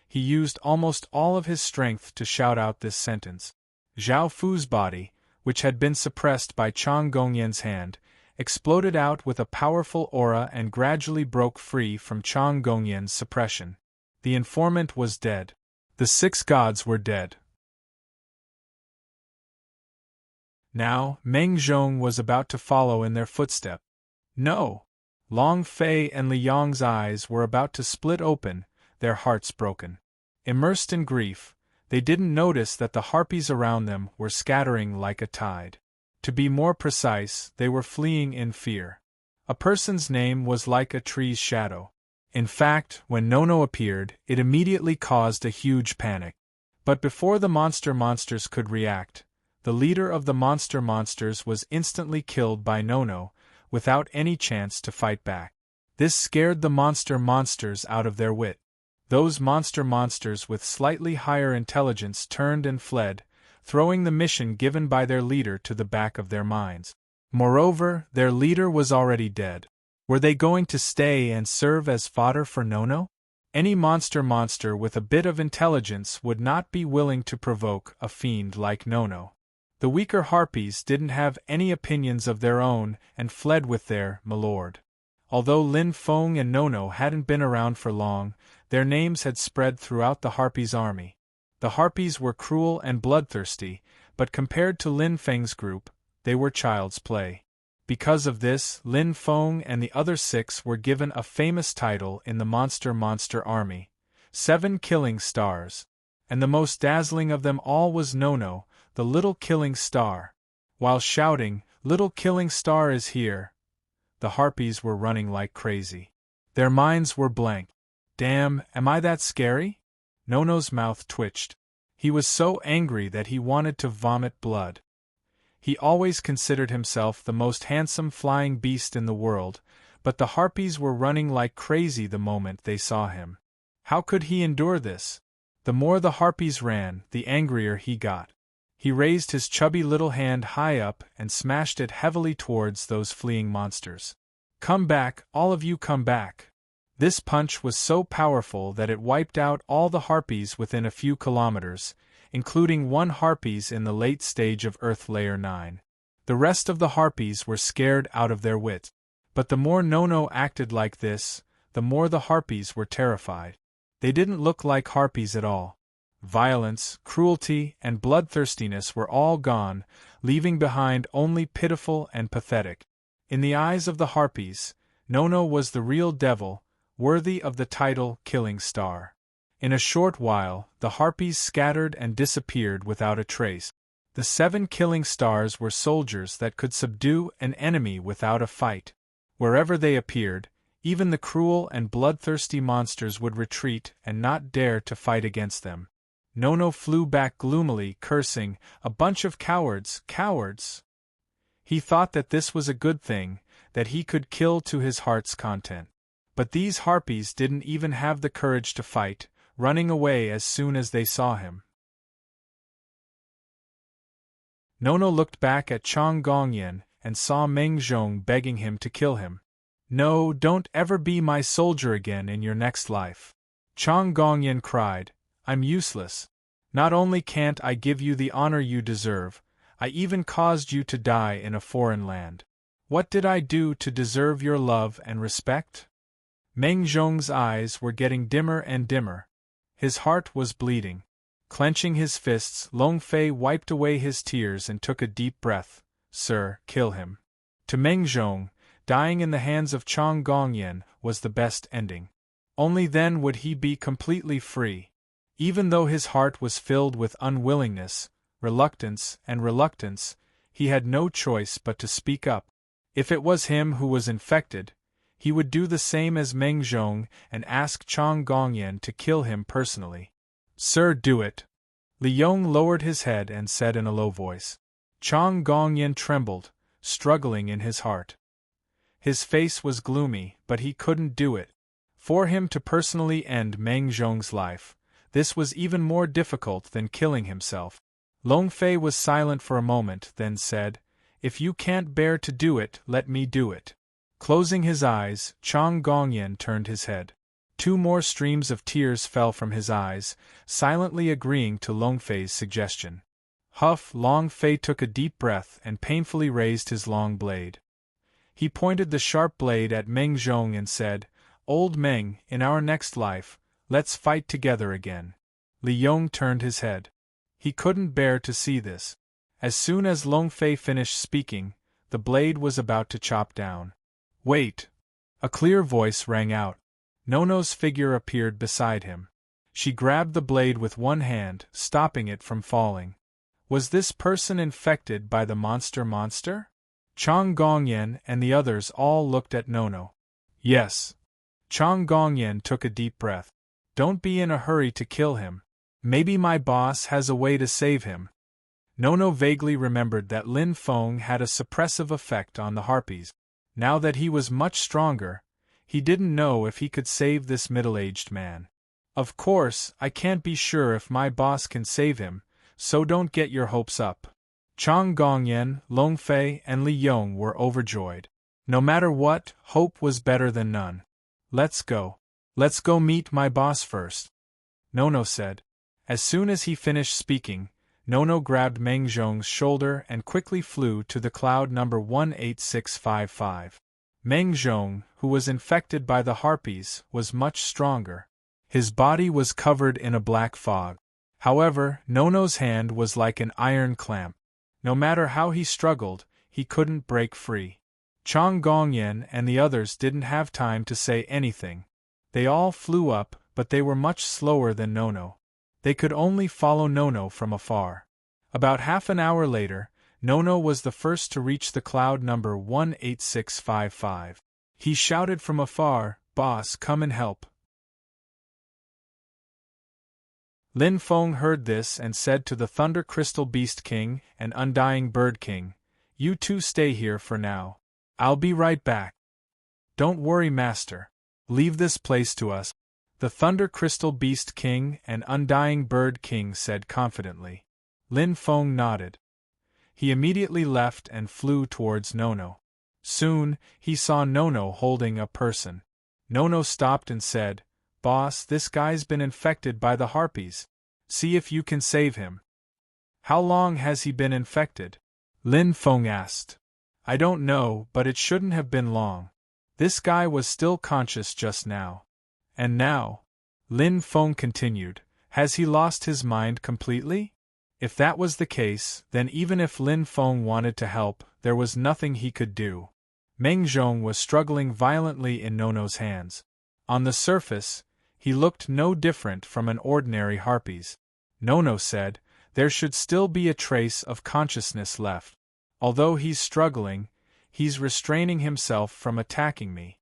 He used almost all of his strength to shout out this sentence. Zhao Fu's body, which had been suppressed by Chang Gongyan's hand, exploded out with a powerful aura and gradually broke free from Chang Gongyan's suppression. The informant was dead. The 6 gods were dead. Now, Meng Zhong was about to follow in their footsteps. No! Long Fei and Li Yong's eyes were about to split open, their hearts broken. Immersed in grief, they didn't notice that the harpies around them were scattering like a tide. To be more precise, they were fleeing in fear. A person's name was like a tree's shadow. In fact, when Nono appeared, it immediately caused a huge panic. But before the monsters could react, the leader of the monsters was instantly killed by Nono, without any chance to fight back. This scared the monsters out of their wit. Those monsters with slightly higher intelligence turned and fled, throwing the mission given by their leader to the back of their minds. Moreover, their leader was already dead. Were they going to stay and serve as fodder for Nono? Any monster with a bit of intelligence would not be willing to provoke a fiend like Nono. The weaker harpies didn't have any opinions of their own and fled with their milord. Although Lin Feng and Nono hadn't been around for long, their names had spread throughout the harpies' army. The harpies were cruel and bloodthirsty, but compared to Lin Feng's group, they were child's play. Because of this, Lin Feng and the other 6 were given a famous title in the monster army, 7 killing stars. And the most dazzling of them all was Nono, the little killing star. While shouting, "Little killing star is here," the harpies were running like crazy. Their minds were blank. Damn, am I that scary? Nono's mouth twitched. He was so angry that he wanted to vomit blood. He always considered himself the most handsome flying beast in the world, but the harpies were running like crazy the moment they saw him. How could he endure this? The more the harpies ran, the angrier he got. He raised his chubby little hand high up and smashed it heavily towards those fleeing monsters. Come back, all of you come back. This punch was so powerful that it wiped out all the harpies within a few kilometers, including 1 harpies in the late stage of Earth Layer 9. The rest of the harpies were scared out of their wits. But the more Nono acted like this, the more the harpies were terrified. They didn't look like harpies at all. Violence, cruelty, and bloodthirstiness were all gone, leaving behind only pitiful and pathetic. In the eyes of the harpies, Nono was the real devil, worthy of the title Killing Star. In a short while, the harpies scattered and disappeared without a trace. The 7 killing stars were soldiers that could subdue an enemy without a fight. Wherever they appeared, even the cruel and bloodthirsty monsters would retreat and not dare to fight against them. Nono flew back gloomily, cursing, "A bunch of cowards, cowards!" He thought that this was a good thing, that he could kill to his heart's content. But these harpies didn't even have the courage to fight, running away as soon as they saw him. Nono looked back at Chang Gongyan and saw Meng Zhong begging him to kill him. "No, don't ever be my soldier again in your next life." Chang Gongyan cried, "I'm useless. Not only can't I give you the honor you deserve, I even caused you to die in a foreign land. What did I do to deserve your love and respect?" Meng Zhong's eyes were getting dimmer and dimmer. His heart was bleeding. Clenching his fists, Long Fei wiped away his tears and took a deep breath. "Sir, kill him." To Meng Zhong, dying in the hands of Chang Gongyan was the best ending. Only then would he be completely free. Even though his heart was filled with unwillingness, reluctance, he had no choice but to speak up. If it was him who was infected, he would do the same as Meng Zhong and ask Chang Gongyan to kill him personally. "Sir, do it." Li Yong lowered his head and said in a low voice. Chang Gongyan trembled, struggling in his heart. His face was gloomy, but he couldn't do it. For him to personally end Meng Zhong's life, this was even more difficult than killing himself. Long Fei was silent for a moment, then said, "If you can't bear to do it, let me do it." Closing his eyes, Chang Gongyan turned his head. 2 more streams of tears fell from his eyes, silently agreeing to Long Fei's suggestion. Long Fei took a deep breath and painfully raised his long blade. He pointed the sharp blade at Meng Zhong and said, "Old Meng, in our next life, let's fight together again." Li Yong turned his head. He couldn't bear to see this. As soon as Long Fei finished speaking, the blade was about to chop down. "Wait!" A clear voice rang out. Nono's figure appeared beside him. She grabbed the blade with one hand, stopping it from falling. Was this person infected by the monster? Chang Gongyan and the others all looked at Nono. "Yes." Chang Gongyan took a deep breath. "Don't be in a hurry to kill him. Maybe my boss has a way to save him." Nono vaguely remembered that Lin Feng had a suppressive effect on the harpies. Now that he was much stronger, he didn't know if he could save this middle-aged man. "Of course, I can't be sure if my boss can save him, so don't get your hopes up." Chang Gongyan, Long Fei, and Li Yong were overjoyed. No matter what, hope was better than none. Let's go meet my boss first," Nono said. As soon as he finished speaking, Nono grabbed Meng Zhong's shoulder and quickly flew to the cloud number 18655. Meng Zhong, who was infected by the harpies, was much stronger. His body was covered in a black fog. However, Nono's hand was like an iron clamp. No matter how he struggled, he couldn't break free. Chang Gongyan and the others didn't have time to say anything. They all flew up, but they were much slower than Nono. They could only follow Nono from afar. About half an hour later, Nono was the first to reach the cloud number 18655. He shouted from afar, "Boss, come and help." Lin Feng heard this and said to the Thunder Crystal Beast King and Undying Bird King, "You two stay here for now. I'll be right back." "Don't worry, Master. Leave this place to us," the Thunder Crystal Beast King and Undying Bird King said confidently. Lin Feng nodded. He immediately left and flew towards Nono. Soon, he saw Nono holding a person. Nono stopped and said, "Boss, this guy's been infected by the harpies. See if you can save him." "How long has he been infected?" Lin Feng asked. "I don't know, but it shouldn't have been long. This guy was still conscious just now." "And now," Lin Feng continued, "has he lost his mind completely?" If that was the case, then even if Lin Feng wanted to help, there was nothing he could do. Meng Zhong was struggling violently in Nono's hands. On the surface, he looked no different from an ordinary harpies. Nono said, "There should still be a trace of consciousness left. Although he's struggling, he's restraining himself from attacking me."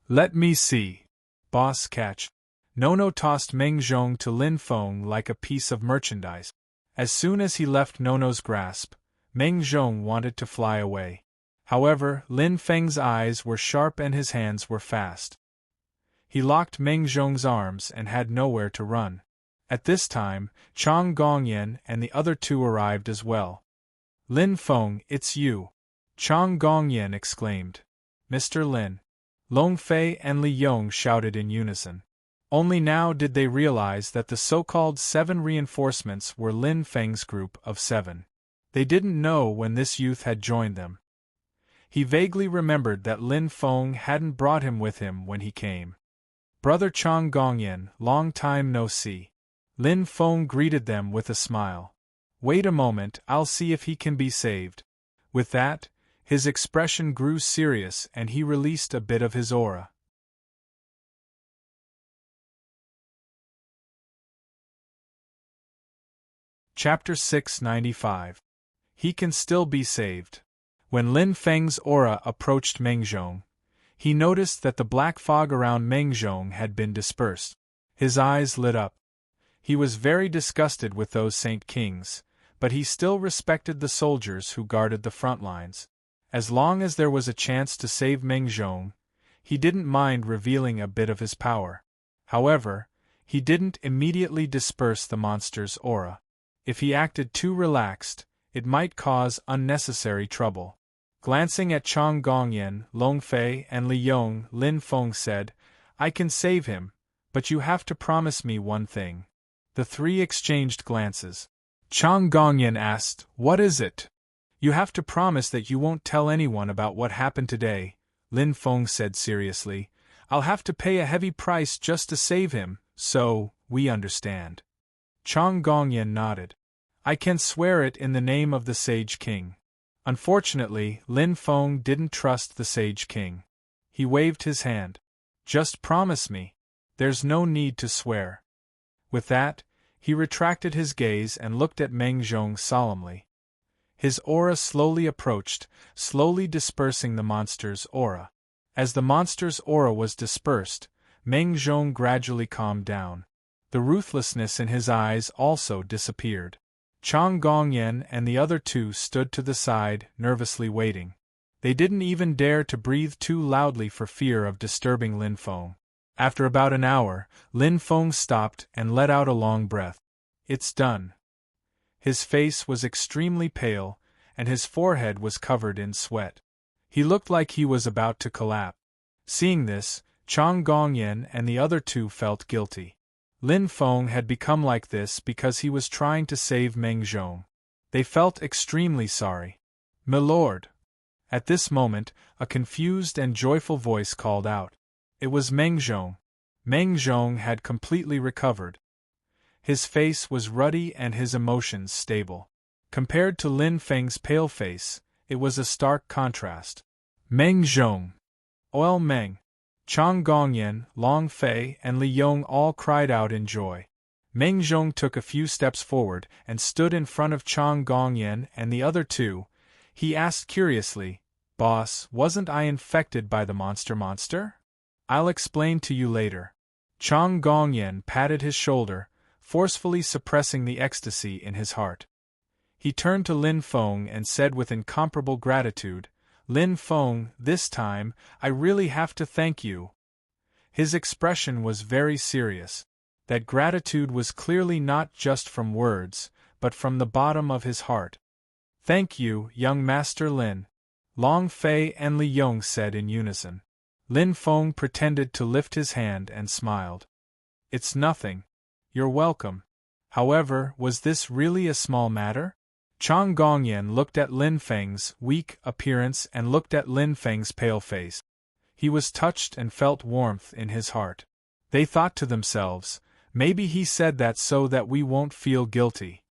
"Let me see. Boss, catch." Nono tossed Meng Zhong to Lin Feng like a piece of merchandise. As soon as he left Nono's grasp, Meng Zhong wanted to fly away. However, Lin Feng's eyes were sharp and his hands were fast. He locked Meng Zhong's arms and had nowhere to run. At this time, Chang Gongyan and the other two arrived as well. Lin Feng, it's you! Chang Gongyan exclaimed. Mr. Lin. Long Fei and Li Yong shouted in unison. Only now did they realize that the so-called 7 reinforcements were Lin Feng's group of 7. They didn't know when this youth had joined them. He vaguely remembered that Lin Feng hadn't brought him with him when he came. Brother Chang Gongyan, long time no see. Lin Feng greeted them with a smile. Wait a moment, I'll see if he can be saved. With that, his expression grew serious and he released a bit of his aura. Chapter 695. He can still be saved. When Lin Feng's aura approached Meng Zhong, he noticed that the black fog around Meng Zhong had been dispersed. His eyes lit up. He was very disgusted with those Saint Kings, but he still respected the soldiers who guarded the front lines. As long as there was a chance to save Meng Zhong, he didn't mind revealing a bit of his power. However, he didn't immediately disperse the monster's aura. If he acted too relaxed, it might cause unnecessary trouble. Glancing at Chang Gongyan, Long Fei, and Li Yong, Lin Feng said, I can save him, but you have to promise me one thing. The three exchanged glances. Chang Gongyan asked, What is it? You have to promise that you won't tell anyone about what happened today, Lin Feng said seriously. I'll have to pay a heavy price just to save him, so, we understand. Chang Gongyan nodded. I can swear it in the name of the Sage King. Unfortunately, Lin Feng didn't trust the Sage King. He waved his hand. Just promise me. There's no need to swear. With that, he retracted his gaze and looked at Meng Zhong solemnly. His aura slowly approached, slowly dispersing the monster's aura. As the monster's aura was dispersed, Meng Zhong gradually calmed down. The ruthlessness in his eyes also disappeared. Chang Gongyan and the other two stood to the side, nervously waiting. They didn't even dare to breathe too loudly for fear of disturbing Lin Feng. After about an hour, Lin Feng stopped and let out a long breath. It's done. His face was extremely pale, and his forehead was covered in sweat. He looked like he was about to collapse. Seeing this, Chang Gongyan and the other two felt guilty. Lin Feng had become like this because he was trying to save Meng Zhong. They felt extremely sorry. My lord! At this moment, a confused and joyful voice called out. It was Meng Zhong. Meng Zhong had completely recovered. His face was ruddy and his emotions stable. Compared to Lin Feng's pale face, it was a stark contrast. Meng Zhong! Oil Meng! Chang Gongyan, Long Fei, and Li Yong all cried out in joy. Meng Zhong took a few steps forward and stood in front of Chang Gongyan and the other two. He asked curiously, Boss, wasn't I infected by the monster? I'll explain to you later. Chang Gongyan patted his shoulder, forcefully suppressing the ecstasy in his heart. He turned to Lin Feng and said with incomparable gratitude, Lin Feng, this time, I really have to thank you. His expression was very serious. That gratitude was clearly not just from words, but from the bottom of his heart. Thank you, young Master Lin. Long Fei and Li Yong said in unison. Lin Feng pretended to lift his hand and smiled. It's nothing. You're welcome. However, was this really a small matter? Chang Gongyan looked at Lin Feng's weak appearance and looked at Lin Feng's pale face. He was touched and felt warmth in his heart. They thought to themselves, maybe he said that so that we won't feel guilty.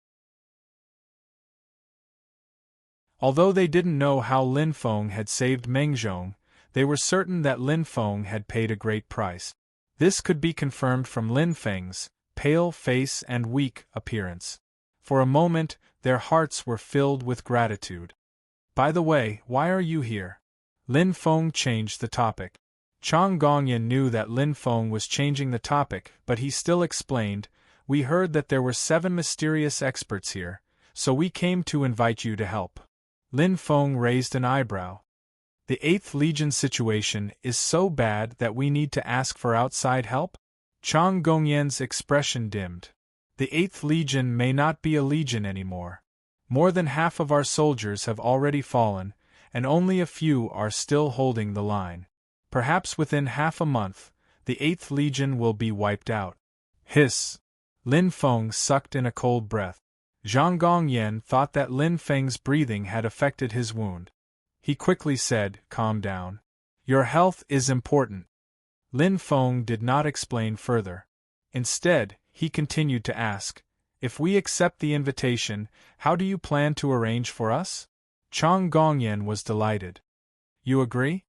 Although they didn't know how Lin Feng had saved Meng Zhong, they were certain that Lin Feng had paid a great price. This could be confirmed from Lin Feng's pale face and weak appearance. For a moment, their hearts were filled with gratitude. By the way, why are you here? Lin Feng changed the topic. Chang Gongyan knew that Lin Feng was changing the topic, but he still explained, We heard that there were 7 mysterious experts here, so we came to invite you to help. Lin Feng raised an eyebrow. The 8th Legion situation is so bad that we need to ask for outside help? Chang Gongyan's expression dimmed. The 8th Legion may not be a legion anymore. More than half of our soldiers have already fallen, and only a few are still holding the line. Perhaps within half a month, the 8th Legion will be wiped out. Hiss! Lin Feng sucked in a cold breath. Zhang Gongyan thought that Lin Feng's breathing had affected his wound. He quickly said, "Calm down. Your health is important." Lin Feng did not explain further. Instead, he continued to ask, "If we accept the invitation, how do you plan to arrange for us?" Chang Gongyan was delighted. "You agree?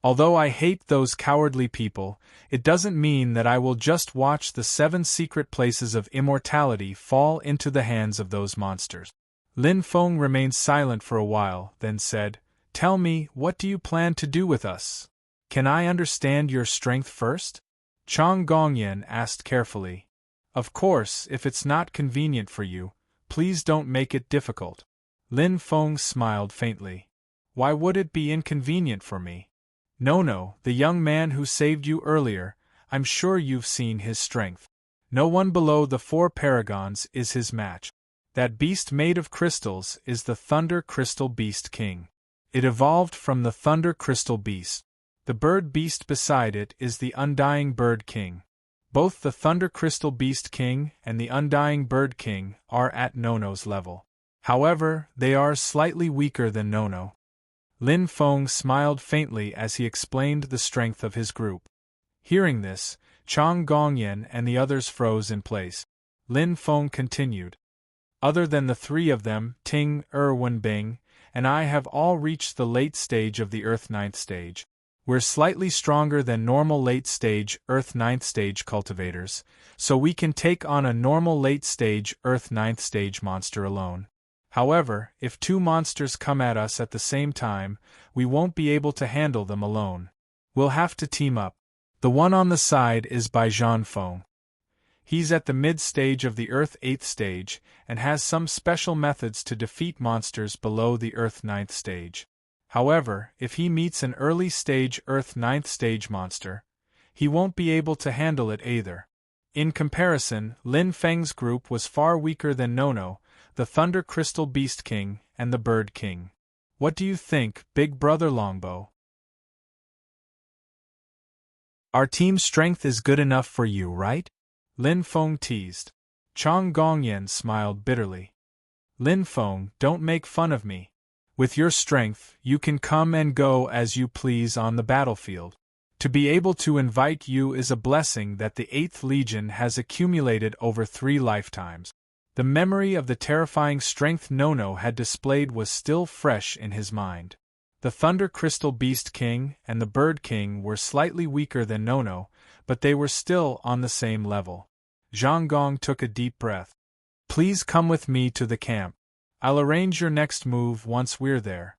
Although I hate those cowardly people, it doesn't mean that I will just watch the 7 secret places of immortality fall into the hands of those monsters." Lin Feng remained silent for a while, then said, "Tell me, what do you plan to do with us? Can I understand your strength first?" Chang Gongyan asked carefully. "Of course, if it's not convenient for you, please don't make it difficult." Lin Feng smiled faintly. "Why would it be inconvenient for me? No, the young man who saved you earlier, I'm sure you've seen his strength. No one below the 4 paragons is his match. That beast made of crystals is the Thunder Crystal Beast King. It evolved from the Thunder Crystal Beast. The bird beast beside it is the Undying Bird King. Both the Thunder Crystal Beast King and the Undying Bird King are at Nono's level. However, they are slightly weaker than Nono." Lin Feng smiled faintly as he explained the strength of his group. Hearing this, Chang Gongyan and the others froze in place. Lin Feng continued. "Other than the 3 of them, Ting, Wenbing, and I have all reached the late stage of the Earth 9th stage. We're slightly stronger than normal late stage Earth 9th stage cultivators, so we can take on a normal late stage Earth 9th stage monster alone. However, if 2 monsters come at us at the same time, we won't be able to handle them alone. We'll have to team up. The one on the side is by Zhan Feng. He's at the mid-stage of the Earth 8th stage, and has some special methods to defeat monsters below the Earth 9th stage. However, if he meets an early-stage Earth 9th stage monster, he won't be able to handle it either. In comparison, Lin Feng's group was far weaker than Nono, the Thunder Crystal Beast King, and the Bird King. What do you think, Big Brother Longbow? Our team's strength is good enough for you, right?" Lin Feng teased. Chang Gongyan smiled bitterly. "Lin Feng, don't make fun of me. With your strength, you can come and go as you please on the battlefield. To be able to invite you is a blessing that the 8th Legion has accumulated over 3 lifetimes." The memory of the terrifying strength Nono had displayed was still fresh in his mind. The Thunder Crystal Beast King and the Bird King were slightly weaker than Nono, but they were still on the same level. Zhang Gong took a deep breath. "Please come with me to the camp. I'll arrange your next move once we're there."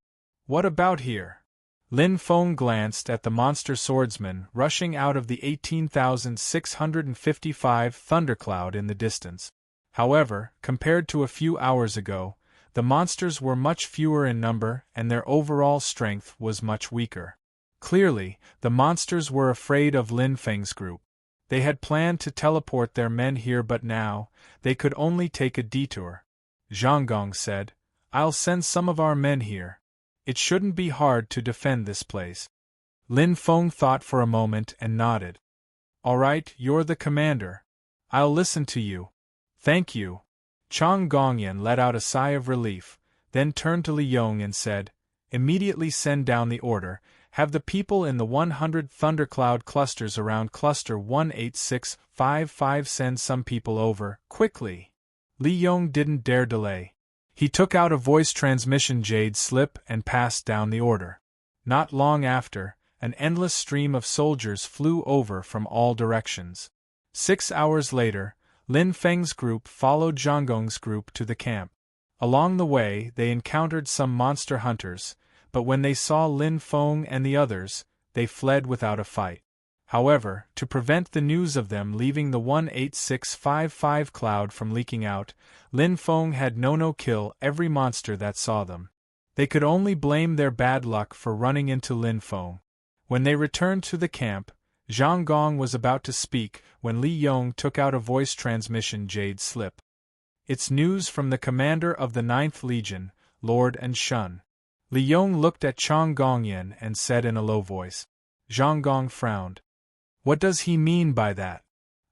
"What about here?" Lin Feng glanced at the monster swordsman rushing out of the 18,655 thundercloud in the distance. However, compared to a few hours ago, the monsters were much fewer in number and their overall strength was much weaker. Clearly, the monsters were afraid of Lin Feng's group. They had planned to teleport their men here, but now, they could only take a detour. Zhang Gong said, "I'll send some of our men here. It shouldn't be hard to defend this place." Lin Feng thought for a moment and nodded. "All right, you're the commander. I'll listen to you." "Thank you." Chang Gongyan let out a sigh of relief, then turned to Li Yong and said, "Immediately send down the order. Have the people in the 100 thundercloud clusters around cluster 18655 send some people over, quickly." Li Yong didn't dare delay. He took out a voice transmission jade slip and passed down the order. Not long after, an endless stream of soldiers flew over from all directions. 6 hours later, Lin Feng's group followed Zhang Gong's group to the camp. Along the way, they encountered some monster hunters, but when they saw Lin Feng and the others, they fled without a fight. However, to prevent the news of them leaving the 18655 cloud from leaking out, Lin Feng had Nono kill every monster that saw them. They could only blame their bad luck for running into Lin Feng. When they returned to the camp, Zhang Gong was about to speak when Li Yong took out a voice transmission jade slip. "It's news from the commander of the 9th Legion, Lord and Shun." Li Yong looked at Chang Gongyan and said in a low voice. Zhang Gong frowned. What does he mean by that?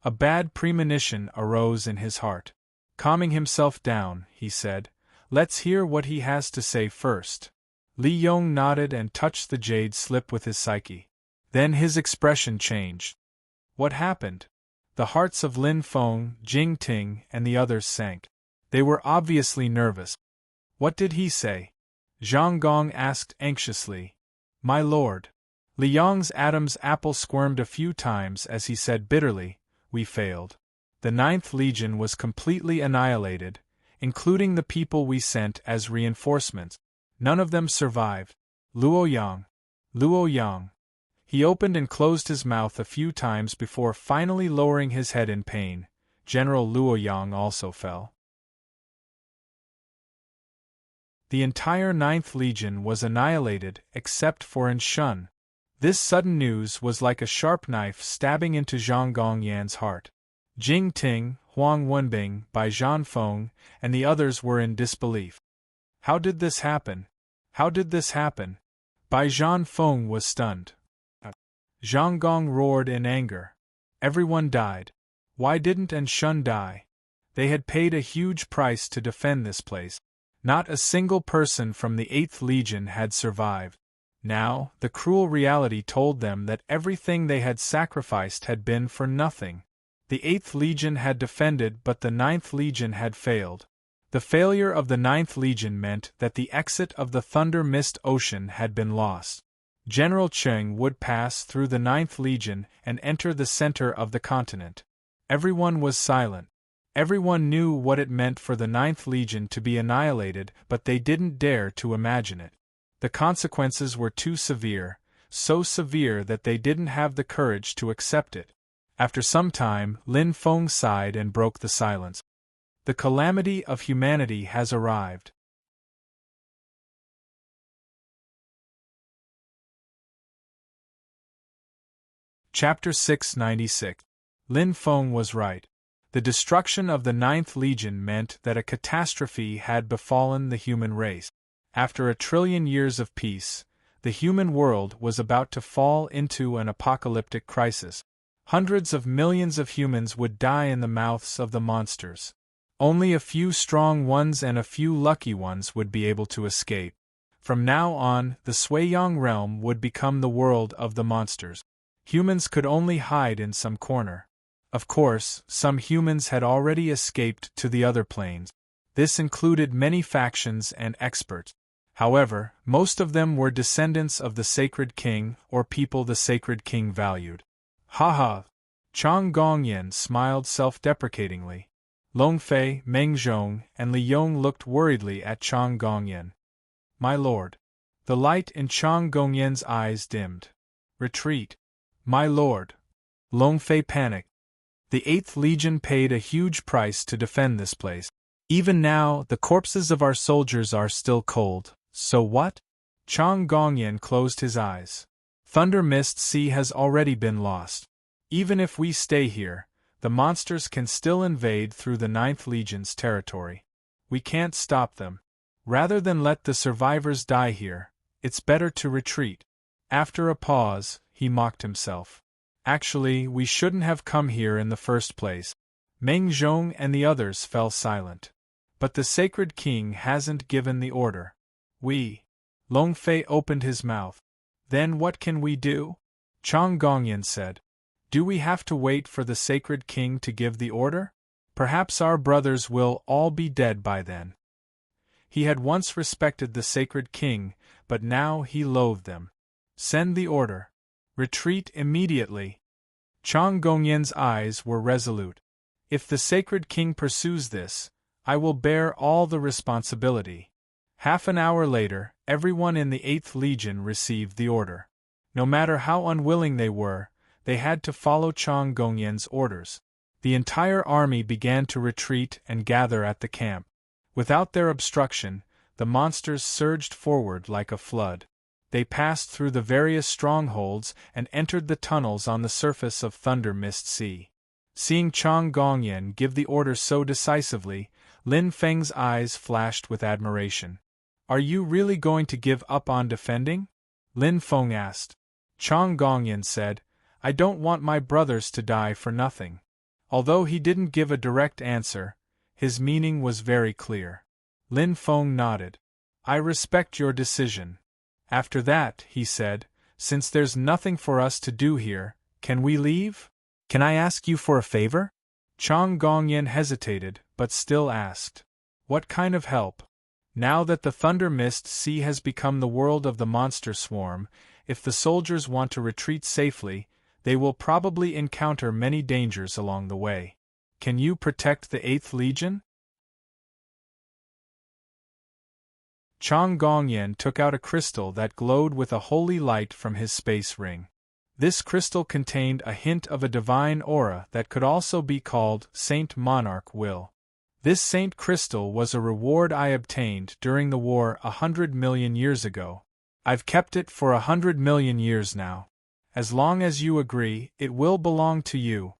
A bad premonition arose in his heart. Calming himself down, he said, "Let's hear what he has to say first." Li Yong nodded and touched the jade slip with his psyche. Then his expression changed. What happened? The hearts of Lin Feng, Jing Ting, and the others sank. They were obviously nervous. What did he say? Zhang Gong asked anxiously. My lord. Li Yong's Adam's apple squirmed a few times as he said bitterly, "We failed. The 9th Legion was completely annihilated, including the people we sent as reinforcements. None of them survived. Luoyang. Luoyang." He opened and closed his mouth a few times before finally lowering his head in pain. General Luoyang also fell. The entire 9th Legion was annihilated except for Enshun. This sudden news was like a sharp knife stabbing into Zhang Gongyan's heart. Jing Ting, Huang Wenbing, Bai Zhanfeng, and the others were in disbelief. How did this happen? How did this happen? Bai Zhanfeng was stunned. Zhang Gong roared in anger. Everyone died. Why didn't Enshun die? They had paid a huge price to defend this place. Not a single person from the 8th Legion had survived. Now, the cruel reality told them that everything they had sacrificed had been for nothing. The 8th Legion had defended, but the 9th Legion had failed. The failure of the 9th Legion meant that the exit of the Thunder Mist Ocean had been lost. General Cheng would pass through the 9th Legion and enter the center of the continent. Everyone was silent. Everyone knew what it meant for the 9th Legion to be annihilated, but they didn't dare to imagine it. The consequences were too severe, so severe that they didn't have the courage to accept it. After some time, Lin Feng sighed and broke the silence. The calamity of humanity has arrived. Chapter 696. Lin Feng was right. The destruction of the 9th Legion meant that a catastrophe had befallen the human race. After 1,000,000,000,000 years of peace, the human world was about to fall into an apocalyptic crisis. Hundreds of millions of humans would die in the mouths of the monsters. Only a few strong ones and a few lucky ones would be able to escape. From now on, the Suiyang realm would become the world of the monsters. Humans could only hide in some corner. Of course, some humans had already escaped to the other planes. This included many factions and experts. However, most of them were descendants of the Sacred King or people the Sacred King valued. Ha! Chang Gongyan smiled self-deprecatingly. Longfei, Meng Zhong, and Li Yong looked worriedly at Chang Gongyan. My lord. The light in Chang Gongyan's eyes dimmed. Retreat. My lord. Longfei panicked. The 8th Legion paid a huge price to defend this place. Even now, the corpses of our soldiers are still cold. So what? Chang Gongyan closed his eyes. Thunder Mist Sea has already been lost. Even if we stay here, the monsters can still invade through the 9th Legion's territory. We can't stop them. Rather than let the survivors die here, it's better to retreat. After a pause, he mocked himself. Actually, we shouldn't have come here in the first place. Meng Zhong and the others fell silent. But the Sacred King hasn't given the order. Longfei opened his mouth. Then what can we do? Chang Gongyan said. Do we have to wait for the Sacred King to give the order? Perhaps our brothers will all be dead by then. He had once respected the Sacred King, but now he loathed them. Send the order. Retreat immediately. Chang Gongyan's eyes were resolute. If the Sacred King pursues this, I will bear all the responsibility. Half an hour later, everyone in the 8th Legion received the order. No matter how unwilling they were, they had to follow Chang Gongyan's orders. The entire army began to retreat and gather at the camp. Without their obstruction, the monsters surged forward like a flood. They passed through the various strongholds and entered the tunnels on the surface of Thunder Mist Sea. Seeing Chang Gongyan give the order so decisively, Lin Feng's eyes flashed with admiration. "Are you really going to give up on defending?" Lin Feng asked. Chang Gongyan said, "I don't want my brothers to die for nothing." Although he didn't give a direct answer, his meaning was very clear. Lin Feng nodded. "I respect your decision." After that, he said, "Since there's nothing for us to do here, can we leave? Can I ask you for a favor?" Chang Gongyan hesitated, but still asked. "What kind of help?" Now that the Thunder Mist Sea has become the world of the monster swarm, if the soldiers want to retreat safely, they will probably encounter many dangers along the way. Can you protect the 8th Legion? Chang Gongyan took out a crystal that glowed with a holy light from his space ring. This crystal contained a hint of a divine aura that could also be called Saint Monarch Will. This Saint Crystal was a reward I obtained during the war 100 million years ago. I've kept it for 100 million years now. As long as you agree, it will belong to you.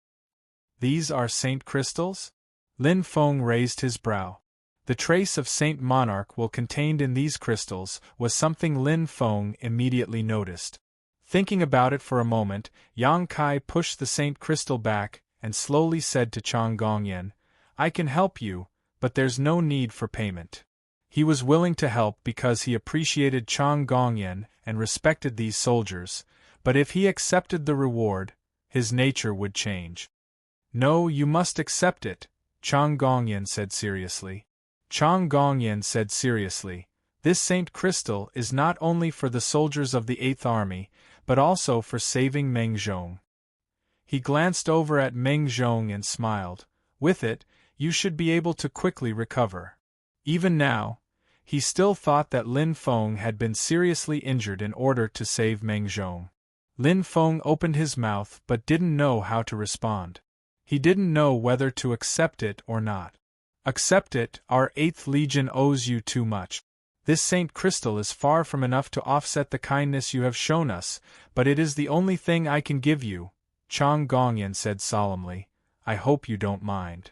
These are Saint Crystals? Lin Feng raised his brow. The trace of Saint Monarch Will contained in these crystals was something Lin Feng immediately noticed. Thinking about it for a moment, Yang Kai pushed the Saint Crystal back and slowly said to Chang Gongyan, "I can help you, but there's no need for payment." He was willing to help because he appreciated Chang Gongyan and respected these soldiers, but if he accepted the reward, his nature would change. "No, you must accept it," Chang Gongyan said seriously. Chang Gongyan said seriously, "This Saint Crystal is not only for the soldiers of the 8th Army, but also for saving Meng Zhong." He glanced over at Meng Zhong and smiled. "With it, you should be able to quickly recover." Even now, he still thought that Lin Feng had been seriously injured in order to save Meng Zhong. Lin Feng opened his mouth but didn't know how to respond. He didn't know whether to accept it or not. "Accept it, our 8th Legion owes you too much. This Saint Crystal is far from enough to offset the kindness you have shown us, but it is the only thing I can give you," Chang Gongyan said solemnly. "I hope you don't mind."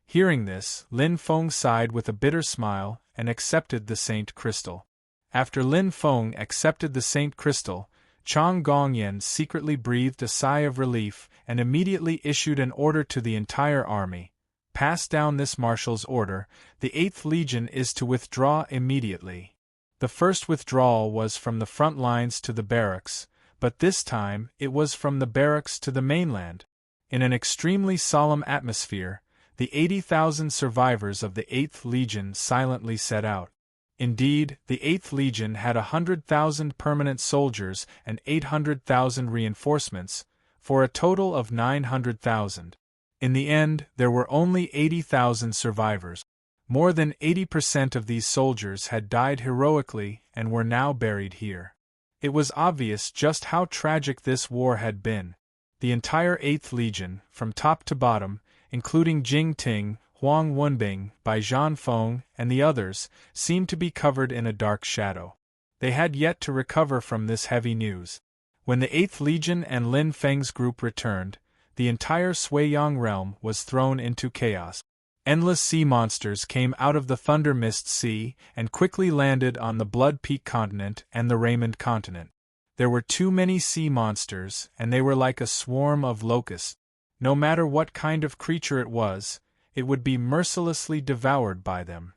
Hearing this, Lin Feng sighed with a bitter smile and accepted the Saint Crystal. After Lin Feng accepted the Saint Crystal, Chang Gongyan secretly breathed a sigh of relief and immediately issued an order to the entire army. "Pass down this marshal's order, the 8th Legion is to withdraw immediately." The first withdrawal was from the front lines to the barracks, but this time it was from the barracks to the mainland. In an extremely solemn atmosphere, the 80,000 survivors of the 8th Legion silently set out. Indeed, the 8th Legion had 100,000 permanent soldiers and 800,000 reinforcements, for a total of 900,000. In the end, there were only 80,000 survivors. More than 80% of these soldiers had died heroically and were now buried here. It was obvious just how tragic this war had been. The entire 8th Legion, from top to bottom, including Jing Ting, Huang Wenbing, Bai Zhanfeng, and the others, seemed to be covered in a dark shadow. They had yet to recover from this heavy news. When the 8th Legion and Lin Feng's group returned, the entire Suiyang realm was thrown into chaos. Endless sea monsters came out of the Thunder Mist Sea and quickly landed on the Blood Peak continent and the Raymond continent. There were too many sea monsters, and they were like a swarm of locusts. No matter what kind of creature it was, it would be mercilessly devoured by them.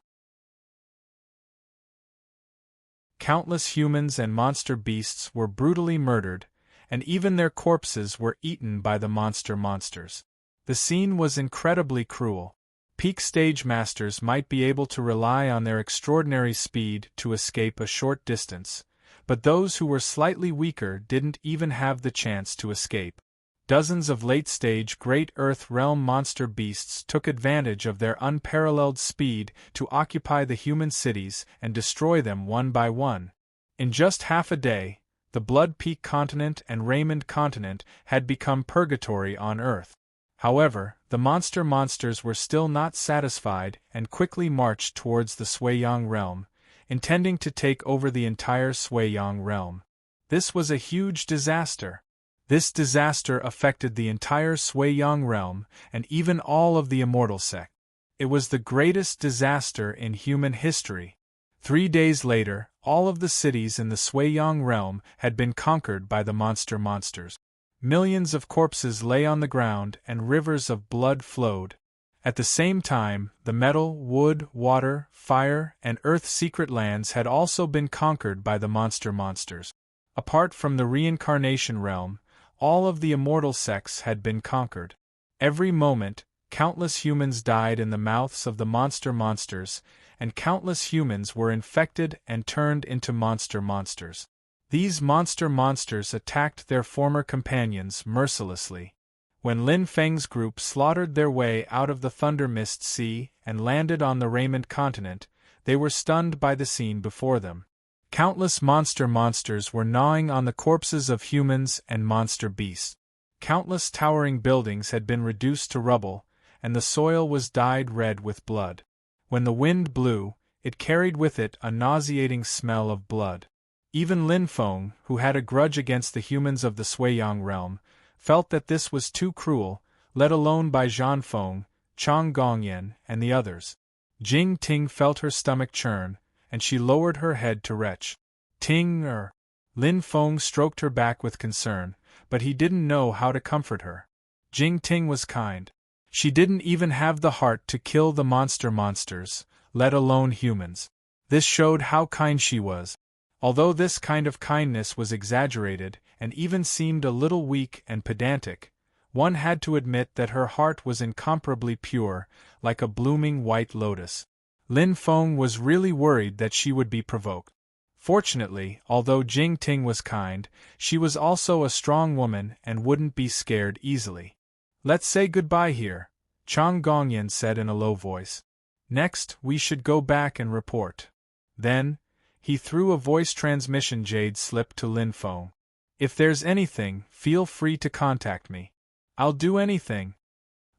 Countless humans and monster beasts were brutally murdered, and even their corpses were eaten by the monsters. The scene was incredibly cruel. Peak stage masters might be able to rely on their extraordinary speed to escape a short distance, but those who were slightly weaker didn't even have the chance to escape. Dozens of late-stage Great Earth Realm monster beasts took advantage of their unparalleled speed to occupy the human cities and destroy them one by one. In just half a day, the Blood Peak continent and Raymond continent had become purgatory on Earth. However, the monsters were still not satisfied and quickly marched towards the Suiyang realm, intending to take over the entire Sui-Yang realm. This was a huge disaster. This disaster affected the entire Sui-Yang realm and even all of the immortal sect. It was the greatest disaster in human history. 3 days later, all of the cities in the Sui-Yang realm had been conquered by the monsters. Millions of corpses lay on the ground and rivers of blood flowed. At the same time, the metal, wood, water, fire, and earth secret lands had also been conquered by the monsters. Apart from the reincarnation realm, all of the immortal sects had been conquered. Every moment, countless humans died in the mouths of the monsters, and countless humans were infected and turned into monsters. These monsters attacked their former companions mercilessly. When Lin Feng's group slaughtered their way out of the Thunder Mist Sea and landed on the Raymond continent, they were stunned by the scene before them. Countless monsters were gnawing on the corpses of humans and monster beasts. Countless towering buildings had been reduced to rubble, and the soil was dyed red with blood. When the wind blew, it carried with it a nauseating smell of blood. Even Lin Feng, who had a grudge against the humans of the Sui-Yang realm, felt that this was too cruel, let alone by Zhan Feng, Chang Gongyan, and the others. Jing Ting felt her stomach churn, and she lowered her head to retch. Ting. Lin Feng stroked her back with concern, but he didn't know how to comfort her. Jing Ting was kind. She didn't even have the heart to kill the monsters, let alone humans. This showed how kind she was. Although this kind of kindness was exaggerated and even seemed a little weak and pedantic, one had to admit that her heart was incomparably pure, like a blooming white lotus. Lin Feng was really worried that she would be provoked. Fortunately, although Jing Ting was kind, she was also a strong woman and wouldn't be scared easily. "Let's say goodbye here," Chang Gongyan said in a low voice. "Next, we should go back and report." Then, he threw a voice transmission jade slip to Lin Feng. "If there's anything, feel free to contact me. I'll do anything."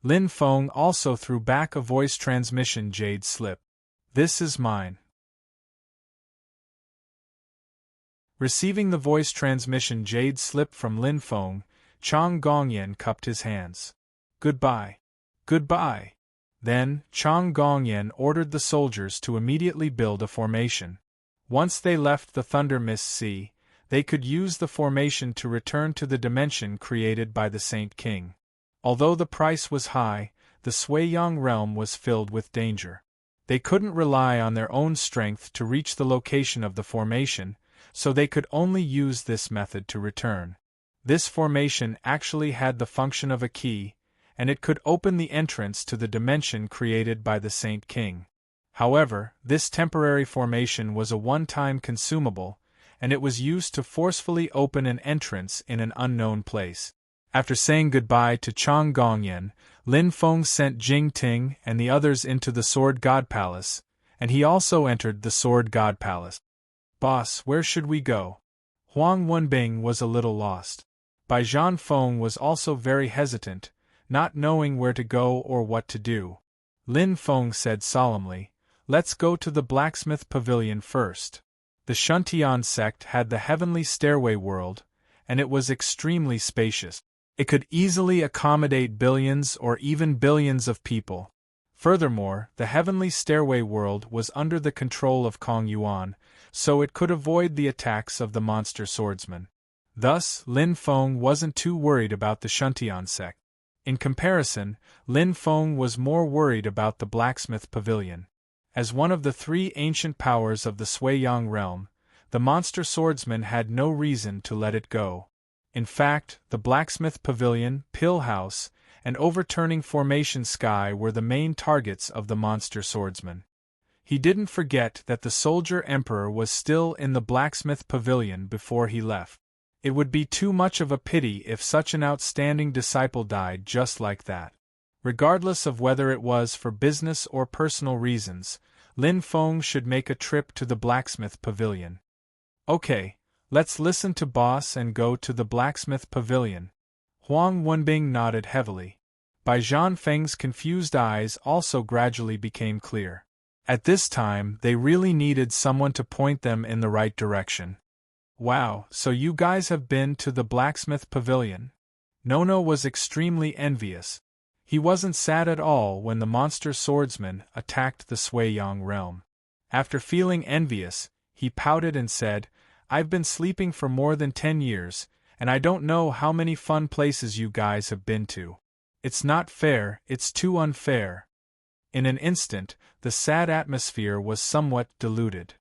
Lin Feng also threw back a voice transmission jade slip. "This is mine." Receiving the voice transmission jade slip from Lin Feng, Chang Gongyan cupped his hands. "Goodbye. Goodbye." Then, Chang Gongyan ordered the soldiers to immediately build a formation. Once they left the Thunder Mist Sea, they could use the formation to return to the dimension created by the Saint King. Although the price was high, the Sui-Yang realm was filled with danger. They couldn't rely on their own strength to reach the location of the formation, so they could only use this method to return. This formation actually had the function of a key, and it could open the entrance to the dimension created by the Saint King. However, this temporary formation was a one-time consumable, and it was used to forcefully open an entrance in an unknown place. After saying goodbye to Chang Gongyan, Lin Feng sent Jing Ting and the others into the Sword God Palace, and he also entered the Sword God Palace. "Boss, where should we go?" Huang Wenbing was a little lost. Bai Zhan Feng was also very hesitant, not knowing where to go or what to do. Lin Feng said solemnly, "Let's go to the blacksmith pavilion first." The Shuntian sect had the heavenly stairway world, and it was extremely spacious. It could easily accommodate billions or even billions of people. Furthermore, the heavenly stairway world was under the control of Kong Yuan, so it could avoid the attacks of the monster swordsmen. Thus, Lin Feng wasn't too worried about the Shuntian sect. In comparison, Lin Feng was more worried about the blacksmith pavilion. As one of the 3 ancient powers of the Sui-Yang realm, the monster swordsman had no reason to let it go. In fact, the blacksmith pavilion, pill house, and overturning formation sky were the main targets of the monster swordsman. He didn't forget that the soldier emperor was still in the blacksmith pavilion before he left. It would be too much of a pity if such an outstanding disciple died just like that. Regardless of whether it was for business or personal reasons, Lin Feng should make a trip to the blacksmith pavilion. "Okay, let's listen to boss and go to the blacksmith pavilion." Huang Wenbing nodded heavily. Bai Zhan Feng's confused eyes also gradually became clear. At this time, they really needed someone to point them in the right direction. Wow, so you guys have been to the blacksmith pavilion? Nono was extremely envious. He wasn't sad at all when the monster swordsman attacked the Sui-Yang realm. After feeling envious, he pouted and said, "I've been sleeping for more than 10 years, and I don't know how many fun places you guys have been to. It's not fair, it's too unfair." In an instant, the sad atmosphere was somewhat diluted.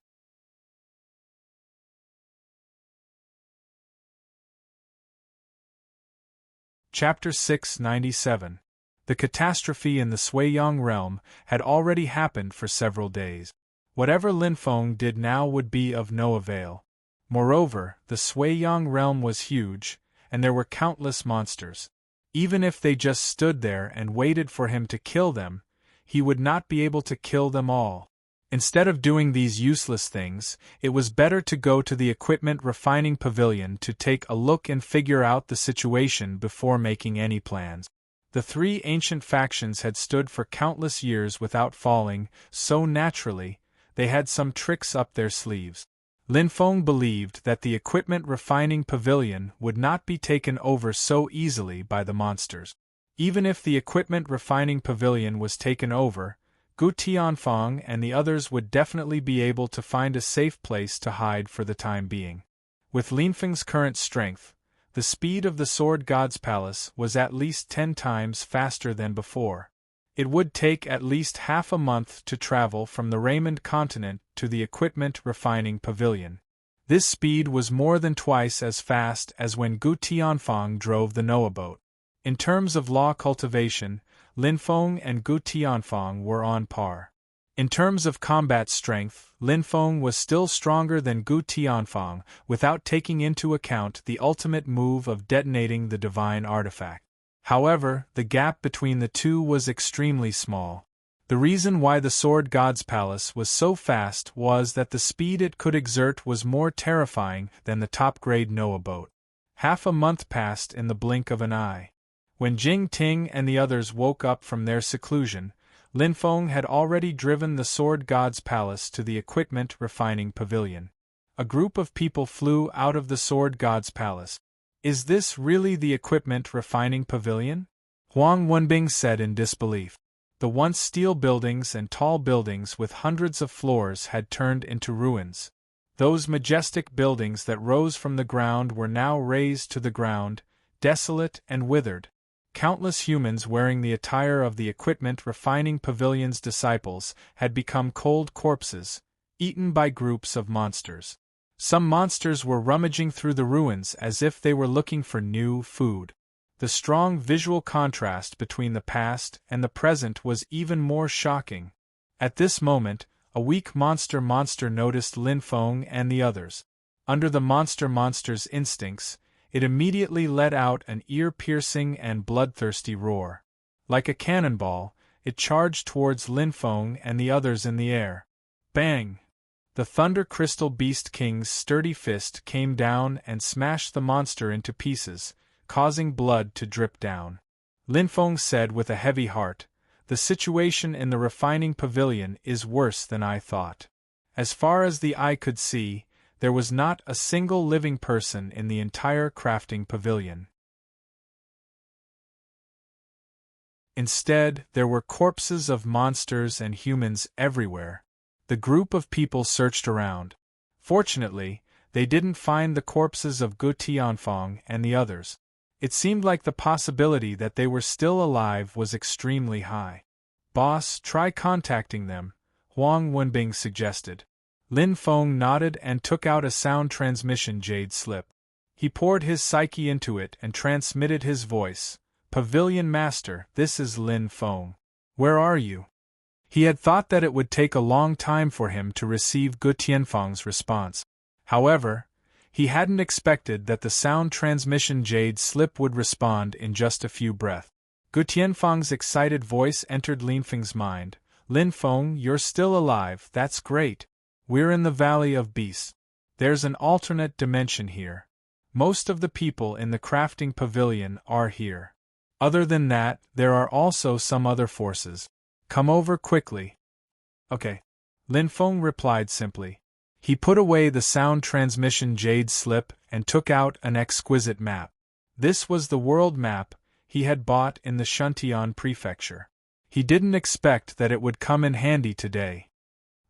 Chapter 697. The catastrophe in the Sui-Yang realm had already happened for several days. Whatever Lin Feng did now would be of no avail. Moreover, the Sui-Yang realm was huge, and there were countless monsters. Even if they just stood there and waited for him to kill them, he would not be able to kill them all. Instead of doing these useless things, it was better to go to the equipment refining pavilion to take a look and figure out the situation before making any plans. The three ancient factions had stood for countless years without falling, so naturally, they had some tricks up their sleeves. Lin Feng believed that the equipment refining pavilion would not be taken over so easily by the monsters. Even if the equipment refining pavilion was taken over, Gu Tianfang and the others would definitely be able to find a safe place to hide for the time being. With Lin Feng's current strength, the speed of the Sword God's palace was at least 10 times faster than before. It would take at least half a month to travel from the Raymond continent to the equipment refining pavilion. This speed was more than twice as fast as when Gu Tianfang drove the Noah boat. In terms of law cultivation, Lin Feng and Gu Tianfang were on par. In terms of combat strength, Lin Feng was still stronger than Gu Tianfang without taking into account the ultimate move of detonating the divine artifact. However, the gap between the two was extremely small. The reason why the Sword God's palace was so fast was that the speed it could exert was more terrifying than the top-grade Noah boat. Half a month passed in the blink of an eye. When Jing Ting and the others woke up from their seclusion, Lin Feng had already driven the Sword God's palace to the equipment refining pavilion. A group of people flew out of the Sword God's palace. "Is this really the equipment refining pavilion?" Huang Wenbing said in disbelief. The once steel buildings and tall buildings with hundreds of floors had turned into ruins. Those majestic buildings that rose from the ground were now razed to the ground, desolate and withered. Countless humans wearing the attire of the equipment refining pavilion's disciples had become cold corpses, eaten by groups of monsters. Some monsters were rummaging through the ruins as if they were looking for new food. The strong visual contrast between the past and the present was even more shocking. At this moment, a weak monster noticed Lin Feng and the others. Under the monster's instincts, it immediately let out an ear-piercing and bloodthirsty roar. Like a cannonball, it charged towards Lin Feng and the others in the air. Bang! The Thunder Crystal Beast King's sturdy fist came down and smashed the monster into pieces, causing blood to drip down. Lin Feng said with a heavy heart, "The situation in the refining pavilion is worse than I thought." As far as the eye could see, there was not a single living person in the entire crafting pavilion. Instead, there were corpses of monsters and humans everywhere. The group of people searched around. Fortunately, they didn't find the corpses of Gu Tianfang and the others. It seemed like the possibility that they were still alive was extremely high. "Boss, try contacting them," Huang Wenbing suggested. Lin Feng nodded and took out a sound transmission jade slip. He poured his psyche into it and transmitted his voice. "Pavilion Master, this is Lin Feng. Where are you?" He had thought that it would take a long time for him to receive Gu Tianfang's response. However, he hadn't expected that the sound transmission jade slip would respond in just a few breaths. Gu Tianfang's excited voice entered Lin Feng's mind. "Lin Feng, you're still alive, that's great. We're in the Valley of Beasts. There's an alternate dimension here. Most of the people in the crafting pavilion are here. Other than that, there are also some other forces. Come over quickly." "Okay." Lin Feng replied simply. He put away the sound transmission jade slip and took out an exquisite map. This was the world map he had bought in the Shuntian prefecture. He didn't expect that it would come in handy today.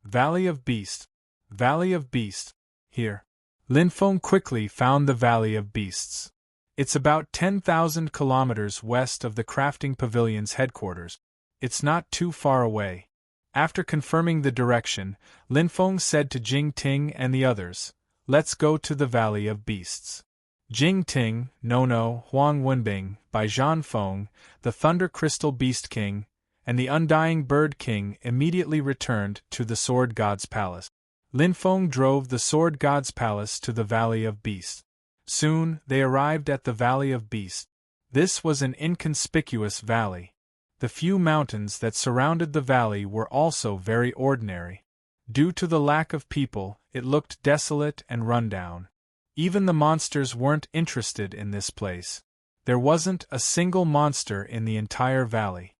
Valley of Beasts. Valley of Beasts. Here. Lin Feng quickly found the Valley of Beasts. It's about 10,000 kilometers west of the crafting pavilion's headquarters. It's not too far away. After confirming the direction, Lin Feng said to Jing Ting and the others, "Let's go to the Valley of Beasts." Jing Ting, Nono, Huang Wenbing, Bai Zhanfeng, the Thunder Crystal Beast King, and the Undying Bird King immediately returned to the Sword God's Palace. Lin Feng drove the Sword God's Palace to the Valley of Beasts. Soon, they arrived at the Valley of Beasts. This was an inconspicuous valley. The few mountains that surrounded the valley were also very ordinary. Due to the lack of people, it looked desolate and run down. Even the monsters weren't interested in this place. There wasn't a single monster in the entire valley.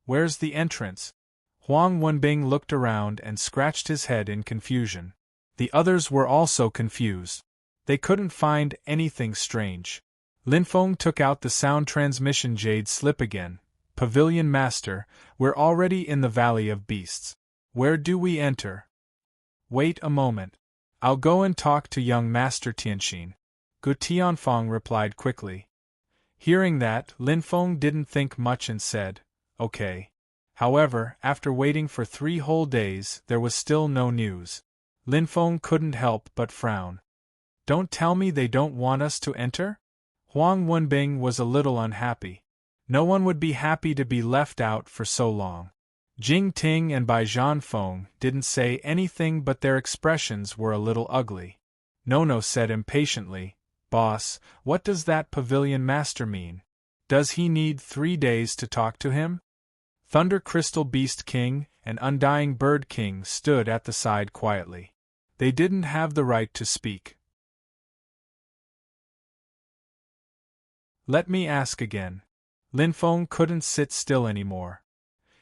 Where's the entrance? Huang Wenbing looked around and scratched his head in confusion. The others were also confused. They couldn't find anything strange. Lin Feng took out the sound transmission jade slip again. Pavilion Master, we're already in the Valley of Beasts. Where do we enter? Wait a moment. I'll go and talk to young Master Tianxin. Gu Tianfang replied quickly. Hearing that, Lin Feng didn't think much and said, "Okay." However, after waiting for 3 whole days, there was still no news. Lin Feng couldn't help but frown. Don't tell me they don't want us to enter? Huang Wenbing was a little unhappy. No one would be happy to be left out for so long. Jing Ting and Bai Zhanfeng didn't say anything, but their expressions were a little ugly. Nono said impatiently, "Boss, what does that Pavilion Master mean? Does he need 3 days to talk to him?" Thunder Crystal Beast King and Undying Bird King stood at the side quietly. They didn't have the right to speak. Let me ask again. Lin Feng couldn't sit still anymore.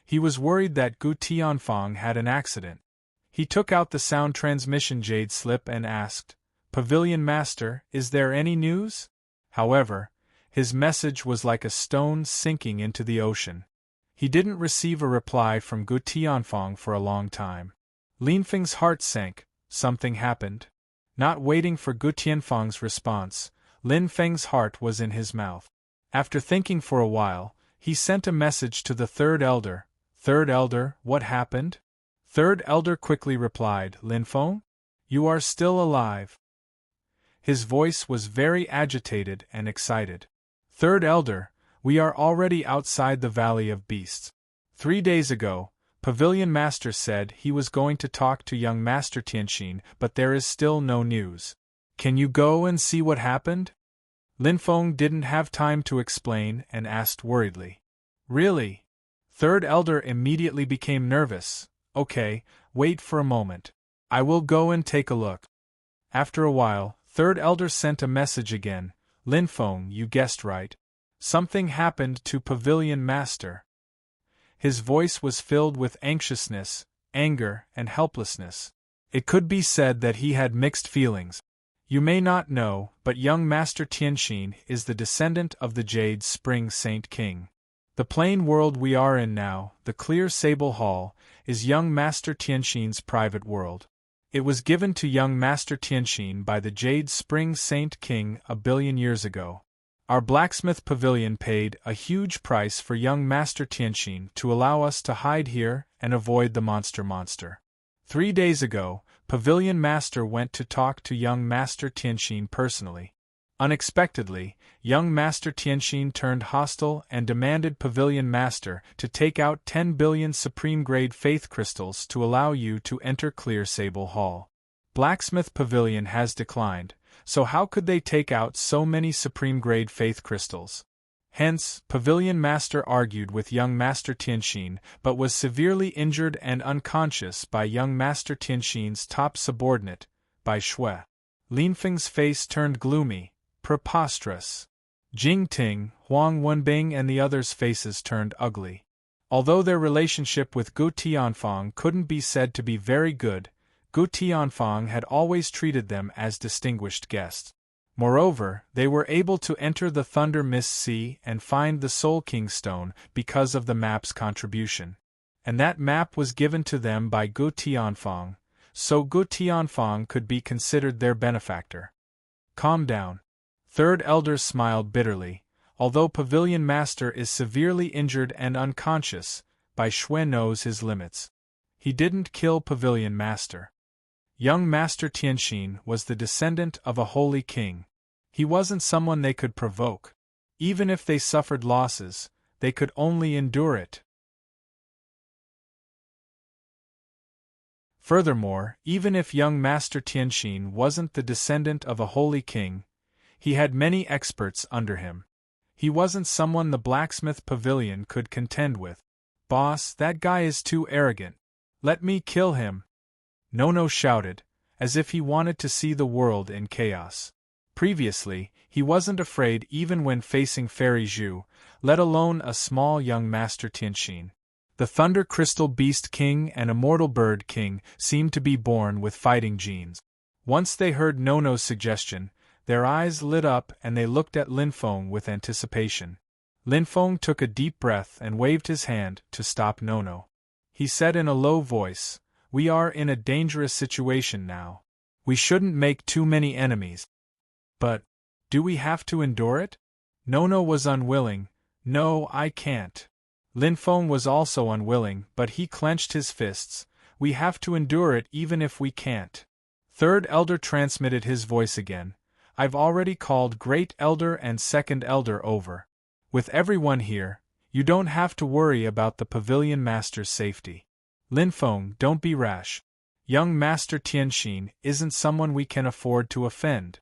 He was worried that Gu Tianfang had an accident. He took out the sound transmission jade slip and asked, "Pavilion Master, is there any news?" However, his message was like a stone sinking into the ocean. He didn't receive a reply from Gu Tianfang for a long time. Lin Feng's heart sank. Something happened. Not waiting for Gu Tianfang's response, Lin Feng's heart was in his mouth. After thinking for a while, he sent a message to the Third Elder. "Third Elder, what happened?" Third Elder quickly replied, "Lin Feng? You are still alive." His voice was very agitated and excited. "Third Elder, we are already outside the Valley of Beasts. 3 days ago, Pavilion Master said he was going to talk to young Master Tianxin, but there is still no news. Can you go and see what happened?" Lin Feng didn't have time to explain and asked worriedly. "Really?" Third Elder immediately became nervous. "Okay, wait for a moment. I will go and take a look." After a while, Third Elder sent a message again. "Lin Feng, you guessed right. Something happened to Pavilion Master." His voice was filled with anxiousness, anger, and helplessness. It could be said that he had mixed feelings. You may not know, but young Master Tianxin is the descendant of the Jade Spring Saint King. The plain world we are in now, the Clear Sable Hall, is young Master Tianxin's private world. It was given to young Master Tianxin by the Jade Spring Saint King 1,000,000,000 years ago. Our blacksmith pavilion paid a huge price for young Master Tianxin to allow us to hide here and avoid the monster. 3 days ago, Pavilion Master went to talk to young Master Tianxin personally. Unexpectedly, young Master Tianxin turned hostile and demanded Pavilion Master to take out 10 billion supreme-grade faith crystals to allow you to enter Clear Sable Hall. Blacksmith Pavilion has declined, so how could they take out so many supreme-grade faith crystals? Hence, Pavilion Master argued with young Master Tianxin, but was severely injured and unconscious by young Master Tianxin's top subordinate, Bai Shui. Lin Feng's face turned gloomy, preposterous. Jing Ting, Huang Wenbing and the others' faces turned ugly. Although their relationship with Gu Tianfang couldn't be said to be very good, Gu Tianfang had always treated them as distinguished guests. Moreover, they were able to enter the Thunder Mist Sea and find the Soul King Stone because of the map's contribution. And that map was given to them by Gu Tianfang, so Gu Tianfang could be considered their benefactor. Calm down. Third Elder smiled bitterly. Although Pavilion Master is severely injured and unconscious, Bai Shui knows his limits. He didn't kill Pavilion Master. Young Master Tianxin was the descendant of a holy king. He wasn't someone they could provoke. Even if they suffered losses, they could only endure it. Furthermore, even if young Master Tianxin wasn't the descendant of a holy king, he had many experts under him. He wasn't someone the blacksmith pavilion could contend with. Boss, that guy is too arrogant. Let me kill him. Nono shouted, as if he wanted to see the world in chaos. Previously, he wasn't afraid even when facing Fairy Zhu, let alone a small young Master Tianxin. The Thunder Crystal Beast King and Immortal Bird King seemed to be born with fighting genes. Once they heard Nono's suggestion, their eyes lit up and they looked at Linfeng with anticipation. Linfeng took a deep breath and waved his hand to stop Nono. He said in a low voice, "We are in a dangerous situation now. We shouldn't make too many enemies." "But, do we have to endure it?" Nono was unwilling. "No, I can't." Linfeng was also unwilling, but he clenched his fists. "We have to endure it even if we can't." Third Elder transmitted his voice again. "I've already called Great Elder and Second Elder over. With everyone here, you don't have to worry about the Pavilion Master's safety. Linfeng, don't be rash. Young Master Tianxin isn't someone we can afford to offend."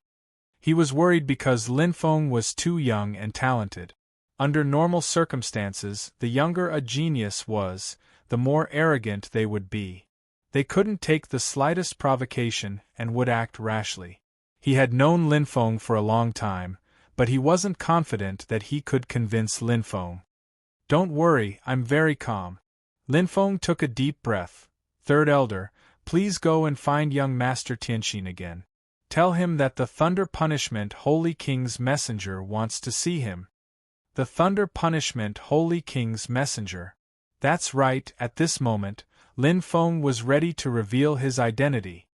He was worried because Linfeng was too young and talented. Under normal circumstances, the younger a genius was, the more arrogant they would be. They couldn't take the slightest provocation and would act rashly. He had known Linfeng for a long time, but he wasn't confident that he could convince Linfeng. "Don't worry, I'm very calm." Linfeng took a deep breath. "Third Elder, please go and find young Master Tianxin again. Tell him that the Thunder Punishment Holy King's messenger wants to see him." The Thunder Punishment Holy King's messenger. That's right, at this moment, Linfeng was ready to reveal his identity.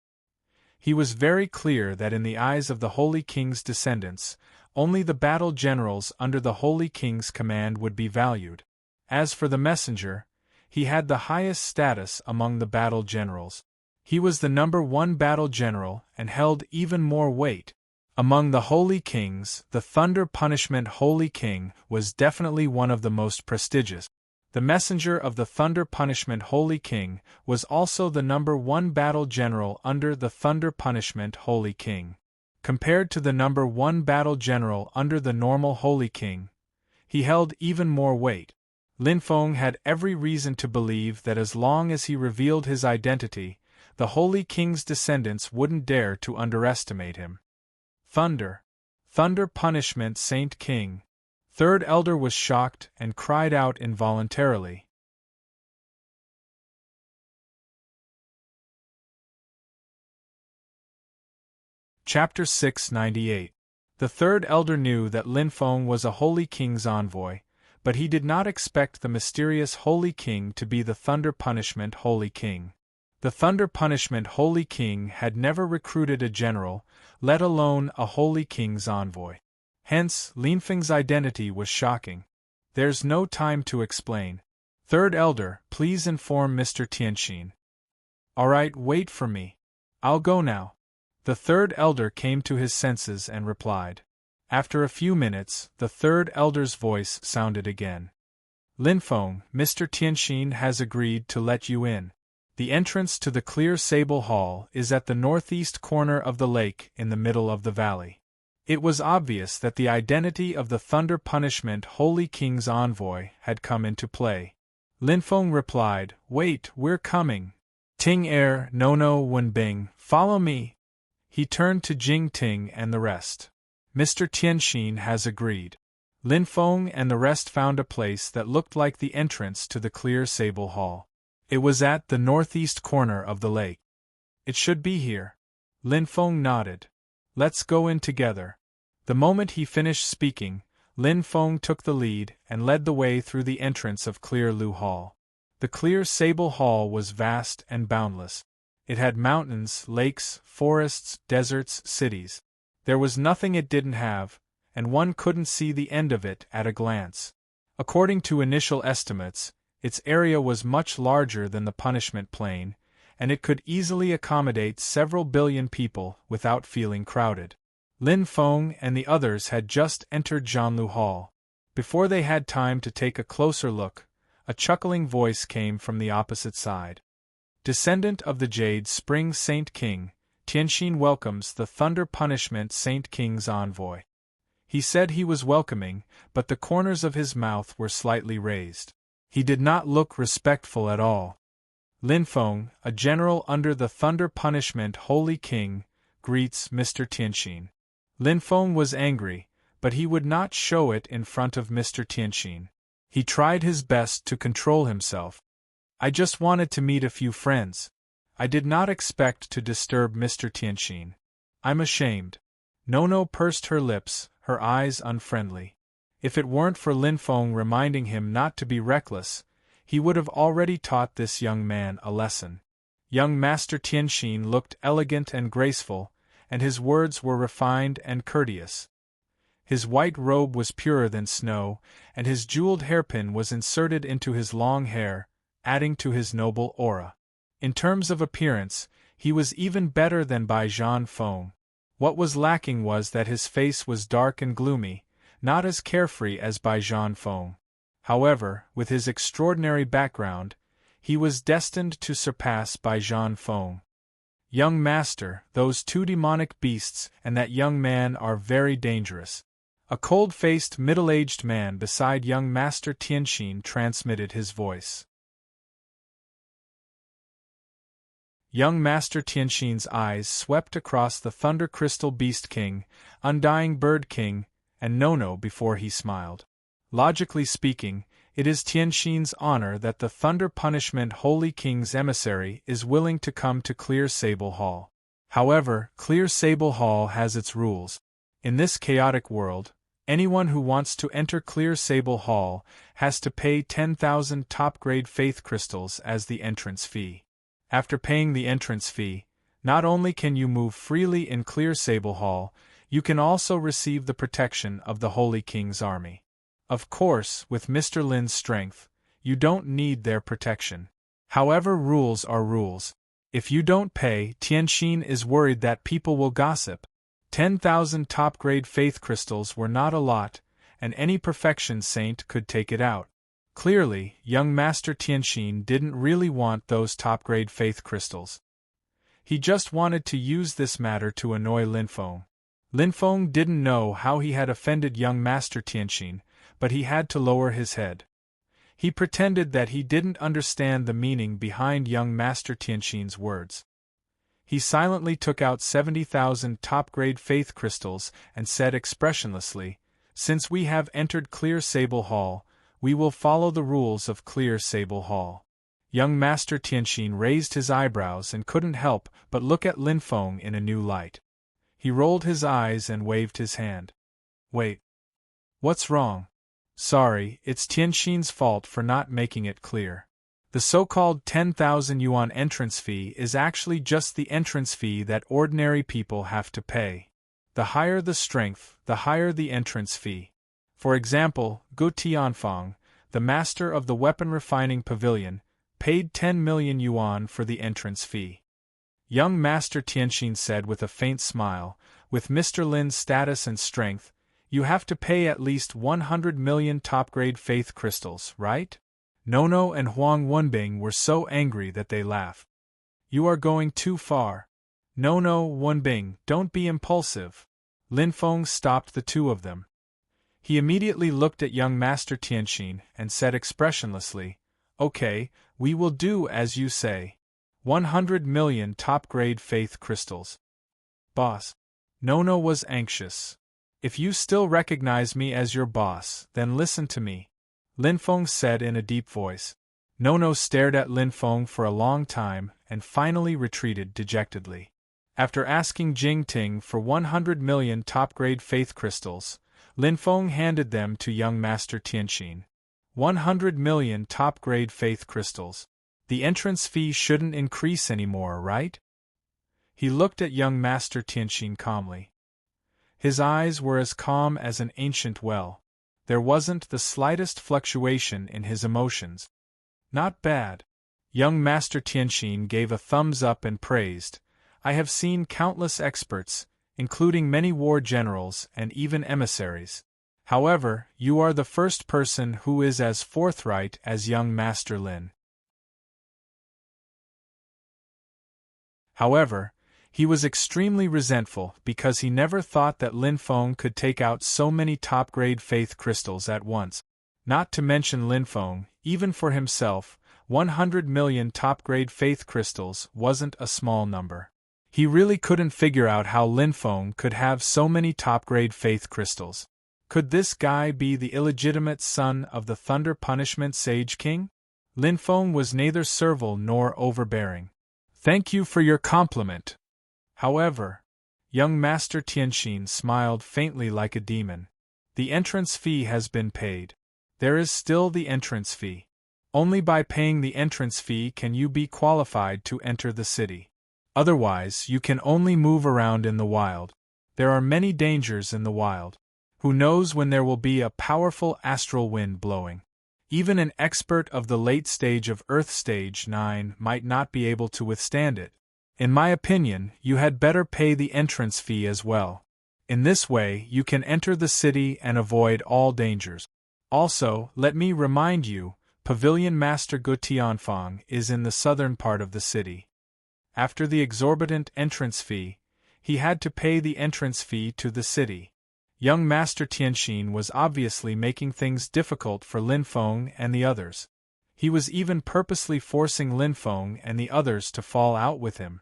He was very clear that in the eyes of the Holy King's descendants, only the battle generals under the Holy King's command would be valued. As for the messenger, he had the highest status among the battle generals. He was the #1 battle general and held even more weight. Among the Holy Kings, the Thunder Punishment Holy King was definitely one of the most prestigious. The messenger of the Thunder Punishment Holy King was also the #1 battle general under the Thunder Punishment Holy King. Compared to the #1 battle general under the normal Holy King, he held even more weight. Linfeng had every reason to believe that as long as he revealed his identity, the Holy King's descendants wouldn't dare to underestimate him. Thunder Punishment Saint King. Third Elder was shocked and cried out involuntarily. Chapter 698. The Third Elder knew that Linfeng was a Holy King's envoy, but he did not expect the mysterious Holy King to be the Thunder Punishment Holy King. The Thunder Punishment Holy King had never recruited a general, let alone a Holy King's envoy. Hence, Linfeng's identity was shocking. "There's no time to explain. Third Elder, please inform Mr. Tianxin." "All right, wait for me. I'll go now." The Third Elder came to his senses and replied. After a few minutes, the Third Elder's voice sounded again. "Linfeng, Mr. Tianxin has agreed to let you in. The entrance to the Clear Sable Hall is at the northeast corner of the lake in the middle of the valley." It was obvious that the identity of the Thunder Punishment Holy King's envoy had come into play. Linfeng replied, "Wait, we're coming. Ting Er, Nono, Wenbing, follow me." He turned to Jing Ting and the rest. "Mr. Tianxin has agreed." Lin Feng and the rest found a place that looked like the entrance to the clear sable hall. It was at the northeast corner of the lake. It should be here. Lin Feng nodded. Let's go in together. The moment he finished speaking, Lin Feng took the lead and led the way through the entrance of Clear Lu Hall. The clear sable hall was vast and boundless. It had mountains, lakes, forests, deserts, cities. There was nothing it didn't have, and one couldn't see the end of it at a glance. According to initial estimates, its area was much larger than the punishment plane, and it could easily accommodate several billion people without feeling crowded. Lin Feng and the others had just entered Zhanlu Hall. Before they had time to take a closer look, a chuckling voice came from the opposite side. Descendant of the Jade Spring Saint King, Tianxin welcomes the Thunder Punishment Saint King's envoy. He said he was welcoming, but the corners of his mouth were slightly raised. He did not look respectful at all. Lin Feng, a general under the Thunder Punishment Holy King, greets Mr. Tianxin. Lin Feng was angry, but he would not show it in front of Mr. Tianxin. He tried his best to control himself. I just wanted to meet a few friends. I did not expect to disturb Mr. Tianxin. I'm ashamed. Nono pursed her lips, her eyes unfriendly. If it weren't for Lin Feng reminding him not to be reckless, he would have already taught this young man a lesson. Young Master Tianxin looked elegant and graceful, and his words were refined and courteous. His white robe was purer than snow, and his jeweled hairpin was inserted into his long hair, adding to his noble aura. In terms of appearance, he was even better than Bai Zhan Feng. What was lacking was that his face was dark and gloomy, not as carefree as Bai Zhan Feng. However, with his extraordinary background, he was destined to surpass Bai Zhan Feng. Young Master, those two demonic beasts and that young man are very dangerous. A cold-faced, middle-aged man beside young Master Tianxin transmitted his voice. Young Master Tianxin's eyes swept across the Thunder Crystal Beast King, Undying Bird King, and Nono before he smiled. Logically speaking, it is Tianxin's honor that the Thunder Punishment Holy King's emissary is willing to come to Clear Sable Hall. However, Clear Sable Hall has its rules. In this chaotic world, anyone who wants to enter Clear Sable Hall has to pay 10,000 top-grade faith crystals as the entrance fee. After paying the entrance fee, not only can you move freely in Clear Sable Hall, you can also receive the protection of the Holy King's army. Of course, with Mr. Lin's strength, you don't need their protection. However, rules are rules. If you don't pay, Tianxin is worried that people will gossip. 10,000 top-grade faith crystals were not a lot, and any perfection saint could take it out. Clearly, young Master Tianxin didn't really want those top-grade faith crystals. He just wanted to use this matter to annoy Lin Feng. Lin Feng didn't know how he had offended young Master Tianxin, but he had to lower his head. He pretended that he didn't understand the meaning behind young Master Tianxin's words. He silently took out 70,000 top-grade faith crystals and said expressionlessly, "Since we have entered Clear Sable Hall, we will follow the rules of Clear Sable Hall." Young Master Tianxin raised his eyebrows and couldn't help but look at Lin Feng in a new light. He rolled his eyes and waved his hand. "Wait. What's wrong?" "Sorry, it's Tianxin's fault for not making it clear. The so-called 10,000 yuan entrance fee is actually just the entrance fee that ordinary people have to pay. The higher the strength, the higher the entrance fee. For example, Gu Tianfang, the master of the weapon refining pavilion, paid 10 million yuan for the entrance fee." Young Master Tianxin said with a faint smile, "With Mr. Lin's status and strength, you have to pay at least 100 million top-grade faith crystals, right?" Nono and Huang Wenbing were so angry that they laughed. "You are going too far. No, Wenbing, don't be impulsive." Lin Feng stopped the two of them. He immediately looked at young Master Tianxin and said expressionlessly, "Okay, we will do as you say. 100 million top-grade faith crystals." "Boss." Nono was anxious. If you still recognize me as your boss, then listen to me, Lin Feng said in a deep voice. Nono stared at Lin Feng for a long time and finally retreated dejectedly. After asking Jing Ting for 100 million top-grade faith crystals, Lin Feng handed them to young Master Tianxin. 100 million top-grade faith crystals. The entrance fee shouldn't increase anymore, right? He looked at young Master Tianxin calmly. His eyes were as calm as an ancient well. There wasn't the slightest fluctuation in his emotions. Not bad. Young Master Tianxin gave a thumbs up and praised. I have seen countless experts, including many war generals and even emissaries. However, you are the first person who is as forthright as young Master Lin. However, he was extremely resentful because he never thought that Lin Feng could take out so many top-grade faith crystals at once. Not to mention Lin Feng, even for himself, 100 million top-grade faith crystals wasn't a small number. He really couldn't figure out how Lin Feng could have so many top-grade faith crystals. Could this guy be the illegitimate son of the Thunder Punishment Sage King? Lin Feng was neither servile nor overbearing. Thank you for your compliment. However, young Master Tianxin smiled faintly like a demon. The entrance fee has been paid. There is still the entrance fee. Only by paying the entrance fee can you be qualified to enter the city. Otherwise, you can only move around in the wild. There are many dangers in the wild. Who knows when there will be a powerful astral wind blowing? Even an expert of the late stage of Earth Stage 9 might not be able to withstand it. In my opinion, you had better pay the entrance fee as well. In this way, you can enter the city and avoid all dangers. Also, let me remind you, Pavilion Master Gu Tianfang is in the southern part of the city. After the exorbitant entrance fee, he had to pay the entrance fee to the city. Young Master Tianxin was obviously making things difficult for Lin Feng and the others. He was even purposely forcing Lin Feng and the others to fall out with him.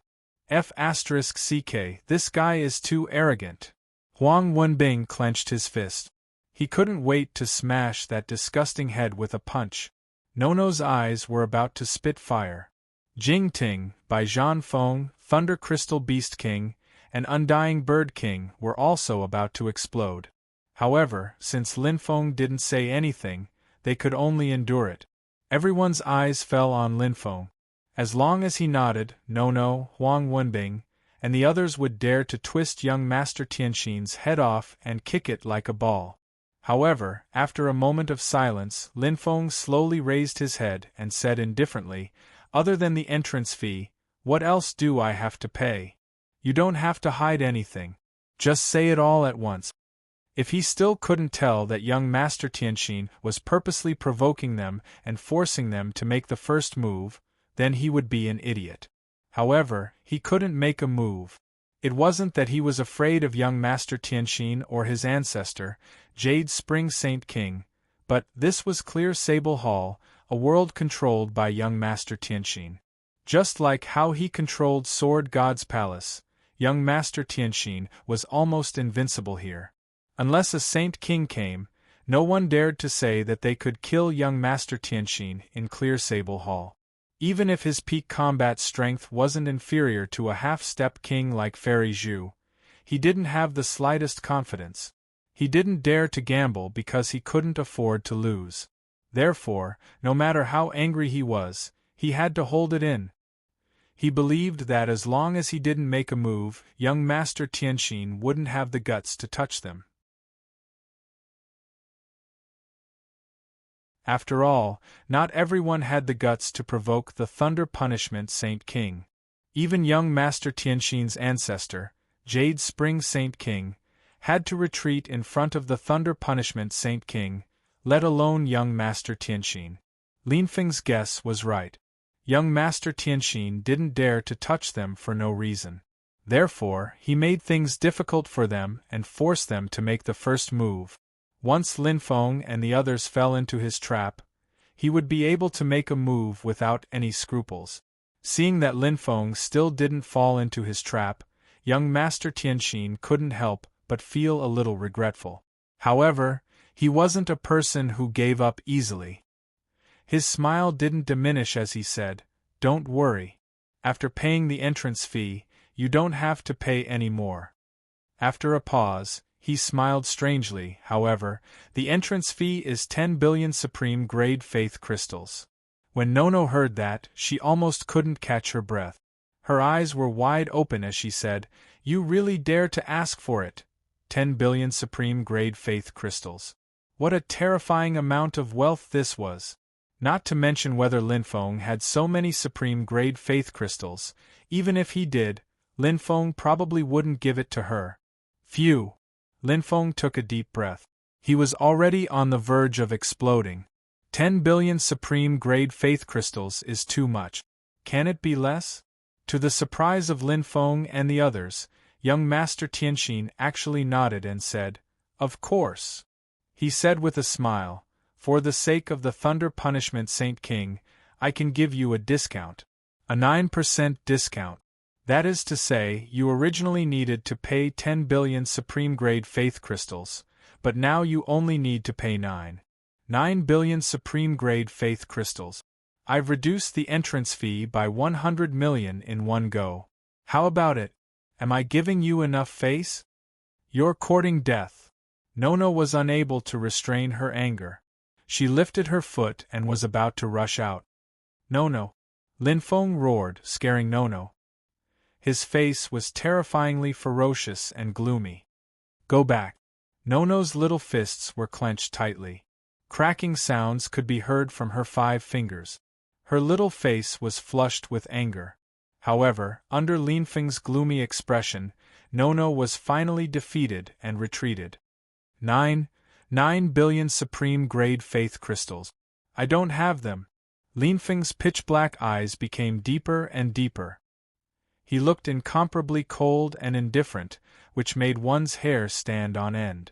*CK, this guy is too arrogant. Huang Wenbing clenched his fist. He couldn't wait to smash that disgusting head with a punch. Nono's eyes were about to spit fire. Jing Ting, Bai Zhan Feng, Thunder Crystal Beast King, and Undying Bird King were also about to explode. However, since Lin Feng didn't say anything, they could only endure it. Everyone's eyes fell on Lin Feng. As long as he nodded, Nono, Huang Wenbing, and the others would dare to twist young Master Tianxin's head off and kick it like a ball. However, after a moment of silence, Lin Feng slowly raised his head and said indifferently, "Other than the entrance fee, what else do I have to pay? You don't have to hide anything. Just say it all at once." If he still couldn't tell that young Master Tianxin was purposely provoking them and forcing them to make the first move, then he would be an idiot. However, he couldn't make a move. It wasn't that he was afraid of young Master Tianxin or his ancestor, Jade Spring Saint King, but this was Clear Sable Hall, a world controlled by young Master Tianxin. Just like how he controlled Sword God's Palace, young Master Tianxin was almost invincible here. Unless a Saint King came, no one dared to say that they could kill young Master Tianxin in Clear Sable Hall. Even if his peak combat strength wasn't inferior to a half-step king like Fairy Zhu, he didn't have the slightest confidence. He didn't dare to gamble because he couldn't afford to lose. Therefore, no matter how angry he was, he had to hold it in. He believed that as long as he didn't make a move, young Master Tianxin wouldn't have the guts to touch them. After all, not everyone had the guts to provoke the Thunder Punishment Saint King. Even young Master Tianxin's ancestor, Jade Spring Saint King, had to retreat in front of the Thunder Punishment Saint King, let alone young Master Tianxin. Lin Feng's guess was right. Young Master Tianxin didn't dare to touch them for no reason. Therefore, he made things difficult for them and forced them to make the first move. Once Lin Feng and the others fell into his trap, he would be able to make a move without any scruples. Seeing that Lin Feng still didn't fall into his trap, young Master Tianxin couldn't help but feel a little regretful. However, he wasn't a person who gave up easily. His smile didn't diminish as he said, "Don't worry. After paying the entrance fee, you don't have to pay any more." After a pause, he smiled strangely. "However, the entrance fee is 10 billion supreme-grade faith crystals." When Nono heard that, she almost couldn't catch her breath. Her eyes were wide open as she said, "You really dare to ask for it? 10 billion supreme-grade faith crystals. What a terrifying amount of wealth this was! Not to mention whether Linfeng had so many supreme-grade faith crystals. Even if he did, Linfeng probably wouldn't give it to her. Phew! Linfeng took a deep breath. He was already on the verge of exploding. 10 billion supreme-grade faith crystals is too much. Can it be less? To the surprise of Linfeng and the others, young Master Tianxin actually nodded and said, "Of course." He said with a smile, "For the sake of the Thunder Punishment Saint King, I can give you a discount. A 9% discount. That is to say, you originally needed to pay 10 billion supreme-grade faith crystals, but now you only need to pay 9 billion supreme-grade faith crystals. I've reduced the entrance fee by 100 million in one go. How about it? Am I giving you enough face? You're courting death." Nono was unable to restrain her anger. She lifted her foot and was about to rush out. "Nono!" Linfeng roared, scaring Nono. His face was terrifyingly ferocious and gloomy. "Go back." Nono's little fists were clenched tightly. Cracking sounds could be heard from her 5 fingers. Her little face was flushed with anger. However, under Linfeng's gloomy expression, Nono was finally defeated and retreated. 9 billion supreme-grade faith crystals. I don't have them." Linfeng's pitch-black eyes became deeper and deeper. He looked incomparably cold and indifferent, which made one's hair stand on end.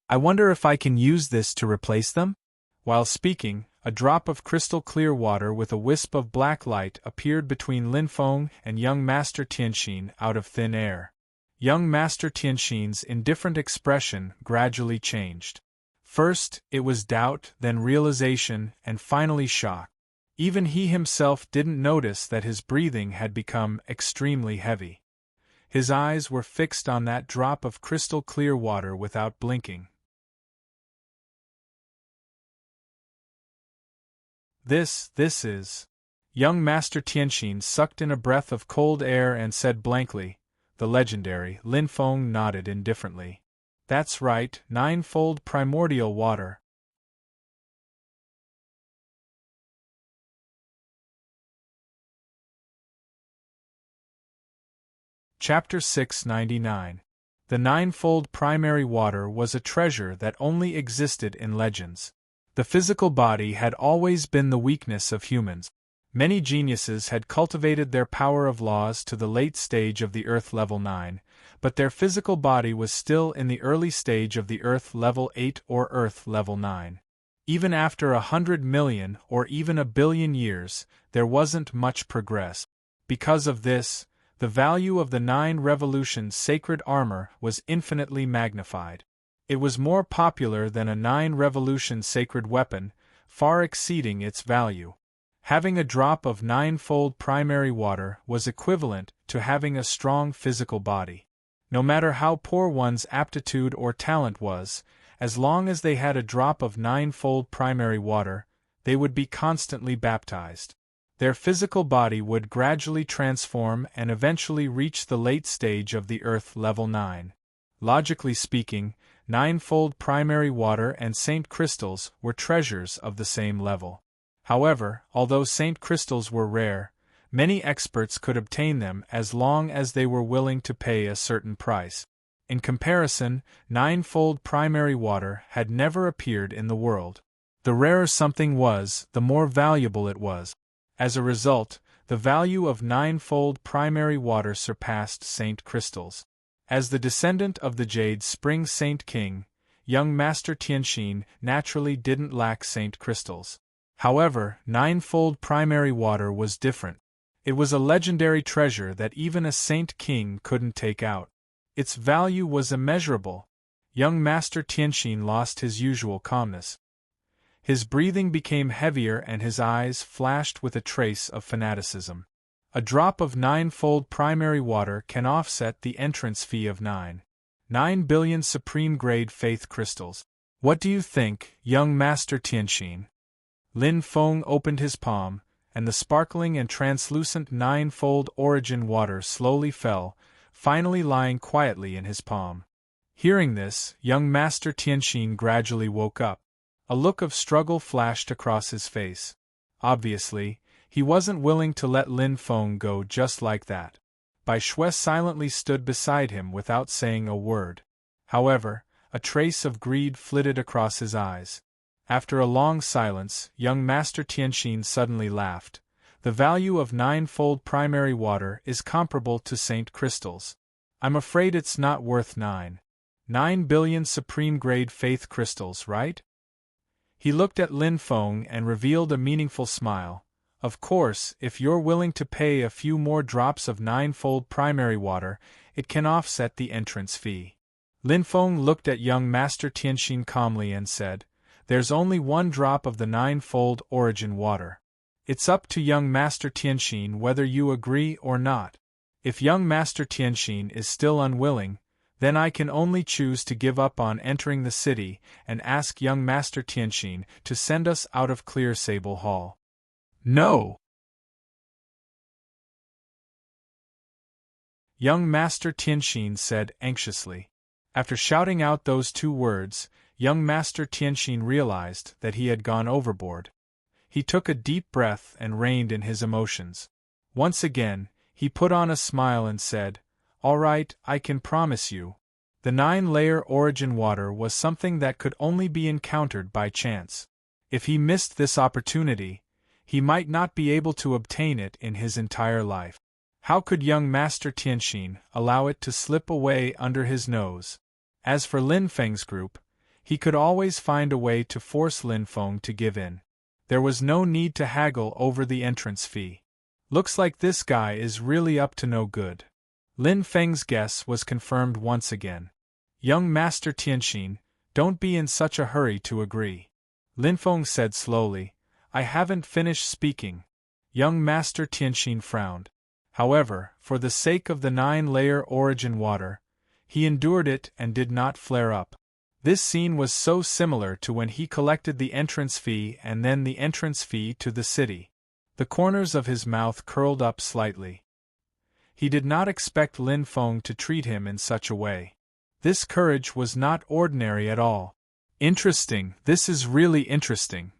"I wonder if I can use this to replace them?" While speaking, a drop of crystal-clear water with a wisp of black light appeared between Linfeng and young Master Tianxin out of thin air. Young Master Tianxin's indifferent expression gradually changed. First, it was doubt, then realization, and finally shock. Even he himself didn't notice that his breathing had become extremely heavy. His eyes were fixed on that drop of crystal-clear water without blinking. This is... Young Master Tianxin sucked in a breath of cold air and said blankly, "The legendary." Linfeng nodded indifferently. "That's right, 9-fold primordial water." Chapter 699. The 9-fold primary water was a treasure that only existed in legends. The physical body had always been the weakness of humans. Many geniuses had cultivated their power of laws to the late stage of the Earth level 9, but their physical body was still in the early stage of the Earth level 8 or Earth level 9. Even after 100 million or even a billion years, there wasn't much progress. Because of this, the value of the 9 revolutions sacred armor was infinitely magnified. It was more popular than a 9 revolution sacred weapon, far exceeding its value. Having a drop of 9-fold primary water was equivalent to having a strong physical body. No matter how poor one's aptitude or talent was, as long as they had a drop of 9-fold primary water, they would be constantly baptized. Their physical body would gradually transform and eventually reach the late stage of the Earth level 9. Logically speaking, 9-fold primary water and saint crystals were treasures of the same level. However, although saint crystals were rare, many experts could obtain them as long as they were willing to pay a certain price. In comparison, 9-fold primary water had never appeared in the world. The rarer something was, the more valuable it was. As a result, the value of 9-fold primary water surpassed saint crystals. As the descendant of the Jade Spring Saint King, young Master Tianxin naturally didn't lack saint crystals. However, 9-fold primary water was different. It was a legendary treasure that even a saint king couldn't take out. Its value was immeasurable. Young Master Tianxin lost his usual calmness. His breathing became heavier and his eyes flashed with a trace of fanaticism. A drop of 9-fold primary water can offset the entrance fee of 9 billion supreme-grade faith crystals. What do you think, young Master Tianxin? Lin Feng opened his palm, and the sparkling and translucent 9-fold origin water slowly fell, finally lying quietly in his palm. Hearing this, young Master Tianxin gradually woke up. A look of struggle flashed across his face. Obviously, he wasn't willing to let Lin Feng go just like that. Bai Shui silently stood beside him without saying a word. However, a trace of greed flitted across his eyes. After a long silence, young Master Tianxin suddenly laughed. The value of 9-fold primary water is comparable to Saint crystals. I'm afraid it's not worth 9 billion supreme-grade faith crystals, right? He looked at Lin Feng and revealed a meaningful smile. Of course, if you're willing to pay a few more drops of 9-fold primary water, it can offset the entrance fee. Lin Feng looked at young Master Tianxin calmly and said, "There's only 1 drop of the 9-fold origin water. It's up to young Master Tianxin whether you agree or not. If young Master Tianxin is still unwilling, then I can only choose to give up on entering the city and ask young Master Tianxin to send us out of Clear Sable Hall." "No!" young Master Tianxin said anxiously. After shouting out those 2 words, young Master Tianxin realized that he had gone overboard. He took a deep breath and reined in his emotions. Once again, he put on a smile and said, "All right, I can promise you." The 9-layer origin water was something that could only be encountered by chance. If he missed this opportunity, he might not be able to obtain it in his entire life. How could young Master Tianxin allow it to slip away under his nose? As for Lin Feng's group, he could always find a way to force Lin Feng to give in. There was no need to haggle over the entrance fee. Looks like this guy is really up to no good. Lin Feng's guess was confirmed once again. Young Master Tianxin, don't be in such a hurry to agree. Lin Feng said slowly, "I haven't finished speaking." Young Master Tianxin frowned. However, for the sake of the 9-layer origin water, he endured it and did not flare up. This scene was so similar to when he collected the entrance fee and then the entrance fee to the city. The corners of his mouth curled up slightly. He did not expect Lin Feng to treat him in such a way. This courage was not ordinary at all. "Interesting, this is really interesting."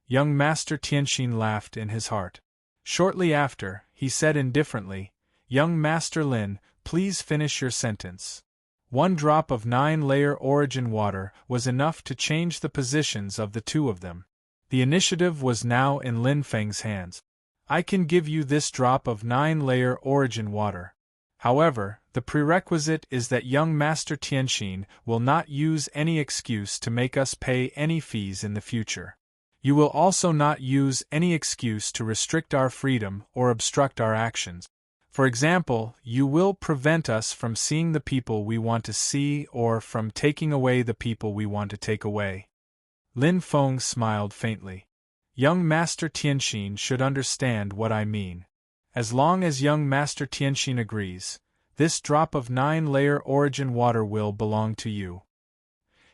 Young Master Tianxin laughed in his heart. Shortly after, he said indifferently, "Young Master Lin, please finish your sentence." 1 drop of 9-layer origin water was enough to change the positions of the 2 of them. The initiative was now in Lin Feng's hands. "I can give you this drop of 9-layer origin water. However, the prerequisite is that young Master Tianxin will not use any excuse to make us pay any fees in the future. You will also not use any excuse to restrict our freedom or obstruct our actions. For example, you will prevent us from seeing the people we want to see or from taking away the people we want to take away." Lin Feng smiled faintly. "Young Master Tianxin should understand what I mean. As long as young Master Tianxin agrees, this drop of 9-layer origin water will belong to you."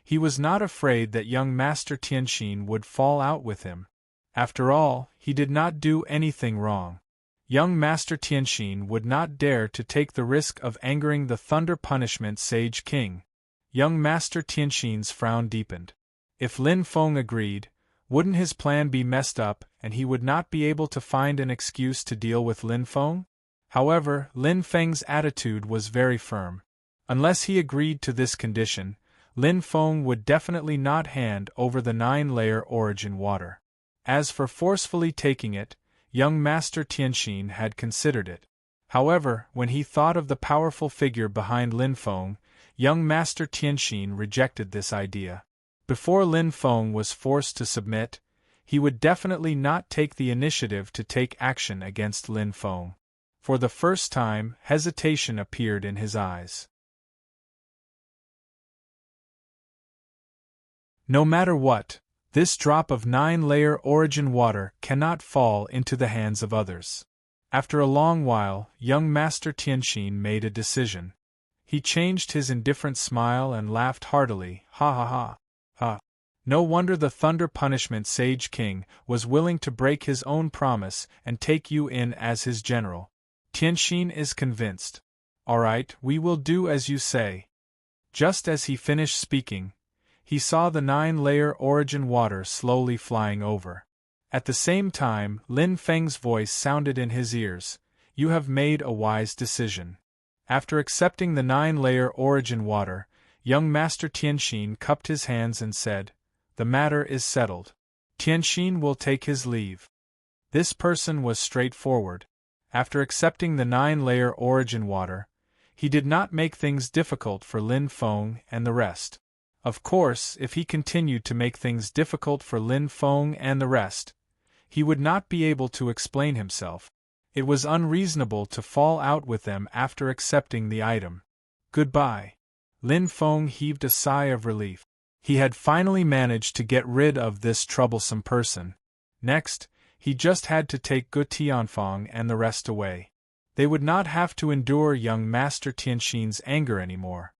He was not afraid that young Master Tianxin would fall out with him. After all, he did not do anything wrong. Young Master Tianxin would not dare to take the risk of angering the Thunder Punishment Sage King. Young Master Tianxin's frown deepened. If Lin Feng agreed, wouldn't his plan be messed up and he would not be able to find an excuse to deal with Lin Feng? However, Lin Feng's attitude was very firm. Unless he agreed to this condition, Lin Feng would definitely not hand over the 9-layer origin water. As for forcefully taking it, young Master Tianxin had considered it. However, when he thought of the powerful figure behind Lin Feng, young Master Tianxin rejected this idea. Before Lin Feng was forced to submit, he would definitely not take the initiative to take action against Lin Feng. For the first time, hesitation appeared in his eyes. No matter what, this drop of 9-layer origin water cannot fall into the hands of others. After a long while, young Master Tianxin made a decision. He changed his indifferent smile and laughed heartily, ha ha ha, ha. No wonder the Thunder Punishment Sage King was willing to break his own promise and take you in as his general. Tianxin is convinced. All right, we will do as you say. Just as he finished speaking, he saw the 9-layer origin water slowly flying over. At the same time, Lin Feng's voice sounded in his ears. You have made a wise decision. After accepting the 9-layer origin water, young Master Tianxin cupped his hands and said, The matter is settled. Tianxin will take his leave. This person was straightforward. After accepting the 9-layer origin water, he did not make things difficult for Lin Feng and the rest. Of course, if he continued to make things difficult for Lin Feng and the rest, he would not be able to explain himself. It was unreasonable to fall out with them after accepting the item. Goodbye. Lin Feng heaved a sigh of relief. He had finally managed to get rid of this troublesome person. Next, he just had to take Gu Tianfang and the rest away. They would not have to endure young Master Tianxin's anger anymore.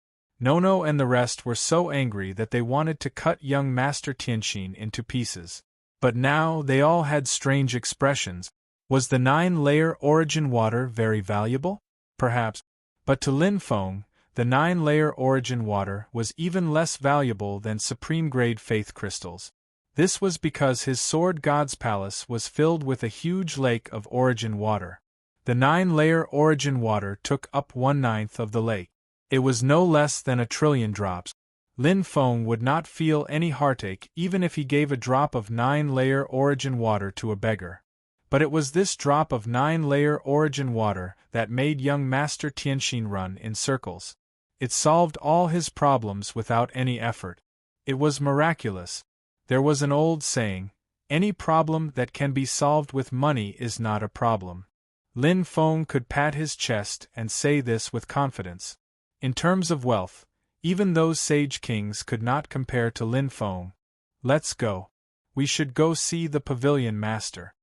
Nono and the rest were so angry that they wanted to cut young Master Tianxin into pieces. But now they all had strange expressions. Was the 9-layer origin water very valuable? Perhaps. But to Lin Feng, the 9-layer origin water was even less valuable than supreme-grade faith crystals. This was because his Sword God's palace was filled with a huge lake of origin water. The 9-layer origin water took up 1/9 of the lake. It was no less than 1 trillion drops. Lin Feng would not feel any heartache even if he gave a drop of 9-layer origin water to a beggar. But it was this drop of 9-layer origin water that made young Master Tianxin run in circles. It solved all his problems without any effort. It was miraculous. There was an old saying, any problem that can be solved with money is not a problem. Lin Feng could pat his chest and say this with confidence. In terms of wealth, even those sage kings could not compare to Lin Feng. Let's go. We should go see the pavilion master.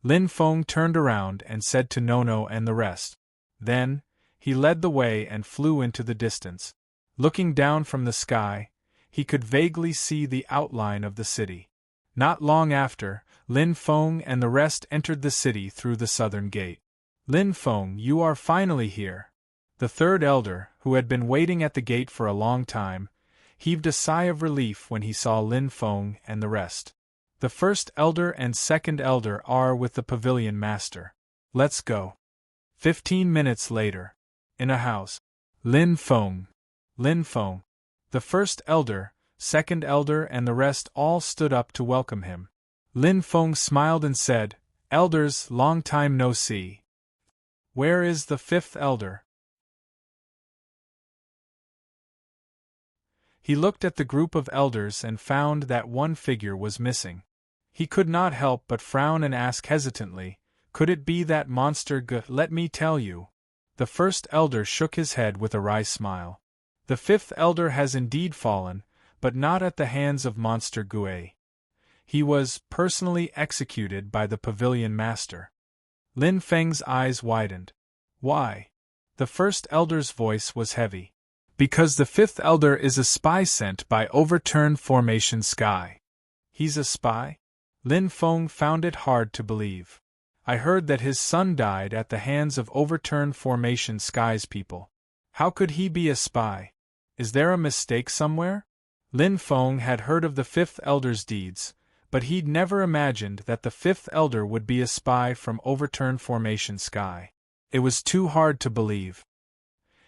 Lin Feng turned around and said to Nono and the rest. Then, he led the way and flew into the distance. Looking down from the sky, he could vaguely see the outline of the city. Not long after, Lin Feng and the rest entered the city through the southern gate. Lin Feng, you are finally here. The third elder, who had been waiting at the gate for a long time, heaved a sigh of relief when he saw Lin Feng and the rest. The first elder and second elder are with the pavilion master. Let's go. 15 minutes later. In a house. Lin Feng. The first elder, second elder and the rest all stood up to welcome him. Lin Feng smiled and said, Elders, long time no see. Where is the fifth elder? He looked at the group of elders and found that one figure was missing. He could not help but frown and ask hesitantly, could it be that monster Let me tell you. The first elder shook his head with a wry smile. The fifth elder has indeed fallen, but not at the hands of Monster Gue. He was personally executed by the pavilion master. Lin Feng's eyes widened. Why? The first elder's voice was heavy. Because the fifth elder is a spy sent by Overturned Formation Sky. He's a spy? Lin Feng found it hard to believe. I heard that his son died at the hands of Overturned Formation Sky's people. How could he be a spy? Is there a mistake somewhere? Lin Feng had heard of the fifth elder's deeds, but he'd never imagined that the fifth elder would be a spy from Overturned Formation Sky. It was too hard to believe.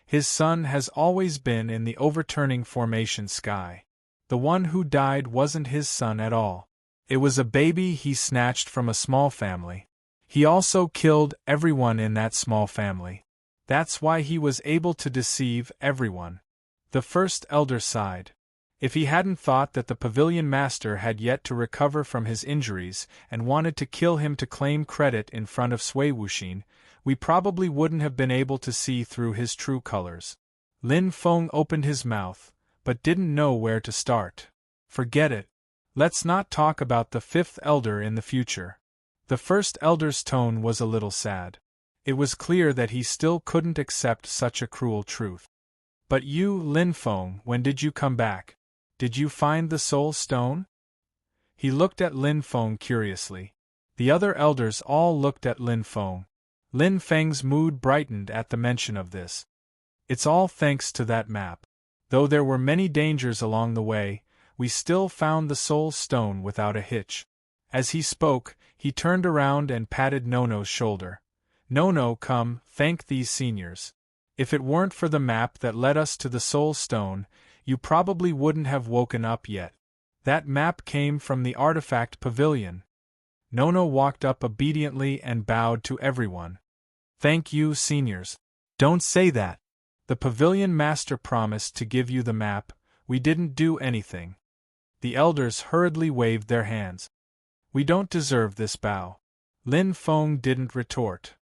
His son has always been in the Overturning Formation Sky. The one who died wasn't his son at all. It was a baby he snatched from a small family. He also killed everyone in that small family. That's why he was able to deceive everyone. The first elder sighed. If he hadn't thought that the pavilion master had yet to recover from his injuries and wanted to kill him to claim credit in front of Sui Wuxin, we probably wouldn't have been able to see through his true colors. Lin Feng opened his mouth, but didn't know where to start. Forget it. Let's not talk about the fifth elder in the future. The first elder's tone was a little sad. It was clear that he still couldn't accept such a cruel truth. But you, Lin Feng, when did you come back? Did you find the soul stone? He looked at Lin Feng curiously. The other elders all looked at Lin Feng. Lin Feng's mood brightened at the mention of this. It's all thanks to that map. Though there were many dangers along the way, we still found the soul stone without a hitch. As he spoke, he turned around and patted Nono's shoulder. Nono, come, thank these seniors. If it weren't for the map that led us to the soul stone, you probably wouldn't have woken up yet. That map came from the artifact pavilion. Nono walked up obediently and bowed to everyone. Thank you, seniors. Don't say that. The pavilion master promised to give you the map. We didn't do anything. The elders hurriedly waved their hands. We don't deserve this bow. Lin Feng didn't retort.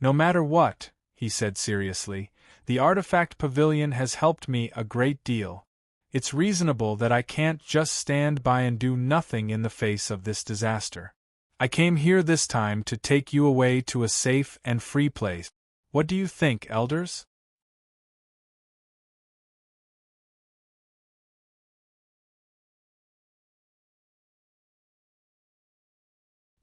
No matter what, he said seriously, the artifact pavilion has helped me a great deal. It's reasonable that I can't just stand by and do nothing in the face of this disaster. I came here this time to take you away to a safe and free place. What do you think, elders?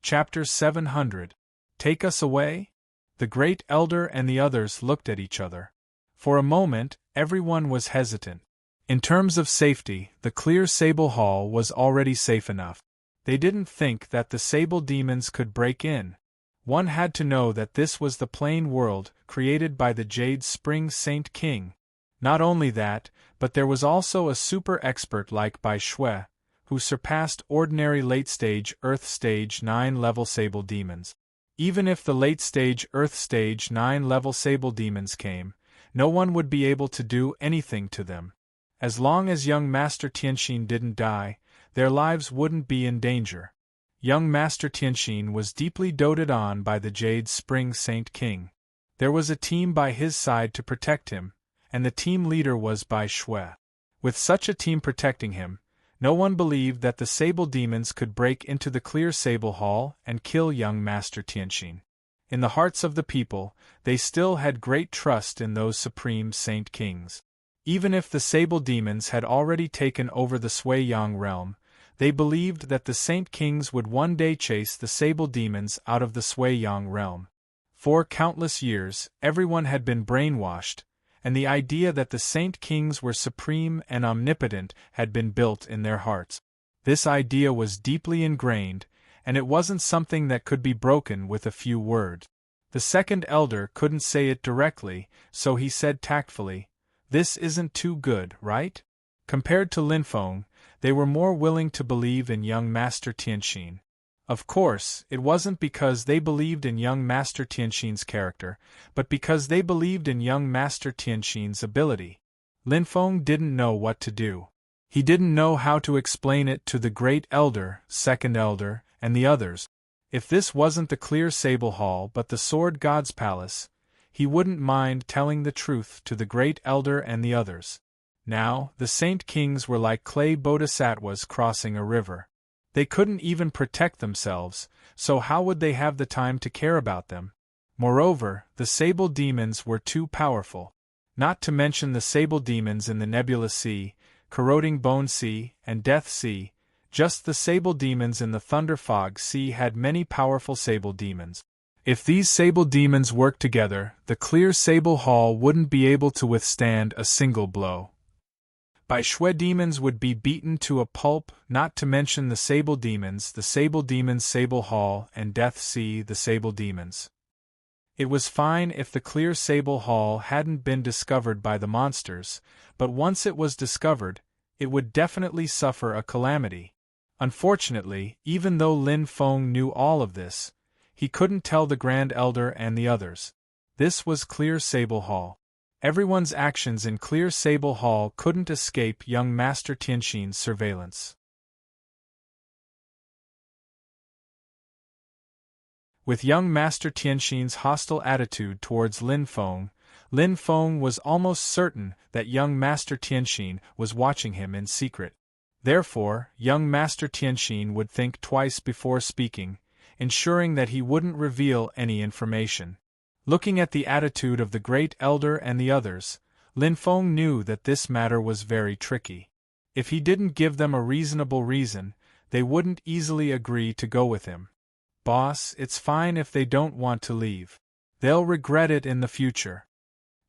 Chapter 700. Take us away? The great elder and the others looked at each other. For a moment, everyone was hesitant. In terms of safety, the clear Sable Hall was already safe enough. They didn't think that the Sable demons could break in. One had to know that this was the plain world, created by the Jade Spring Saint King. Not only that, but there was also a super expert like Bai Shui, who surpassed ordinary late-stage Earth Stage 9 level Sable demons. Even if the late-stage Earth Stage 9 level Sable demons came, no one would be able to do anything to them. As long as young Master Tianxin didn't die, their lives wouldn't be in danger. Young Master Tianxin was deeply doted on by the Jade Spring Saint King. There was a team by his side to protect him, and the team leader was Bai Shui. With such a team protecting him, no one believed that the Sable demons could break into the clear Sable Hall and kill young Master Tianxin. In the hearts of the people, they still had great trust in those supreme Saint Kings. Even if the Sable demons had already taken over the Sui-Yang realm, they believed that the Saint Kings would one day chase the Sable demons out of the Sui-Yang realm. For countless years, everyone had been brainwashed, and the idea that the Saint Kings were supreme and omnipotent had been built in their hearts. This idea was deeply ingrained, and it wasn't something that could be broken with a few words. The second elder couldn't say it directly, so he said tactfully, "This isn't too good, right?" Compared to Lin Feng, they were more willing to believe in young Master Tianxin. Of course, it wasn't because they believed in young Master Tianxin's character, but because they believed in young Master Tianxin's ability. Lin Feng didn't know what to do. He didn't know how to explain it to the great elder, second elder, and the others. If this wasn't the clear Sable Hall but the Sword God's Palace, he wouldn't mind telling the truth to the great elder and the others. Now, the Saint Kings were like clay bodhisattvas crossing a river. They couldn't even protect themselves, so how would they have the time to care about them? Moreover, the Sable demons were too powerful. Not to mention the Sable demons in the Nebula Sea, Corroding Bone Sea, and Death Sea, just the Sable demons in the Thunder Fog Sea had many powerful Sable demons. If these Sable demons worked together, the clear Sable Hall wouldn't be able to withstand a single blow. Bai Shui demons would be beaten to a pulp, not to mention the Sable demons Sable Hall, and Death Sea the Sable demons. It was fine if the clear Sable Hall hadn't been discovered by the monsters, but once it was discovered, it would definitely suffer a calamity. Unfortunately, even though Lin Feng knew all of this, he couldn't tell the Grand Elder and the others. This was clear Sable Hall. Everyone's actions in clear Sable Hall couldn't escape young Master Tianxin's surveillance. With young Master Tianxin's hostile attitude towards Lin Feng was almost certain that young Master Tianxin was watching him in secret. Therefore, young Master Tianxin would think twice before speaking, ensuring that he wouldn't reveal any information. Looking at the attitude of the Great Elder and the others, Lin Feng knew that this matter was very tricky. If he didn't give them a reasonable reason, they wouldn't easily agree to go with him. "Boss, it's fine if they don't want to leave. They'll regret it in the future."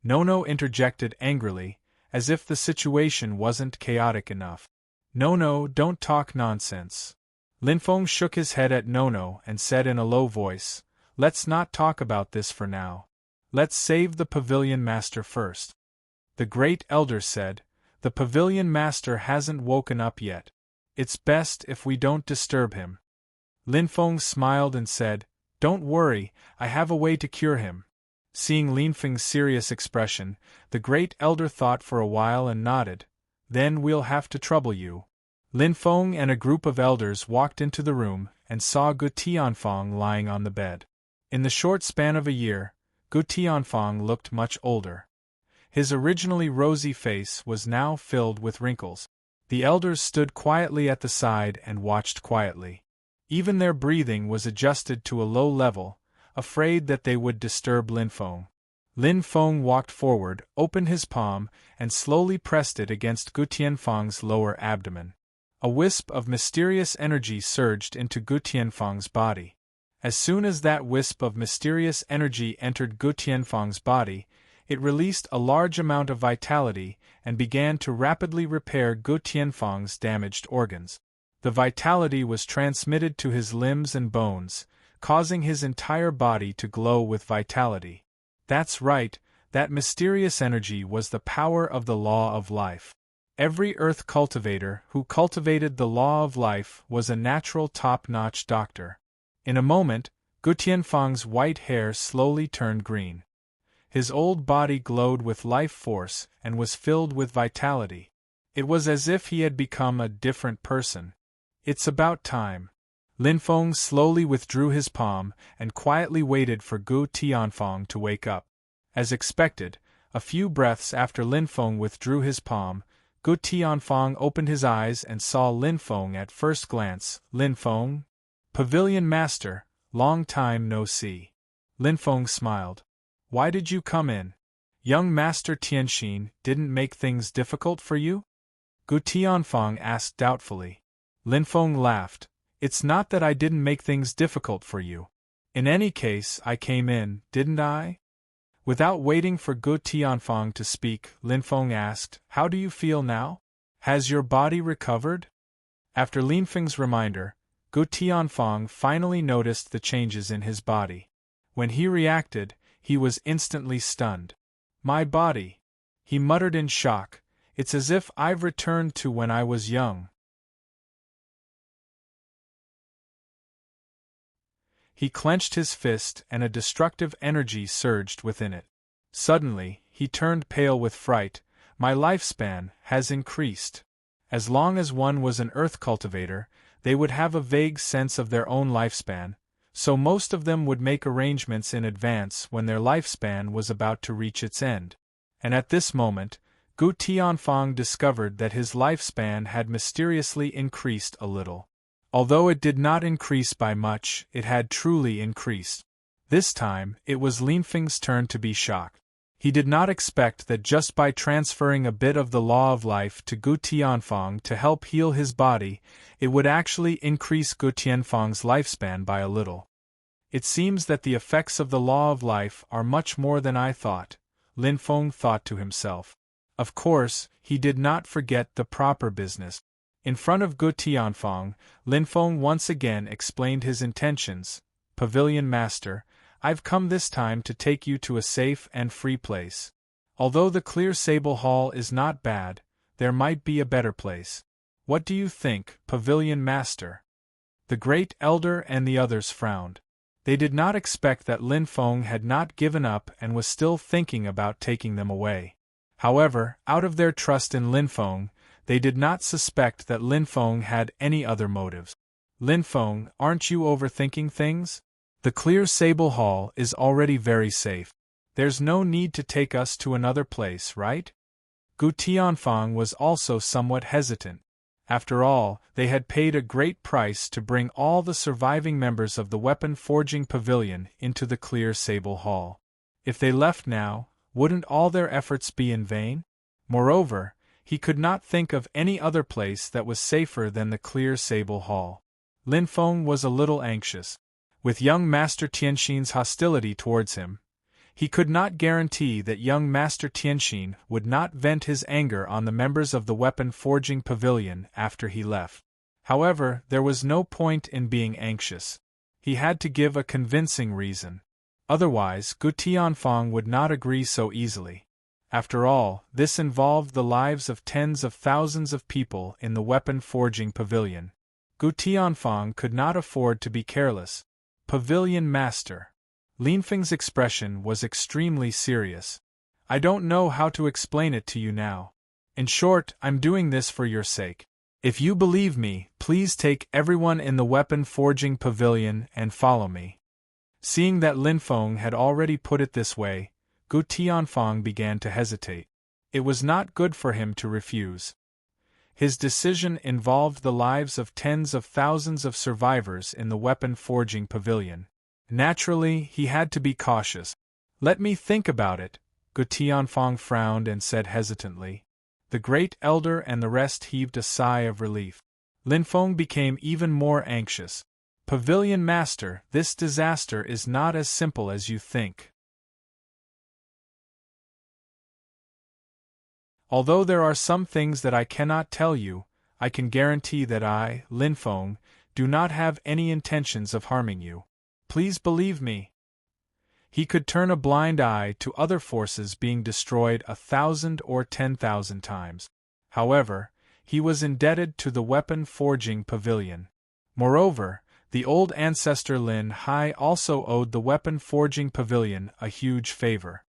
Nono interjected angrily, as if the situation wasn't chaotic enough. "No, don't talk nonsense." Lin Feng shook his head at Nono and said in a low voice, "Let's not talk about this for now. Let's save the pavilion master first." The Great Elder said, "The pavilion master hasn't woken up yet. It's best if we don't disturb him." Lin Feng smiled and said, "Don't worry, I have a way to cure him." Seeing Lin Feng's serious expression, the Great Elder thought for a while and nodded. "Then we'll have to trouble you." Lin Feng and a group of elders walked into the room and saw Gu Tianfang lying on the bed. In the short span of a year, Gu Tianfang looked much older. His originally rosy face was now filled with wrinkles. The elders stood quietly at the side and watched quietly. Even their breathing was adjusted to a low level, afraid that they would disturb Lin Feng. Lin Feng walked forward, opened his palm, and slowly pressed it against Gu Tianfang's lower abdomen. A wisp of mysterious energy surged into Gu Tianfang's body. As soon as that wisp of mysterious energy entered Gu Tianfang's body, it released a large amount of vitality and began to rapidly repair Gu Tianfang's damaged organs. The vitality was transmitted to his limbs and bones, causing his entire body to glow with vitality. That's right, that mysterious energy was the power of the law of life. Every earth cultivator who cultivated the law of life was a natural top-notch doctor. In a moment, Gu Tianfang's white hair slowly turned green. His old body glowed with life force and was filled with vitality. It was as if he had become a different person. "It's about time." Lin Feng slowly withdrew his palm and quietly waited for Gu Tianfang to wake up. As expected, a few breaths after Lin Feng withdrew his palm, Gu Tianfang opened his eyes and saw Lin Feng at first glance. "Lin Feng? Pavilion Master, long time no see." Lin Feng smiled. "Why did you come in? Young Master Tianxin didn't make things difficult for you?" Gu Tianfang asked doubtfully. Lin Feng laughed. "It's not that I didn't make things difficult for you. In any case, I came in, didn't I?" Without waiting for Gu Tianfang to speak, Lin Feng asked, "How do you feel now? Has your body recovered?" After Lin Feng's reminder, Gu Tianfang finally noticed the changes in his body. When he reacted, he was instantly stunned. "My body," he muttered in shock, "it's as if I've returned to when I was young." He clenched his fist and a destructive energy surged within it. Suddenly, he turned pale with fright. "My lifespan has increased." As long as one was an earth cultivator, they would have a vague sense of their own lifespan, so most of them would make arrangements in advance when their lifespan was about to reach its end. And at this moment, Gu Tianfang discovered that his lifespan had mysteriously increased a little. Although it did not increase by much, it had truly increased. This time, it was Lin Feng's turn to be shocked. He did not expect that just by transferring a bit of the law of life to Gu Tianfang to help heal his body, it would actually increase Gu Tianfang's lifespan by a little. "It seems that the effects of the law of life are much more than I thought," Lin Feng thought to himself. Of course, he did not forget the proper business. In front of Gu Tianfang, Lin Feng once again explained his intentions. "Pavilion Master, I've come this time to take you to a safe and free place. Although the Clear Sable Hall is not bad, there might be a better place. What do you think, Pavilion Master?" The Great Elder and the others frowned. They did not expect that Lin Feng had not given up and was still thinking about taking them away. However, out of their trust in Lin Feng, they did not suspect that Lin Feng had any other motives. "Lin Feng, aren't you overthinking things? The Clear Sable Hall is already very safe. There's no need to take us to another place, right?" Gu Tianfang was also somewhat hesitant. After all, they had paid a great price to bring all the surviving members of the weapon-forging pavilion into the clear sable hall. If they left now, wouldn't all their efforts be in vain? Moreover, he could not think of any other place that was safer than the clear sable hall. Lin Feng was a little anxious. With young Master Tianxin's hostility towards him, he could not guarantee that young Master Tianxin would not vent his anger on the members of the weapon-forging pavilion after he left. However, there was no point in being anxious. He had to give a convincing reason. Otherwise, Gu Tianfang would not agree so easily. After all, this involved the lives of tens of thousands of people in the weapon-forging pavilion. Gu Tianfang could not afford to be careless. Pavilion Master. Linfeng's expression was extremely serious. I don't know how to explain it to you now. In short, I'm doing this for your sake. If you believe me, please take everyone in the weapon-forging pavilion and follow me. Seeing that Lin Feng had already put it this way, Gu Tianfang began to hesitate. It was not good for him to refuse. His decision involved the lives of tens of thousands of survivors in the weapon-forging pavilion. Naturally, he had to be cautious. Let me think about it, Gu Tianfang frowned and said hesitantly. The great elder and the rest heaved a sigh of relief. Lin Feng became even more anxious. Pavilion Master, this disaster is not as simple as you think. Although there are some things that I cannot tell you, I can guarantee that I, Lin Feng, do not have any intentions of harming you. Please believe me. He could turn a blind eye to other forces being destroyed 1,000 or 10,000 times. However, he was indebted to the weapon-forging pavilion. Moreover, the old ancestor Lin Hai also owed the weapon-forging pavilion a huge favor.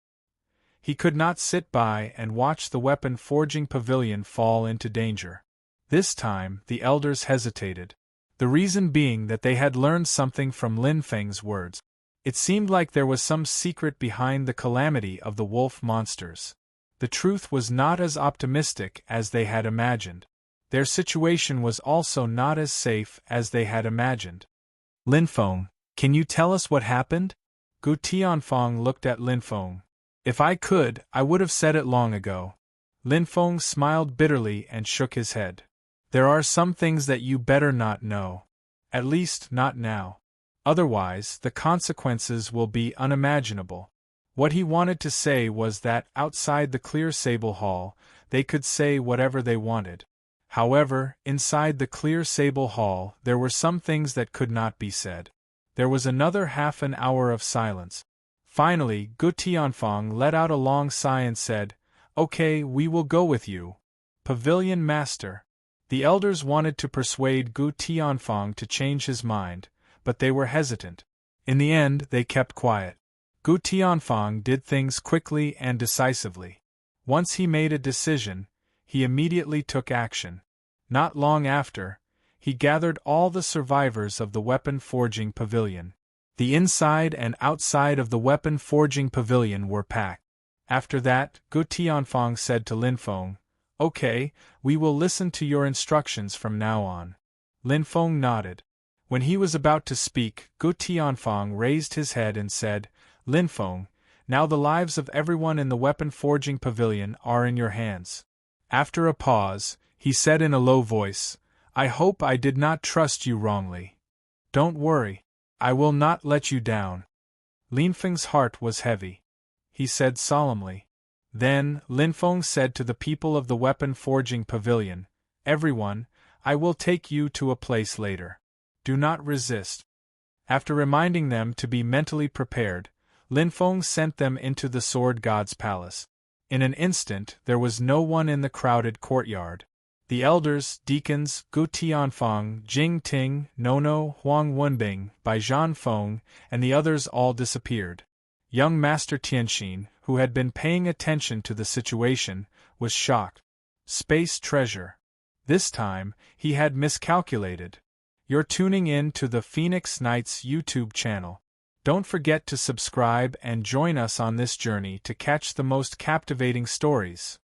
He could not sit by and watch the weapon-forging pavilion fall into danger. This time, the elders hesitated. The reason being that they had learned something from Lin Feng's words. It seemed like there was some secret behind the calamity of the wolf monsters. The truth was not as optimistic as they had imagined. Their situation was also not as safe as they had imagined. Lin Feng, can you tell us what happened? Gu Tianfang looked at Lin Feng. If I could, I would have said it long ago. Lin Feng smiled bitterly and shook his head. There are some things that you better not know. At least, not now. Otherwise, the consequences will be unimaginable. What he wanted to say was that, outside the clear sable hall, they could say whatever they wanted. However, inside the clear sable hall, there were some things that could not be said. There was another half an hour of silence. Finally, Gu Tianfang let out a long sigh and said, "Okay, we will go with you. Pavilion Master." The elders wanted to persuade Gu Tianfang to change his mind, but they were hesitant. In the end, they kept quiet. Gu Tianfang did things quickly and decisively. Once he made a decision, he immediately took action. Not long after, he gathered all the survivors of the weapon-forging pavilion. The inside and outside of the weapon-forging pavilion were packed. After that, Gu Tianfang said to Lin Feng, "Okay, we will listen to your instructions from now on." Lin Feng nodded. When he was about to speak, Gu Tianfang raised his head and said, "Lin Feng, now the lives of everyone in the weapon-forging pavilion are in your hands." After a pause, he said in a low voice, "I hope I did not trust you wrongly. Don't worry. I will not let you down." Lin Feng's heart was heavy. He said solemnly. Then, Lin Feng said to the people of the weapon-forging pavilion, "Everyone, I will take you to a place later. Do not resist." After reminding them to be mentally prepared, Lin Feng sent them into the Sword God's palace. In an instant, there was no one in the crowded courtyard. The elders, deacons, Gu Tianfang, Jing Ting, Nono, Huang Wenbing, Bai Zhanfeng, and the others all disappeared. Young Master Tianxin, who had been paying attention to the situation, was shocked. Space treasure. This time, he had miscalculated. You're tuning in to the Phoenix Knights YouTube channel. Don't forget to subscribe and join us on this journey to catch the most captivating stories.